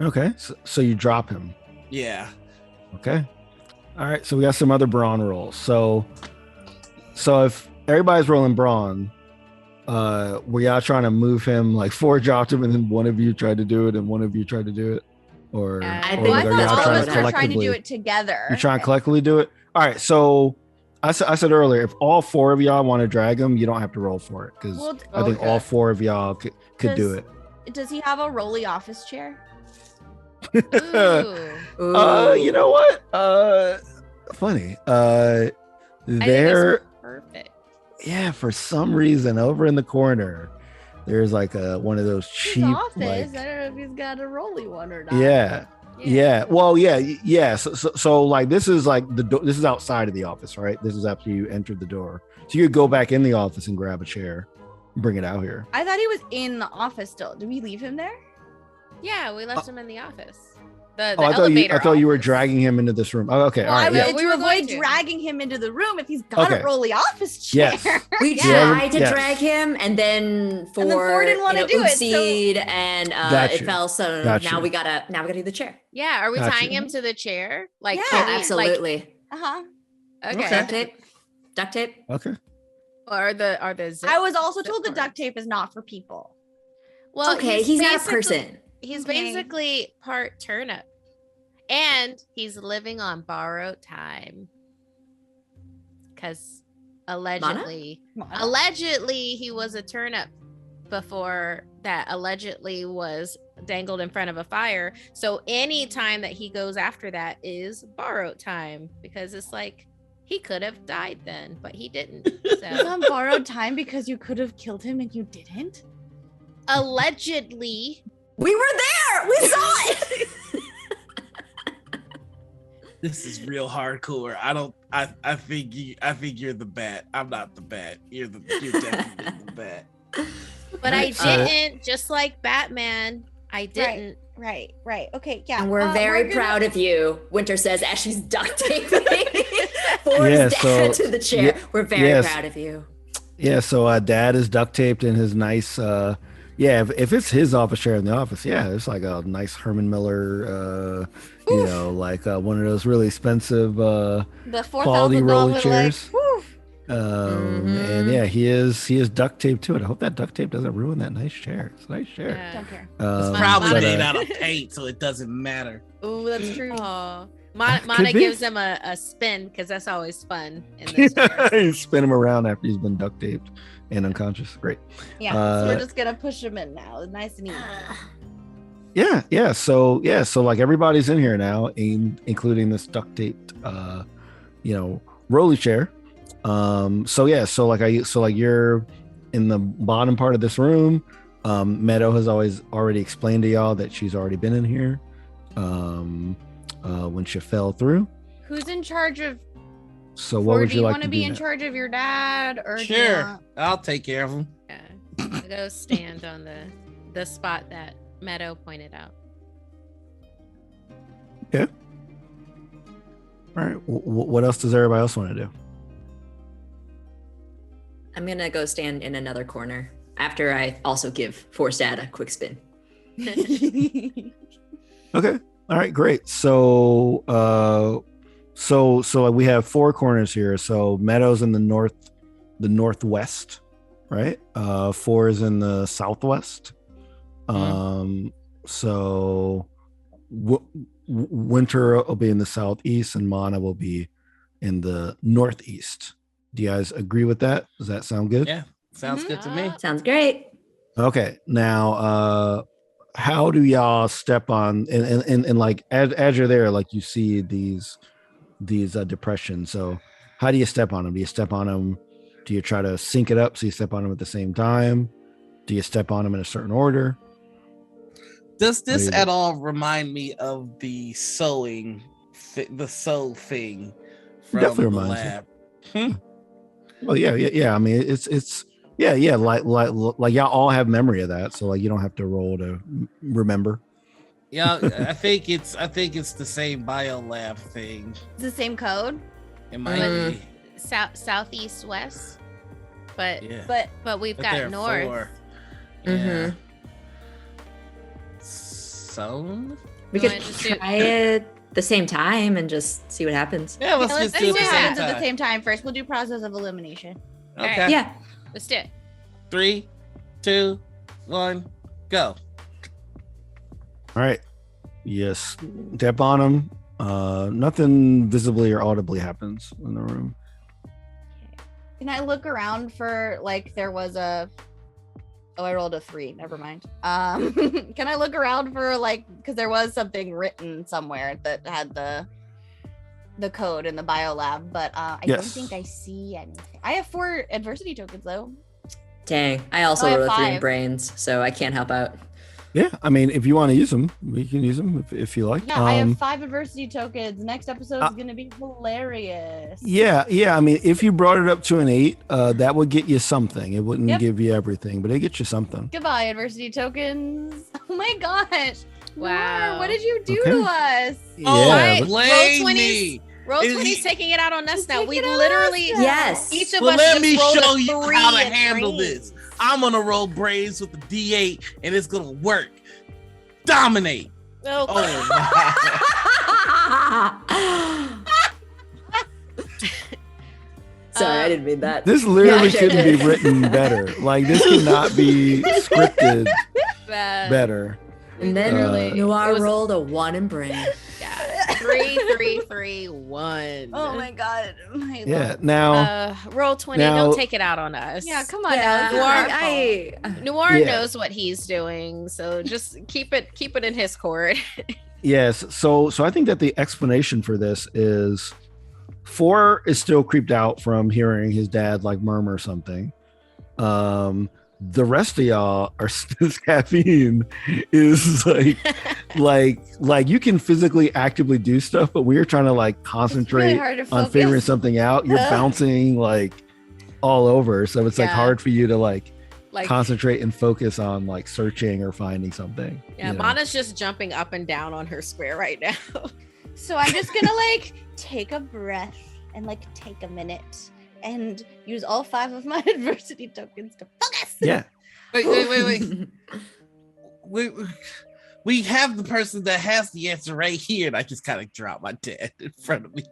Okay, so you drop him. Yeah. Okay. All right. So we got some other brawn rolls. So if everybody's rolling brawn, were y'all trying to move him like 4 dropped him and then one of you tried to do it and one of you tried to do it? Or, I or think I like, are thought y'all all of trying us to were trying to collectively do it together. you're trying to collectively do it? All right, so I said earlier, if all 4 of y'all want to drag him, you don't have to roll for it because Well, I think all Okay. 4 of y'all could do it. Does he have a rolly office chair? Ooh. You know what? Funny. I think There, it's perfect. yeah, for some reason, over in the corner, there's like one of those His cheap, office. like, I don't know if he's got a rolly one or not. yeah. Yeah. Well, yeah. So like this is like this is outside of the office, right? This is after you entered the door. So you could go back in the office and grab a chair, and bring it out here. I thought he was in the office still. Did we leave him there? Yeah, we left him in the office. The I elevator thought you were office. dragging him into this room. Oh, okay. Well, all I right. was Yeah. to we were going avoid to. dragging him into the room if he's got Okay. a rolly office chair. Yes. We Yeah. tried to Yes. drag him, and then And then Thor didn't wanna do it, so- oopsied, and Gotcha. it fell. So Gotcha. now we gotta do the chair. Yeah, are we Gotcha. tying him to the chair? Like, Yeah. can we, Absolutely. Uh-huh. Like, Okay. Duct tape. Okay. Are the zip? I was also told the cords. duct tape is not for people. Well, Okay, he's not a basically- person. He's Okay. basically part turnip, and he's living on borrowed time because allegedly he was a turnip before that allegedly was dangled in front of a fire. So any time that he goes after that is borrowed time because it's like he could have died then, but he didn't. It's So on borrowed time because you could have killed him and you didn't. allegedly, We were there. We saw it. This is real hardcore. I think you're the bat. I'm not the bat. You're definitely the bat. but I didn't. Just like Batman, I didn't. Right. Okay, yeah. And we're very gonna- proud of you, Winter says as she's duct taping Ford's Yeah, dad so- to the chair. We're very yes. proud of you. Yeah. So Dad is duct taped in his nice. If it's his office chair in the office, yeah, it's like a nice Herman Miller. You know, like one of those really expensive the quality $4,000 roller like, chairs. whew. And yeah, he is duct taped to it. I hope that duct tape doesn't ruin that nice chair. It's a nice chair. Yeah. Don't care. my Probably mom- made out of paint, so it doesn't matter. Oh, that's true. Oh, Could Mana be. gives him a spin because that's always fun in this chair. You spin him around after he's been duct taped and unconscious. Great. Yeah, so we're Uh, just gonna push him in now. Nice and easy. Yeah. So like everybody's in here now, including this duct taped, rolly chair. So you're in the bottom part of this room. Meadow has already explained to y'all that she's already been in here. When she fell through. Who's in charge of? So what Or would do you you like want to to be do in now? charge of your dad, or do you Sure, want- I'll take care of him. Yeah. I'll go stand on the spot that Meadow pointed out. All right. What else does everybody else want to do? I'm gonna go stand in another corner after I also give Force Dad a quick spin. Okay. All right. Great. So we have 4 corners here. So Meadows in the northwest, right? 4 is in the southwest. So Winter will be in the southeast, and Mana will be in the northeast. Do you guys agree with that? Does that sound good? Yeah, sounds good to me. Sounds great. Okay. Now, how do y'all step on and like as you're there, like you see these depressions. So how do you step on them? Do you step on them? Do you try to sync it up so you step on them at the same time? Do you step on them in a certain order? Does this Maybe. at all remind me of the sewing, the sew thing from Definitely the reminds you. lab? Well, yeah. I mean, it's yeah. Like y'all all have memory of that, so like you don't have to roll to remember. Yeah, I think it's the same bio lab thing. It's the same code, It might be. Southeast, west, but Yeah. but we've But got there are north. 4. Mhm. Yeah. Sewn? We You could wanna just do- try it the same time and just see what happens. Yeah, let's let's just see do it what at the same happens at the time. same time first. We'll do process of elimination. Okay. Yeah. Let's do it. 3, 2, 1, go. All right. Yes. Tap on him. Nothing visibly or audibly happens in the room. Can I look around for like there was a I rolled a 3. Never mind. Can I look around for like because there was something written somewhere that had the code in the biolab, but I don't think I see anything. I have 4 adversity tokens though. Dang, I also I have rolled a 3 in 5. brains, so I can't help out. Yeah, I mean, if you want to use them, we can use them if you like. Yeah, I have 5 adversity tokens. Next episode is going to be hilarious. Yeah. I mean, if you brought it up to an 8, that would get you something. It wouldn't give you everything, but it gets you something. Goodbye, adversity tokens. Oh my gosh. Wow. Noor, what did you do to us? Yeah, Roll 20s. Roll 20's taking it out on us now. We literally, yes. Each of Well, us let just me rolled show a you 3 how to and handle 3. this. I'm gonna roll brains with the D8, and it's gonna work. Dominate. Oh, Sorry, I didn't mean that. This literally couldn't be written better. Like, this could not be scripted better. And then Literally, Noir rolled a 1 in brain. Yeah. 3, 3, 3, 1. Oh my god. Yeah. Now, roll 20. now- Don't take it out on us. Yeah, come on Yeah, now. Noir Yeah. knows what he's doing, so just keep it in his court. yes. So I think that the explanation for this is 4 is still creeped out from hearing his dad like murmur something. The rest of y'all are this caffeine is like you can physically actively do stuff, but we're trying to like concentrate on figuring something out. You're bouncing like all over, so it's like hard for you to like concentrate and focus on like searching or finding something. Yeah, Mana's just jumping up and down on her square right now. So I'm just gonna like take a breath and like take a minute and use all 5 of my adversity tokens to focus. Yeah. Wait. We have the person that has the answer right here, and I just kind of drop my dad in front of me.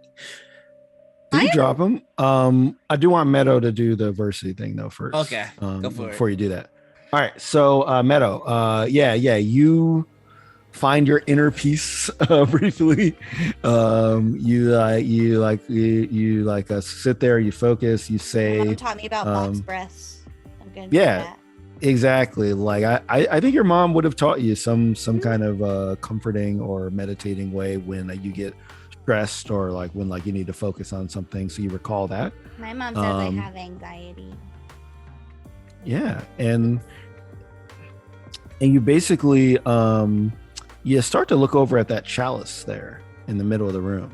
You drop him. I do want Meadow to do the adversity thing though first. Okay, go for it. Before you do that. All right. So Meadow, you find your inner peace briefly. You sit there, you focus, you say. Mom taught me about box breaths. I'm gonna do that. Exactly. Like I think your mom would have taught you some kind of comforting or meditating way when you get stressed or like when like you need to focus on something. So you recall that. My mom says I have anxiety. Yeah, and you basically you start to look over at that chalice there in the middle of the room,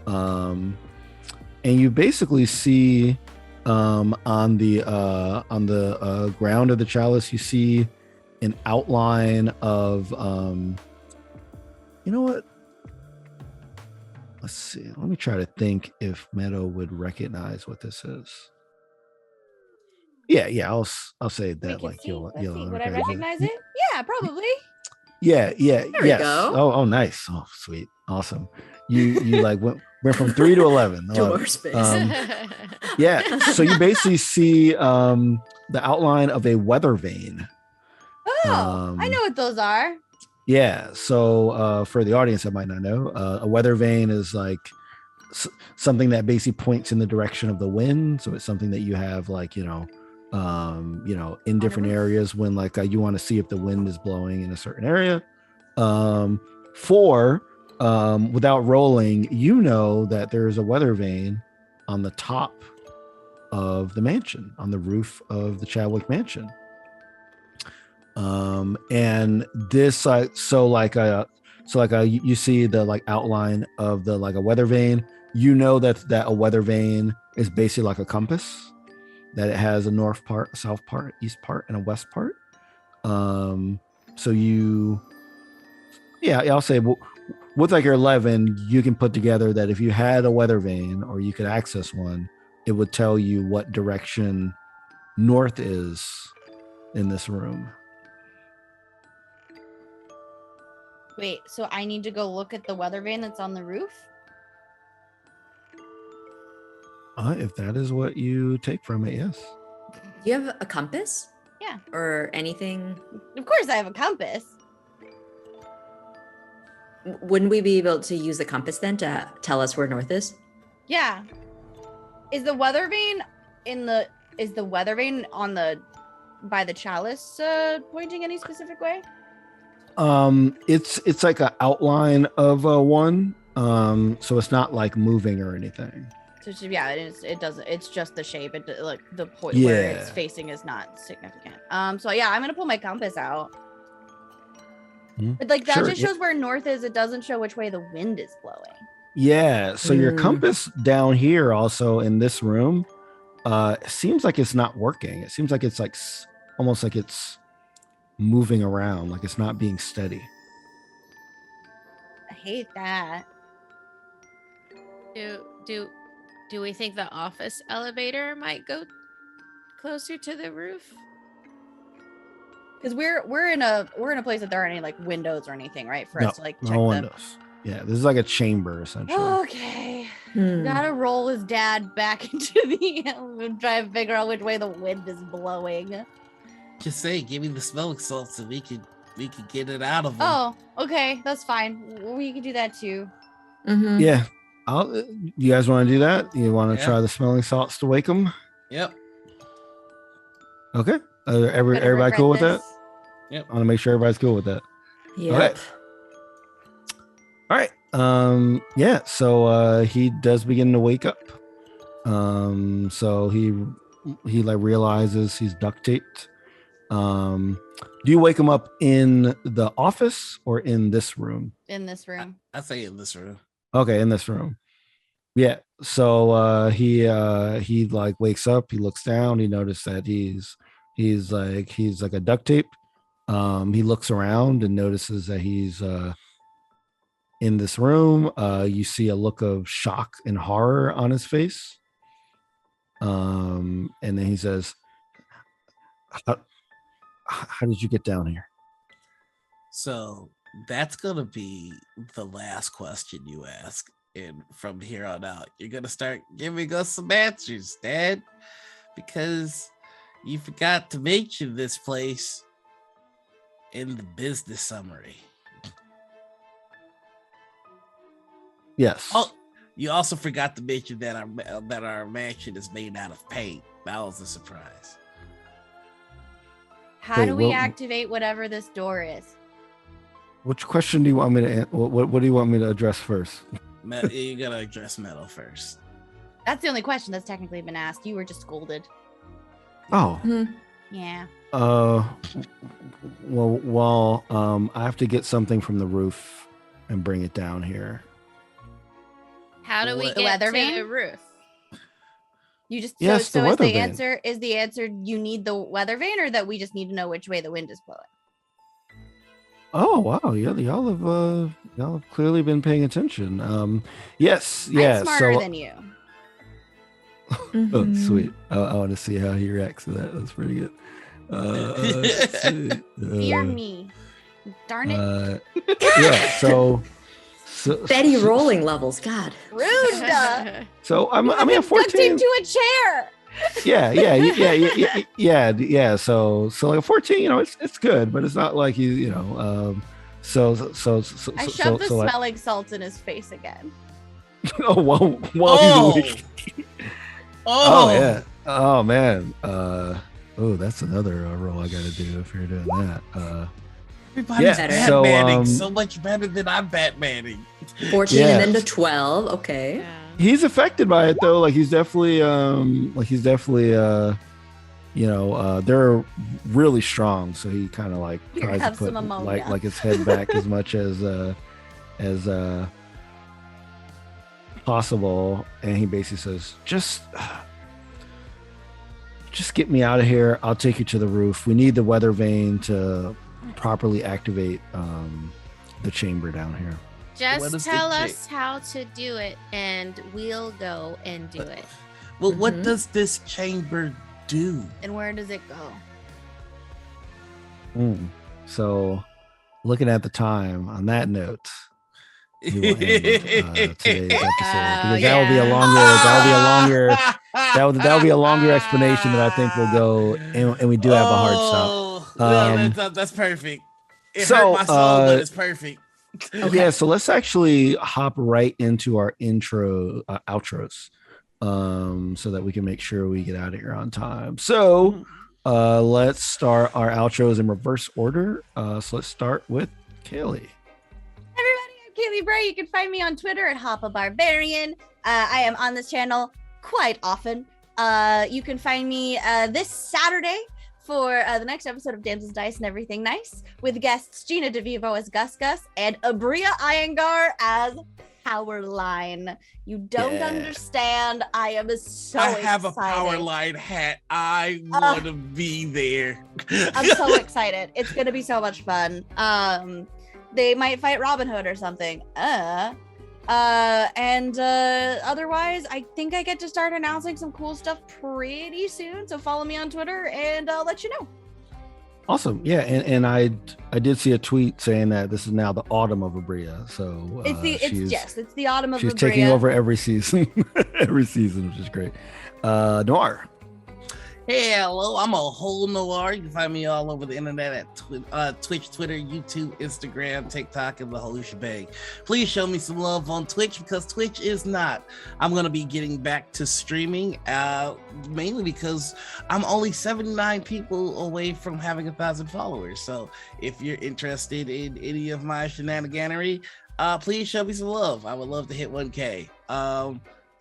and you basically see on the ground of the chalice, you see an outline of you know what? Let's see. Let me try to think if Meadow would recognize what this is. Yeah. I'll say that like you'll Would I recognize it? Yeah, probably. Yeah. There we go. Oh, nice. Oh, sweet. Awesome. You like went from 3 to 11. Door space. Yeah. So you basically see the outline of a weather vane. Oh, I know what those are. Yeah. So for the audience that might not know, a weather vane is like something that basically points in the direction of the wind. So it's something that you have like, in different areas when like you want to see if the wind is blowing in a certain area. Without rolling, that there is a weather vane on the top of the mansion, on the roof of the Chadwick mansion. And this you see the like outline of the like a weather vane. That a weather vane is basically like a compass, that it has a north part, a south part, east part, and a west part. I'll say with like your 11, you can put together that if you had a weather vane or you could access one, it would tell you what direction north is in this room. Wait, so I need to go look at the weather vane that's on the roof? If that is what you take from it, yes. Do you have a compass? Yeah. Or anything? Of course I have a compass. Wouldn't we be able to use the compass then to tell us where north is? Yeah. Is the weather vane on the by the chalice pointing any specific way? It's like an outline of one. So it's not like moving or anything. So it doesn't. It's just the shape. It like the point Yeah. where it's facing is not significant. So yeah, I'm gonna pull my compass out. But like that Sure, just shows where north is. It doesn't show which way the wind is blowing. Yeah. So your compass down here, also in this room, seems like it's not working. It seems like it's like almost like it's moving around, like it's not being steady. I hate that. Do we think the office elevator might go closer to the roof? Because we're in a place that there aren't any like windows or anything, right? For us to like check no the windows. Yeah, this is like a chamber essentially. Okay. Gotta roll his dad back into the and try and figure out which way the wind is blowing. Just say, give me the smelling salts so we could get it out of him. Oh, okay, that's fine. We can do that too. Yeah. You guys want to do that? You want to try the smelling salts to wake them? Yep. Okay. Everybody cool with that? Yep. I want to make sure everybody's cool with that. Yep. Okay. All right. Yeah. So he does begin to wake up. So he like realizes he's duct taped. Do you wake him up in the office or in this room? In this room. I say in this room. Okay, in this room. Yeah. So he like wakes up, he looks down, he noticed that he's like a duct tape. He looks around and notices that he's in this room. You see a look of shock and horror on his face. And then he says, how did you get down here? So that's gonna be the last question you ask, and from here on out, you're gonna start giving us some answers, Dad, because you forgot to mention this place in the business summary. Yes. Oh, you also forgot to mention that our mansion is made out of paint. That was a surprise. How do we activate whatever this door is? Which question do you want me to? What do you want me to address first? You gotta address metal first. That's the only question that's technically been asked. You were just scolded. Oh. Yeah. Well, I have to get something from the roof and bring it down here. How do we The get weather to vane? the roof? You just Yes, so the is weather the vane. answer you need the weather vane, or that we just need to know which way the wind is blowing? Oh wow, y'all have clearly been paying attention. Yes, yeah. I'm smarter So than you. oh, sweet. I want to see how he reacts to that. That's pretty good. Fear me. Darn it. Yeah. So Betty rolling levels. God. Rude. So I'm at Duct 14. taped to a chair. Yeah. So like a 14, it's good, but it's not like so I shoved the smelling salts in his face again. oh well, Oh. he's awake. Oh yeah. Oh man. That's another roll I gotta do if you're doing that. Everybody's yeah, Batmaning so much better than I'm Batmaning. 14 and then to 12. Okay. Yeah. He's affected by it though. Like he's definitely they're really strong. So he kind of like You tries have to put some ammonia. like his head back as much as possible. And he basically says, just get me out of here. I'll take you to the roof. We need the weather vane to properly activate the chamber down here. Just tell us how to do it, and we'll go and do it. Well, what does this chamber do? And where does it go? So, looking at the time, on that note, we will end today's episode because that will be a longer explanation that I think will go, and we do have a hard stop. That's perfect. It so, hurt my soul, but it's perfect. Okay. Yeah, so let's actually hop right into our outros, so that we can make sure we get out of here on time. So let's start our outros in reverse order. So let's start with Kaylee. Everybody, I'm Kaylee Bray. You can find me on Twitter at Hoppa Barbarian. I am on this channel quite often. You can find me this Saturday for the next episode of Dances, Dice, and Everything Nice with guests Gina DeVivo as Gus Gus and Abria Iyengar as Powerline. You don't understand. I am so I excited. have a Powerline hat. I want to be there. I'm so excited. It's going to be so much fun. They might fight Robin Hood or something. Otherwise, I think I get to start announcing some cool stuff pretty soon. So follow me on Twitter and I'll let you know. Awesome. Yeah. And I did see a tweet saying that this is now the autumn of Abria. So It's the autumn of she's Abria. taking over every season, which is great. Noir. Hey, hello, I'm a whole Noir. You can find me all over the internet at Twitch, Twitter, YouTube, Instagram, TikTok, and the whole shebang. Please show me some love on Twitch because Twitch is not. I'm going to be getting back to streaming, mainly because I'm only 79 people away from having 1,000 followers. So if you're interested in any of my shenaniganery, please show me some love. I would love to hit 1K.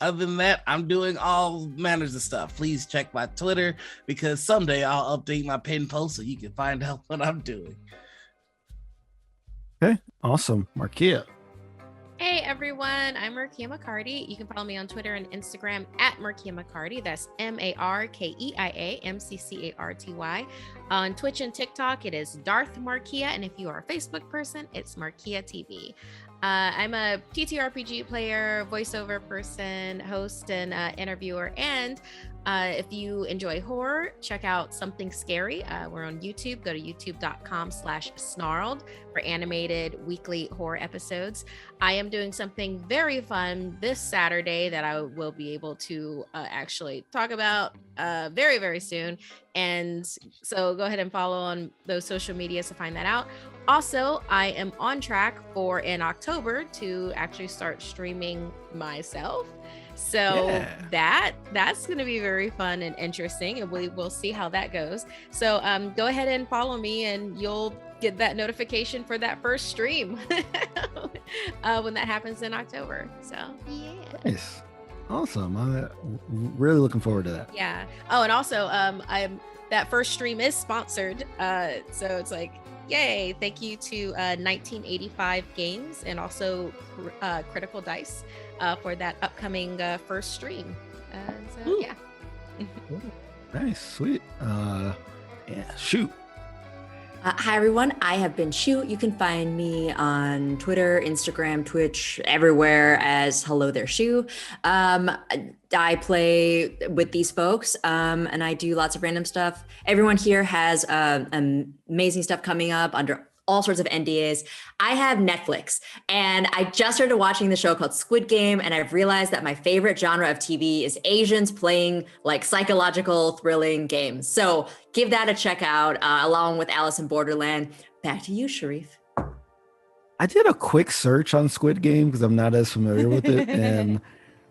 Other than that, I'm doing all manners of stuff. Please check my Twitter because someday I'll update my pin post so you can find out what I'm doing. Okay, awesome. Markia. Hey everyone, I'm Markia McCarty. You can follow me on Twitter and Instagram at Markia McCarty. That's MarkeiaMcCarty. On Twitch and TikTok, it is Darth Markia. And if you are a Facebook person, it's Markia TV. I'm a TTRPG player, voiceover person, host, and interviewer. And if you enjoy horror, check out Something Scary. We're on YouTube. Go to youtube.com/snarled for animated weekly horror episodes. I am doing something very fun this Saturday that I will be able to actually talk about very, very soon. And so go ahead and follow on those social medias to find that out. Also, I am on track for in October to actually start streaming myself. So that's going to be very fun and interesting, and we will see how that goes. So go ahead and follow me and you'll get that notification for that first stream when that happens in October. So yeah. Nice. Awesome. I'm really looking forward to that. Yeah. Oh, and also that first stream is sponsored. So it's like, yay. Thank you to 1985 Games and also Critical Dice for that upcoming first stream. So yeah. Nice. Sweet. Yeah. Shoot. Hi, everyone. I have been Shu. You can find me on Twitter, Instagram, Twitch, everywhere as Hello There Shu. I play with these folks and I do lots of random stuff. Everyone here has amazing stuff coming up under all sorts of NDAs. I have Netflix and I just started watching the show called Squid Game, and I've realized that my favorite genre of TV is Asians playing like psychological thrilling games. So give that a check out along with Alice in Borderland. Back to you, Sharif. I did a quick search on Squid Game because I'm not as familiar with it, and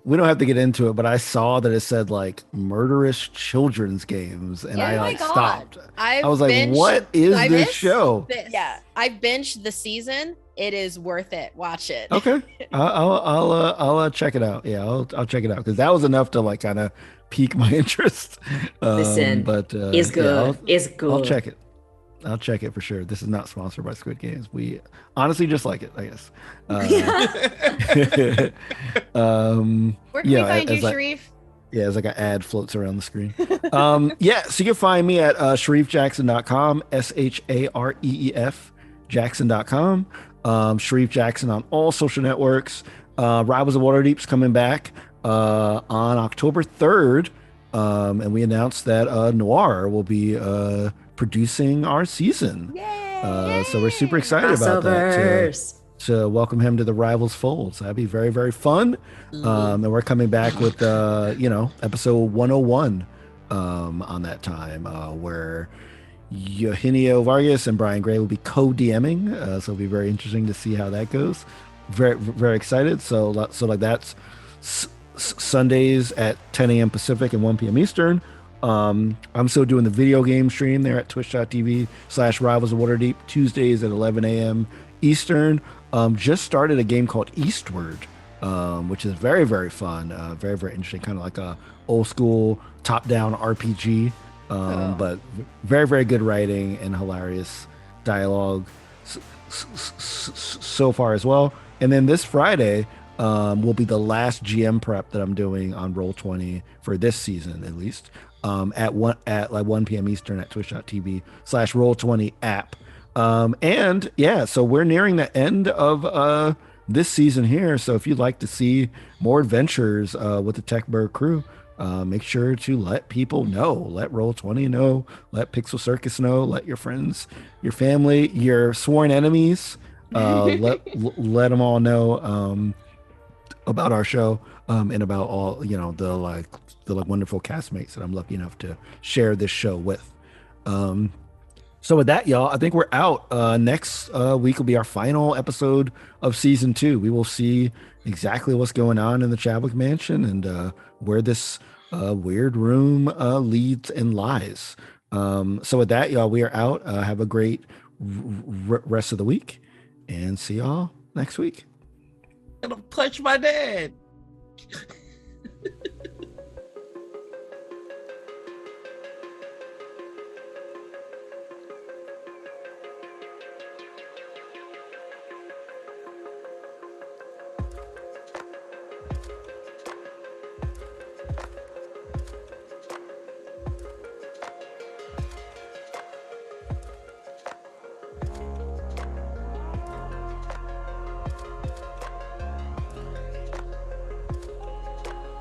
we don't have to get into it, but I saw that it said like murderous children's games, and I stopped. I was like, "What is this show?" Yeah, I binged the season. It is worth it. Watch it. Okay, I'll check it out. Yeah, I'll check it out because that was enough to like kind of pique my interest. Listen, but it's good. It's good. I'll check it. I'll check it for sure. This is not sponsored by Squid Games. We honestly just like it, I guess. Where can we find you, Sharif? Yeah, as like an ad floats around the screen. So you can find me at SharifJackson.com, SHAREEF Jackson.com. Sharif Jackson on all social networks. Rivals of Waterdeep's coming back on October 3rd. And we announced that Noir will be producing our season. So we're super excited about that to welcome him to the Rivals fold. So that'd be very, very fun. And we're coming back with episode 101 on that time, where Eugenio Vargas and Brian Gray will be co-DMing, so it'll be very interesting to see how that goes. Very excited. So like that's Sundays at 10 a.m. Pacific and 1 p.m. Eastern. I'm still doing the video game stream there at twitch.tv/Rivals of Waterdeep, Tuesdays at 11 a.m. Eastern. Just started a game called Eastward, which is very fun, very interesting, kind of like a old school top-down RPG, but very good writing and hilarious dialogue so far as well. And then this Friday will be the last GM prep that I'm doing on Roll20 for this season, at least, at 1 p.m. Eastern at twitch.tv/Roll20 app. And yeah, so we're nearing the end of this season here. So if you'd like to see more adventures with the Techburg crew, make sure to let people know, let Roll20 know, let PixelCircus know, let your friends, your family, your sworn enemies, let them all know about our show, and about all, the wonderful castmates that I'm lucky enough to share this show with. So with that, y'all, I think we're out. Next week will be our final episode of season 2. We will see exactly what's going on in the Chadwick mansion and where this weird room leads and lies. So with that, y'all, we are out. Have a great rest of the week, and see y'all next week. I'm gonna punch my dad.